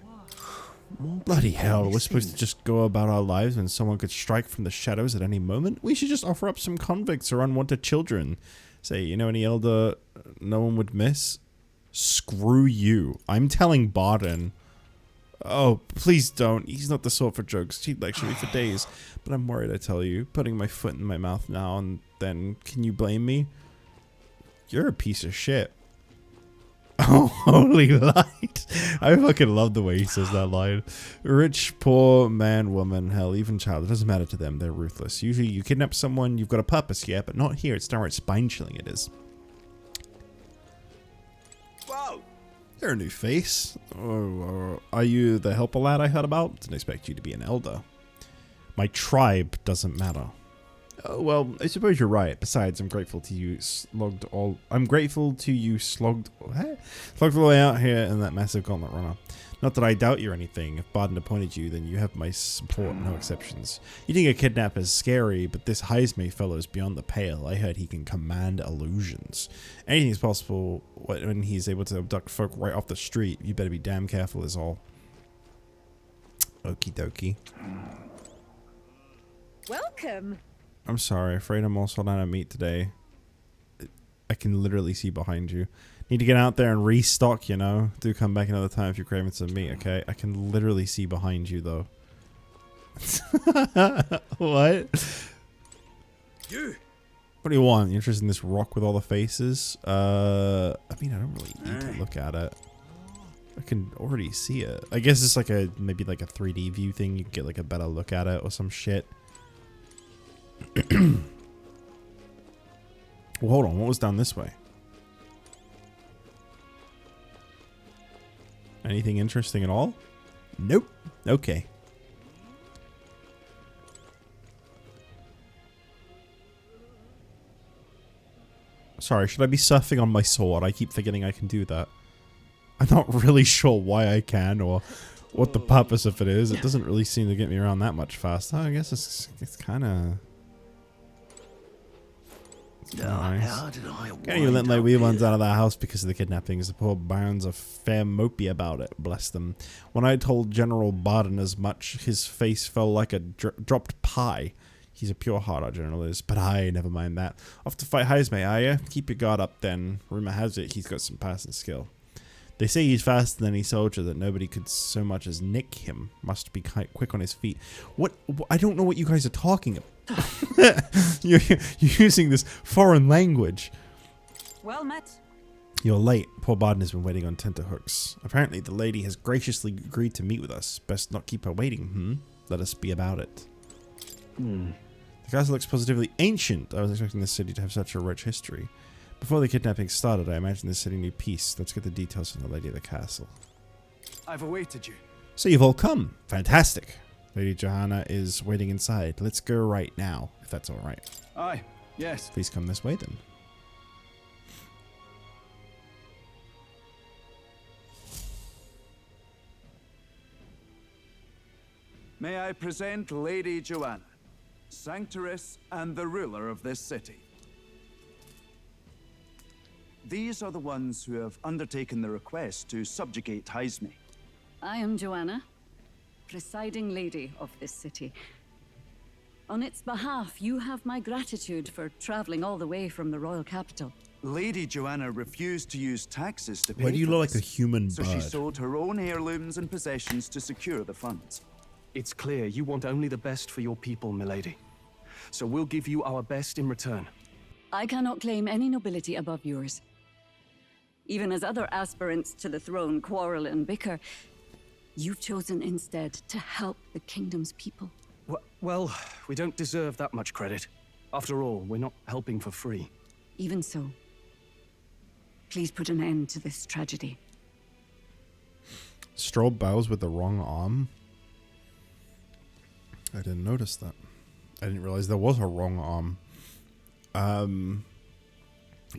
Bloody hell, we're supposed to just go about our lives when someone could strike from the shadows at any moment? We should just offer up some convicts or unwanted children. Say, you know any elder no one would miss? Screw you. I'm telling Barden. Oh, please don't. He's not the sort for jokes. He'd lecture me for days. But I'm worried, I tell you. Putting my foot in my mouth now and then. Can you blame me? You're a piece of shit. Oh, holy light. I fucking love the way he says that line. Rich, poor, man, woman, hell, even child. It doesn't matter to them. They're ruthless. Usually you kidnap someone, you've got a purpose, yeah, but not here. It's downright spine-chilling, it is. Whoa! You're a new face. Are you the helper lad I heard about? Didn't expect you to be an elder. My tribe doesn't matter. Well, I suppose you're right. Besides, I'm grateful to you slogged all the way out here in that massive gauntlet runner. Not that I doubt you or anything. If Barden appointed you, then you have my support, no exceptions. You think a kidnap is scary, but this Heisme fellow is beyond the pale. I heard he can command illusions. Anything's possible when he's able to abduct folk right off the street. You better be damn careful is all. Okie dokie. Welcome. I'm sorry, afraid I'm all sold out of meat today. I can literally see behind you. Need to get out there and restock, you know. Do come back another time if you're craving some meat, okay? I can literally see behind you, though. What? You. What do you want? You interested in this rock with all the faces? I mean, I don't really need to look at it. I can already see it. I guess it's like maybe like a 3D view thing. You can get like a better look at it or some shit. Well, hold on. What was down this way? Anything interesting at all? Nope. Okay. Sorry, should I be surfing on my sword? I keep forgetting I can do that. I'm not really sure why I can or what the purpose of it is. It doesn't really seem to get me around that much faster. I guess it's kind of... Nice. Can't even let my wee ones out of the house because of the kidnappings. The poor barons are fair mopey about it, bless them. When I told General Barden as much, his face fell like a dropped pie. He's a pure heart, our general is, but never mind that. Off to fight Heisme, are ya? Keep your guard up then. Rumor has it he's got some passing skill. They say he's faster than any soldier, that nobody could so much as nick him. Must be quick on his feet. What? I don't know what you guys are talking about. You're using this foreign language. Well met. You're late. Poor Barden has been waiting on tenterhooks. Apparently, the lady has graciously agreed to meet with us. Best not keep her waiting, Let us be about it. The castle looks positively ancient. I was expecting this city to have such a rich history. Before the kidnapping started, I imagined the city knew peace. Let's get the details from the lady of the castle. I've awaited you. So you've all come. Fantastic. Lady Johanna is waiting inside. Let's go right now, if that's all right. Aye, yes. Please come this way then. May I present Lady Johanna, Sanctress and the ruler of this city. These are the ones who have undertaken the request to subjugate Heisme. I am Johanna, presiding lady of this city. On its behalf, you have my gratitude for traveling all the way from the royal capital. Lady Johanna refused to use taxes to pay Why do you for look like this, a human so bird? she sold her own heirlooms and possessions to secure the funds. It's clear you want only the best for your people, milady. So we'll give you our best in return. I cannot claim any nobility above yours. Even as other aspirants to the throne quarrel and bicker, you've chosen instead to help the kingdom's people. Well, we don't deserve that much credit. After all, we're not helping for free. Even so, please put an end to this tragedy. Stroll bows with the wrong arm. I didn't notice that. I didn't realize there was a wrong arm.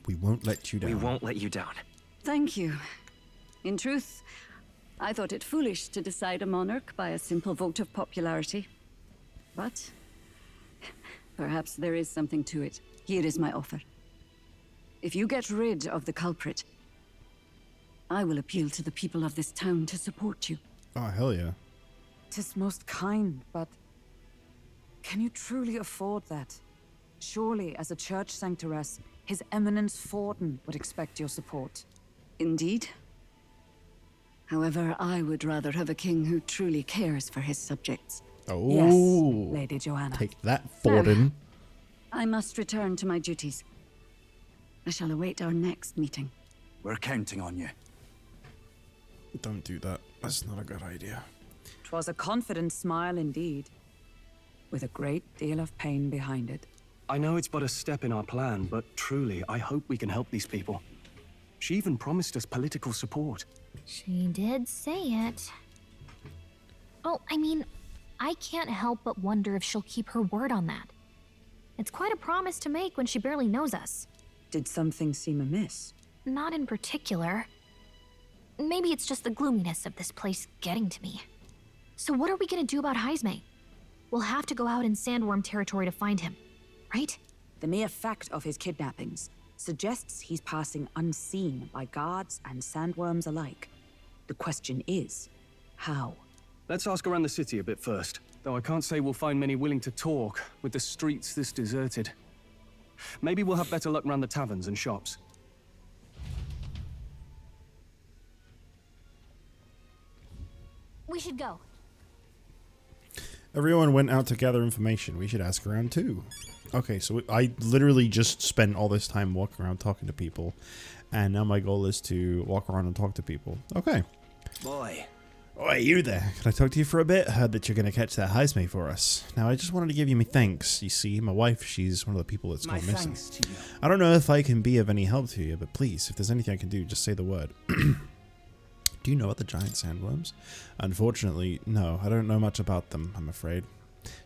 We won't let you down. We won't let you down. Thank you. In truth, I thought it foolish to decide a monarch by a simple vote of popularity. But perhaps there is something to it. Here is my offer. If you get rid of the culprit, I will appeal to the people of this town to support you. Oh, hell yeah. 'Tis most kind, but can you truly afford that? Surely, as a church sanctoress, His Eminence Forden would expect your support. Indeed. However, I would rather have a king who truly cares for his subjects. Oh, yes, Lady Joanna. Take that, Forden. I must return to my duties. I shall await our next meeting. We're counting on you. Don't do that. That's not a good idea. 'Twas a confident smile indeed, with a great deal of pain behind it. I know it's but a step in our plan, but truly, I hope we can help these people. She even promised us political support. She did say it. Oh, I mean, I can't help but wonder if she'll keep her word on that. It's quite a promise to make when she barely knows us. Did something seem amiss? Not in particular. Maybe it's just the gloominess of this place getting to me. So what are we gonna do about Heisme? We'll have to go out in Sandworm territory to find him, right? The mere fact of his kidnappings suggests he's passing unseen by guards and sandworms alike. The question is, how? Let's ask around the city a bit first, though I can't say we'll find many willing to talk with the streets this deserted. Maybe we'll have better luck around the taverns and shops. We should go. Everyone went out to gather information. We should ask around too. Okay, so I literally just spent all this time walking around talking to people, and now my goal is to walk around and talk to people. Okay. Boy. Oi, you there. Can I talk to you for a bit? Heard that you're going to catch that Heisme for us. Now, I just wanted to give you my thanks. You see, my wife, she's one of the people that's gone missing. Thanks to you. I don't know if I can be of any help to you, but please, if there's anything I can do, just say the word. Do you know about the giant sandworms? Unfortunately, no. I don't know much about them, I'm afraid.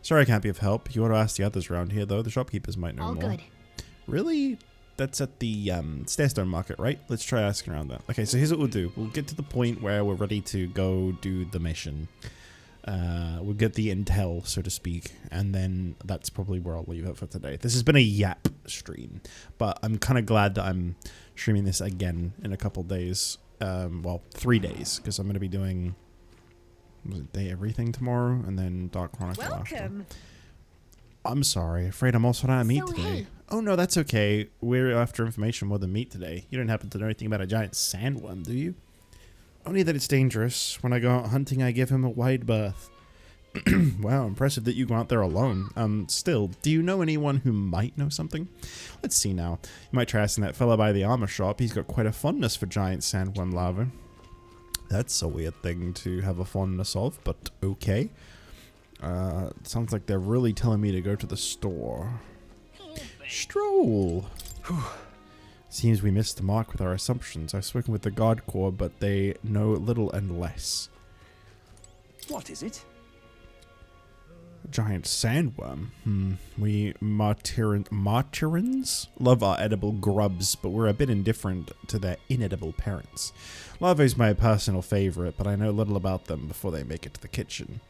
Sorry I can't be of help. You ought to ask the others around here, though. The shopkeepers might know All more. good. Really? That's at the Stairstone Market, right? Let's try asking around that. Okay, so here's what we'll do. We'll get to the point where we're ready to go do the mission. We'll get the intel, so to speak, and then that's probably where I'll leave it for today. This has been a Yap stream, but I'm kind of glad that I'm streaming this again in a couple days. Well, 3 days, because I'm going to be doing Day Everything tomorrow, and then Dark Chronicle after. I'm sorry. Afraid I'm also not at meat today. Hey. Oh, no, that's okay. We're after information more than meat today. You don't happen to know anything about a giant sandworm, do you? Only that it's dangerous. When I go out hunting, I give him a wide berth. Wow, impressive that you go out there alone. Still, do you know anyone who might know something? Let's see now. You might try asking that fella by the armor shop. He's got quite a fondness for giant sandworm larvae. That's a weird thing to have a fondness of, but okay. Sounds like they're really telling me to go to the store. Stroll! Seems we missed the mark with our assumptions. I've spoken with the Guard Corps, but they know little and less. What is it? Giant sandworm. We Martirans love our edible grubs, but we're a bit indifferent to their inedible parents. Larvae's my personal favorite, but I know little about them before they make it to the kitchen.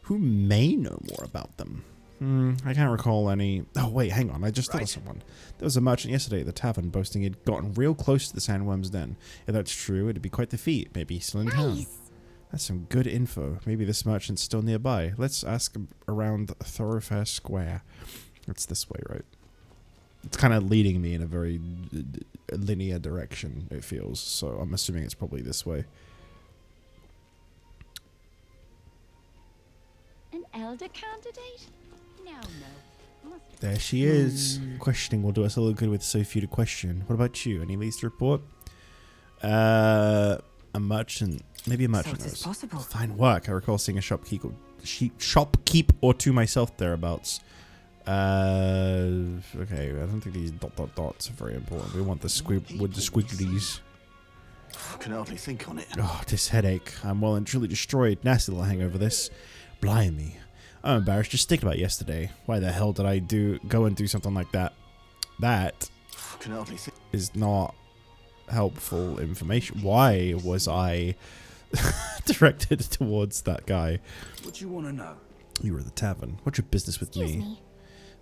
Who may know more about them? I can't recall any. Oh, wait, hang on. I just thought of someone. There was a merchant yesterday at the tavern boasting he'd gotten real close to the sandworm's den. If that's true, it'd be quite the feat. Maybe he's still in town. That's some good info. Maybe this merchant's still nearby. Let's ask around Thoroughfare Square. It's this way, right? It's kind of leading me in a very linear direction, it feels. So I'm assuming it's probably this way. An elder candidate? No. There she is. Questioning will do us a little good with so few to question. What about you? Any leads to report? A merchant. Maybe a merchant knows. Possible. Fine work. I recall seeing a shopkeep or two myself thereabouts. Okay, I don't think these ... dots are very important. We want the squib with the squigglies. I can hardly think on it. Oh, this headache. I'm well and truly destroyed. Nasty little hangover this. Blimey. I'm embarrassed just thinking about yesterday. Why the hell did I go and do something like that? That I can hardly think. is not helpful information. Why was I directed towards that guy? What do you want to know? You were at the tavern. What's your business with me?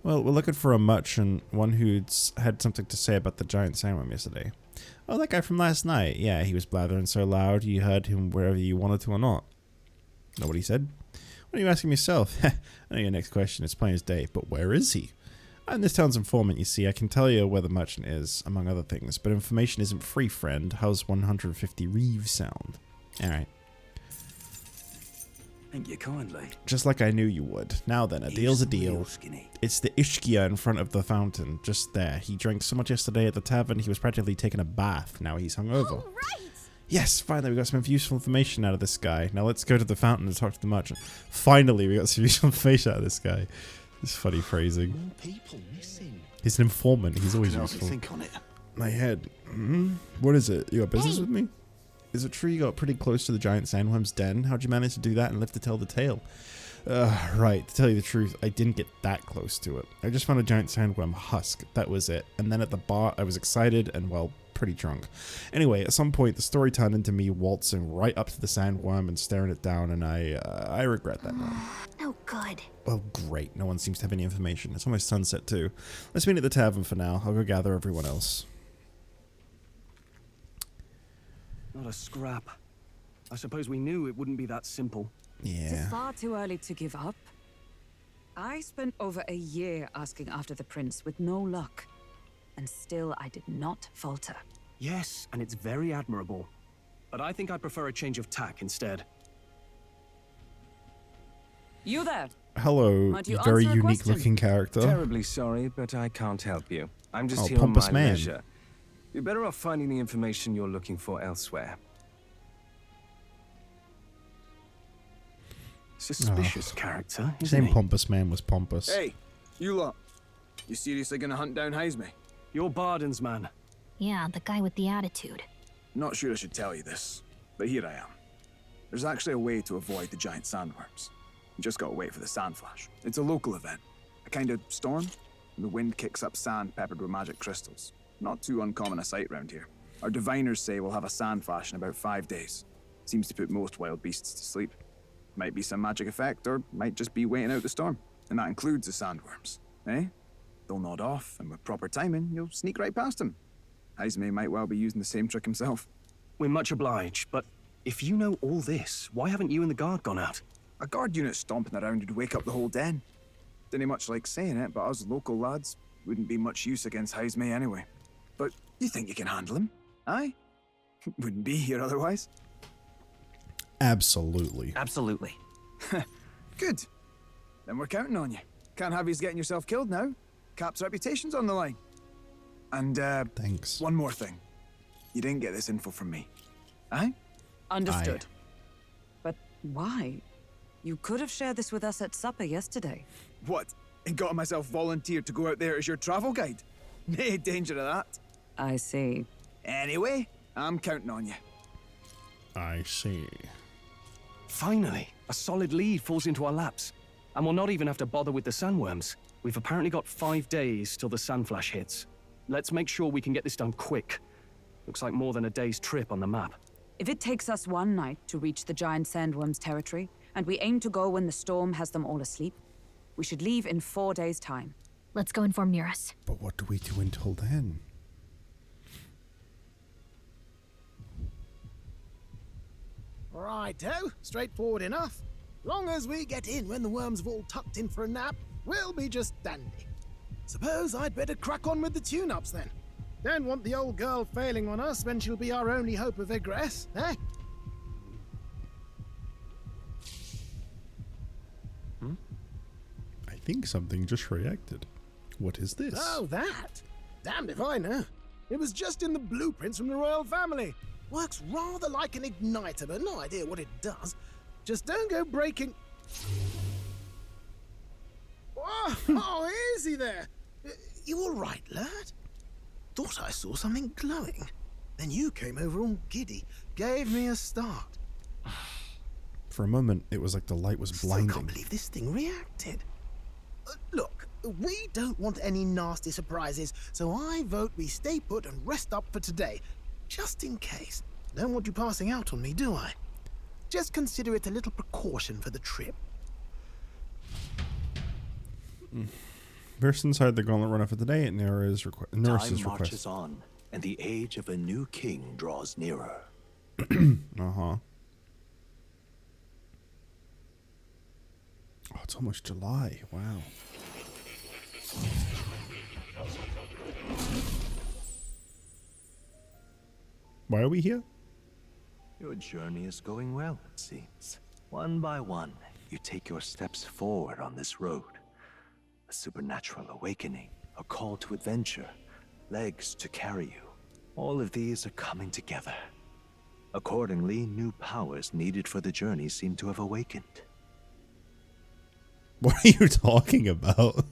Well, we're looking for a merchant, one who's had something to say about the giant sandworm yesterday. Oh, that guy from last night. Yeah, he was blathering so loud you heard him wherever you wanted to or not. Know what he said? What are you asking yourself? I know your next question is plain as day, but where is he? I'm this town's informant, you see. I can tell you where the merchant is, among other things, but information isn't free, friend. How's 150 reeves sound? Alright. Thank you kindly. Just like I knew you would. Now then, a deal's a deal. It's the Ishkia in front of the fountain, just there. He drank so much yesterday at the tavern, he was practically taking a bath. Now he's hungover. Yes, finally we got some useful information out of this guy. Now let's go to the fountain and talk to the merchant. Finally we got some useful information out of this guy. This funny phrasing. More people missing. He's an informant. He's always useful. Think on it. My head. What is it? You got business with me? Is it true you got pretty close to the giant sandworm's den? How'd you manage to do that and live to tell the tale? Right, to tell you the truth, I didn't get that close to it. I just found a giant sandworm husk, that was it. And then at the bar, I was excited and, well, pretty drunk. Anyway, at some point, the story turned into me waltzing right up to the sandworm and staring it down, and I regret that now. No good. Well, great. No one seems to have any information. It's almost sunset, too. Let's meet at the tavern for now. I'll go gather everyone else. Not a scrap. I suppose we knew it wouldn't be that simple. It's far too early to give up. I spent over a year asking after the prince with no luck. And still I did not falter. Yes, and it's very admirable. But I think I prefer a change of tack instead. You there? Hello, Might you very answer a unique question? looking character. Terribly sorry, but I can't help you. I'm just Oh, here on pompous my man. leisure. You're better off finding the information you're looking for elsewhere. Suspicious character, isn't Same he? pompous man was pompous. Hey, you lot. You seriously gonna hunt down Heisme? You're Barden's man. Yeah, the guy with the attitude. Not sure I should tell you this, but here I am. There's actually a way to avoid the giant sandworms. You just gotta wait for the sand flash. It's a local event. A kind of storm. The wind kicks up sand peppered with magic crystals. Not too uncommon a sight round here. Our diviners say we'll have a sand flash in about 5 days. Seems to put most wild beasts to sleep. Might be some magic effect, or might just be waiting out the storm. And that includes the sandworms, eh? They'll nod off, and with proper timing, you'll sneak right past them. Heisme might well be using the same trick himself. We're much obliged, but if you know all this, why haven't you and the guard gone out? A guard unit stomping around would wake up the whole den. Didn't much like saying it, but us local lads wouldn't be much use against Heisme anyway. But you think you can handle him? Aye? Wouldn't be here otherwise. Absolutely. Absolutely. Good. Then we're counting on you. Can't have you getting yourself killed now. Cap's reputation's on the line. And, thanks. One more thing. You didn't get this info from me. Aye? Understood. But why? You could have shared this with us at supper yesterday. What? And got myself volunteered to go out there as your travel guide? No danger of that. I see. Anyway, I'm counting on you. I see. Finally, a solid lead falls into our laps. And we'll not even have to bother with the sandworms. We've apparently got 5 days till the sandflash hits. Let's make sure we can get this done quick. Looks like more than a day's trip on the map. If it takes us one night to reach the giant sandworm's territory, and we aim to go when the storm has them all asleep, we should leave in 4 days' time. Let's go inform Nearest. But what do we do until then? Righto, straightforward enough. Long as we get in when the worms have all tucked in for a nap, we'll be just dandy. Suppose I'd better crack on with the tune-ups then. Don't want the old girl failing on us when she'll be our only hope of egress, eh? I think something just reacted. What is this? Oh, that? Damned if I know. It was just in the blueprints from the royal family. Works rather like an igniter, but no idea what it does. Just don't go breaking... Oh, easy there. You all right, lad? Thought I saw something glowing. Then you came over all giddy, gave me a start. For a moment, it was like the light was blinding. I can't believe this thing reacted. Look, we don't want any nasty surprises, so I vote we stay put and rest up for today. just in case. Don't want you passing out on me, do I? Just consider it a little precaution for the trip. First inside the gauntlet runner for the day, Nurse's Time request. marches on, and the age of a new king draws nearer. Uh-huh. Oh, it's almost July. Wow. Why are we here? Your journey is going well, it seems. One by one, you take your steps forward on this road. A supernatural awakening, a call to adventure, legs to carry you. All of these are coming together. Accordingly, new powers needed for the journey seem to have awakened. What are you talking about?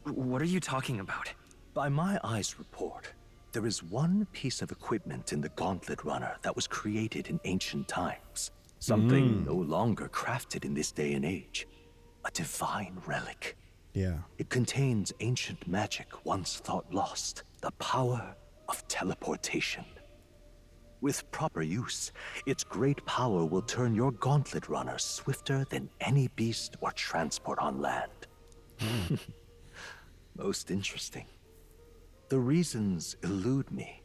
What are you talking about? By my eyes report, there is one piece of equipment in the Gauntlet Runner that was created in ancient times. Something no longer crafted in this day and age. A divine relic. Yeah. It contains ancient magic once thought lost. The power of teleportation. With proper use, its great power will turn your Gauntlet Runner swifter than any beast or transport on land. Most interesting. The reasons elude me,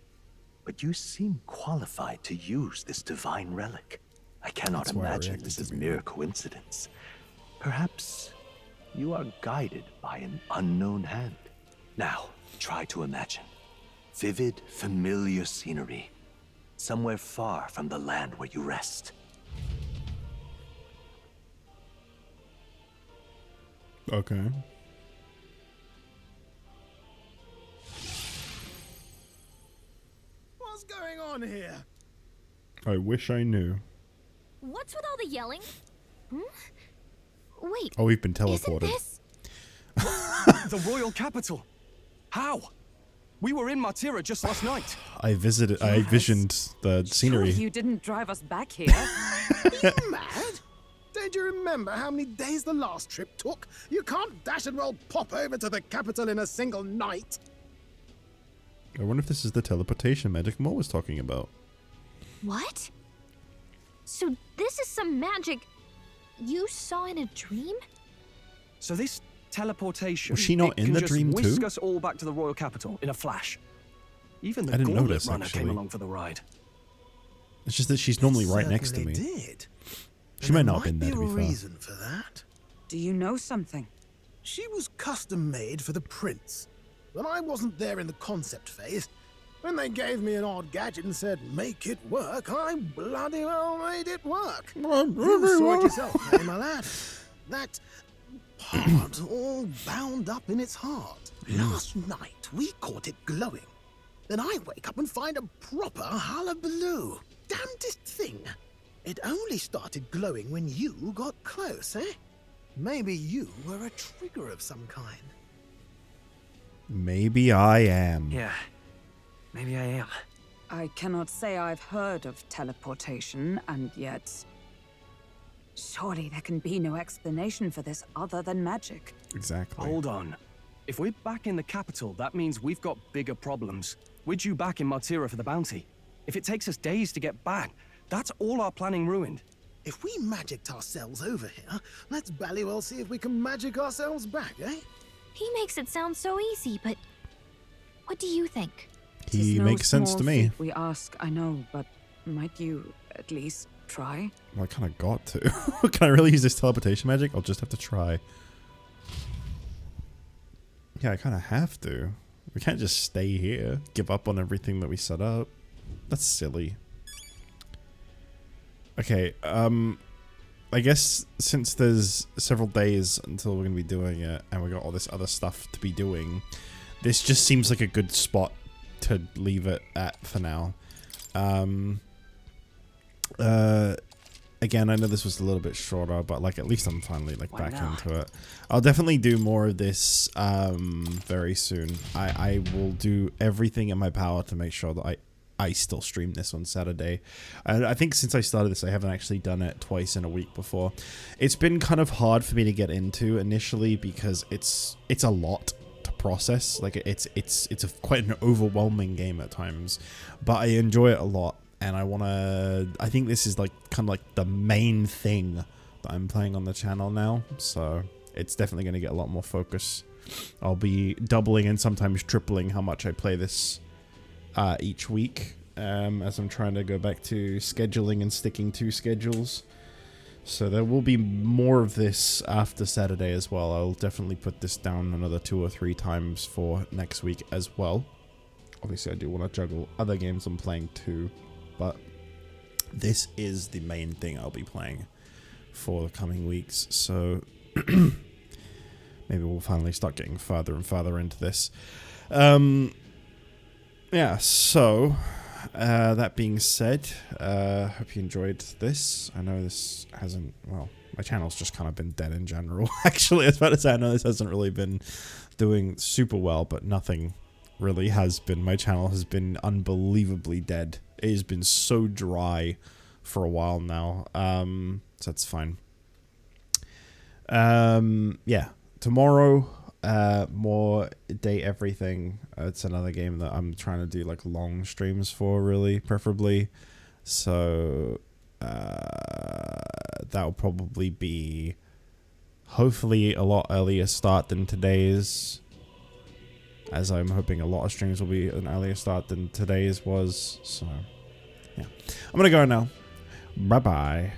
but you seem qualified to use this divine relic. I cannot imagine this is mere coincidence. Perhaps you are guided by an unknown hand. Now, try to imagine. Vivid, familiar scenery. Somewhere far from the land where you rest. Okay. What's going on here? I wish I knew. What's with all the yelling? Wait. Oh, we've been Isn't teleported. this? The royal capital. How? We were in Martira just last night. I visioned the scenery. Surely you didn't drive us back here. Are you mad? Don't you remember how many days the last trip took? You can't dash and roll pop over to the capital in a single night. I wonder if this is the teleportation magic Mo was talking about. What? So this is some magic you saw in a dream? So this teleportation. Was she not it in can the just dream too? whisk us all back to the royal capital in a flash. Even the I didn't Gauntlet notice, Runner actually. came along for the ride. It's just that she's normally right next to me. Did. She might not have been there, to There be might be a fair. reason for that. Do you know something? She was custom made for the prince. When I wasn't there in the concept phase, when they gave me an odd gadget and said, make it work, I bloody well made it work. You saw it yourself, eh, my lad? That part all bound up in its heart. Last night, we caught it glowing. Then I wake up and find a proper hullabaloo. Damnedest thing. It only started glowing when you got close, eh? Maybe you were a trigger of some kind. Maybe I am. Yeah, maybe I am. I cannot say I've heard of teleportation, and yet... surely there can be no explanation for this other than magic. Exactly. Hold on. If we're back in the capital, that means we've got bigger problems. We're due back in Martira for the bounty. If it takes us days to get back, that's all our planning ruined. If we magicked ourselves over here, let's ballywell see if we can magic ourselves back, eh? He makes it sound so easy, but what do you think? He No makes sense small to me. feat we ask, I know, but might you at least try? Well, I kind of got to. Can I really use this teleportation magic? I'll just have to try. Yeah, I kind of have to. We can't just stay here, give up on everything that we set up. That's silly. Okay, I guess since there's several days until we're going to be doing it, and we got all this other stuff to be doing, this just seems like a good spot to leave it at for now. Again, I know this was a little bit shorter, but like at least I'm finally like back into it. I'll definitely do more of this very soon. I will do everything in my power to make sure that I still stream this on Saturday. And I think since I started this, I haven't actually done it twice in a week before. It's been kind of hard for me to get into initially because it's a lot to process. Like it's quite an overwhelming game at times, but I enjoy it a lot, and I think this is like kind of like the main thing that I'm playing on the channel now, so it's definitely going to get a lot more focus. I'll be doubling and sometimes tripling how much I play this each week, as I'm trying to go back to scheduling and sticking to schedules. So there will be more of this after Saturday as well. I'll definitely put this down another 2 or 3 times for next week as well. Obviously I do want to juggle other games I'm playing too, but this is the main thing I'll be playing for the coming weeks. So maybe we'll finally start getting further and further into this. Yeah, so that being said, hope you enjoyed this. I know this hasn't, well, my channel's just kind of been dead in general. Actually, I was about to say, I know this hasn't really been doing super well, but nothing really has been. My channel has been unbelievably dead. It has been so dry for a while now, so that's fine. Yeah, tomorrow, more Day Everything. It's another game that I'm trying to do like long streams for, really, preferably. So that'll probably be hopefully a lot earlier start than today's, as I'm hoping a lot of streams will be an earlier start than today's was. So yeah, I'm gonna go now. Bye bye.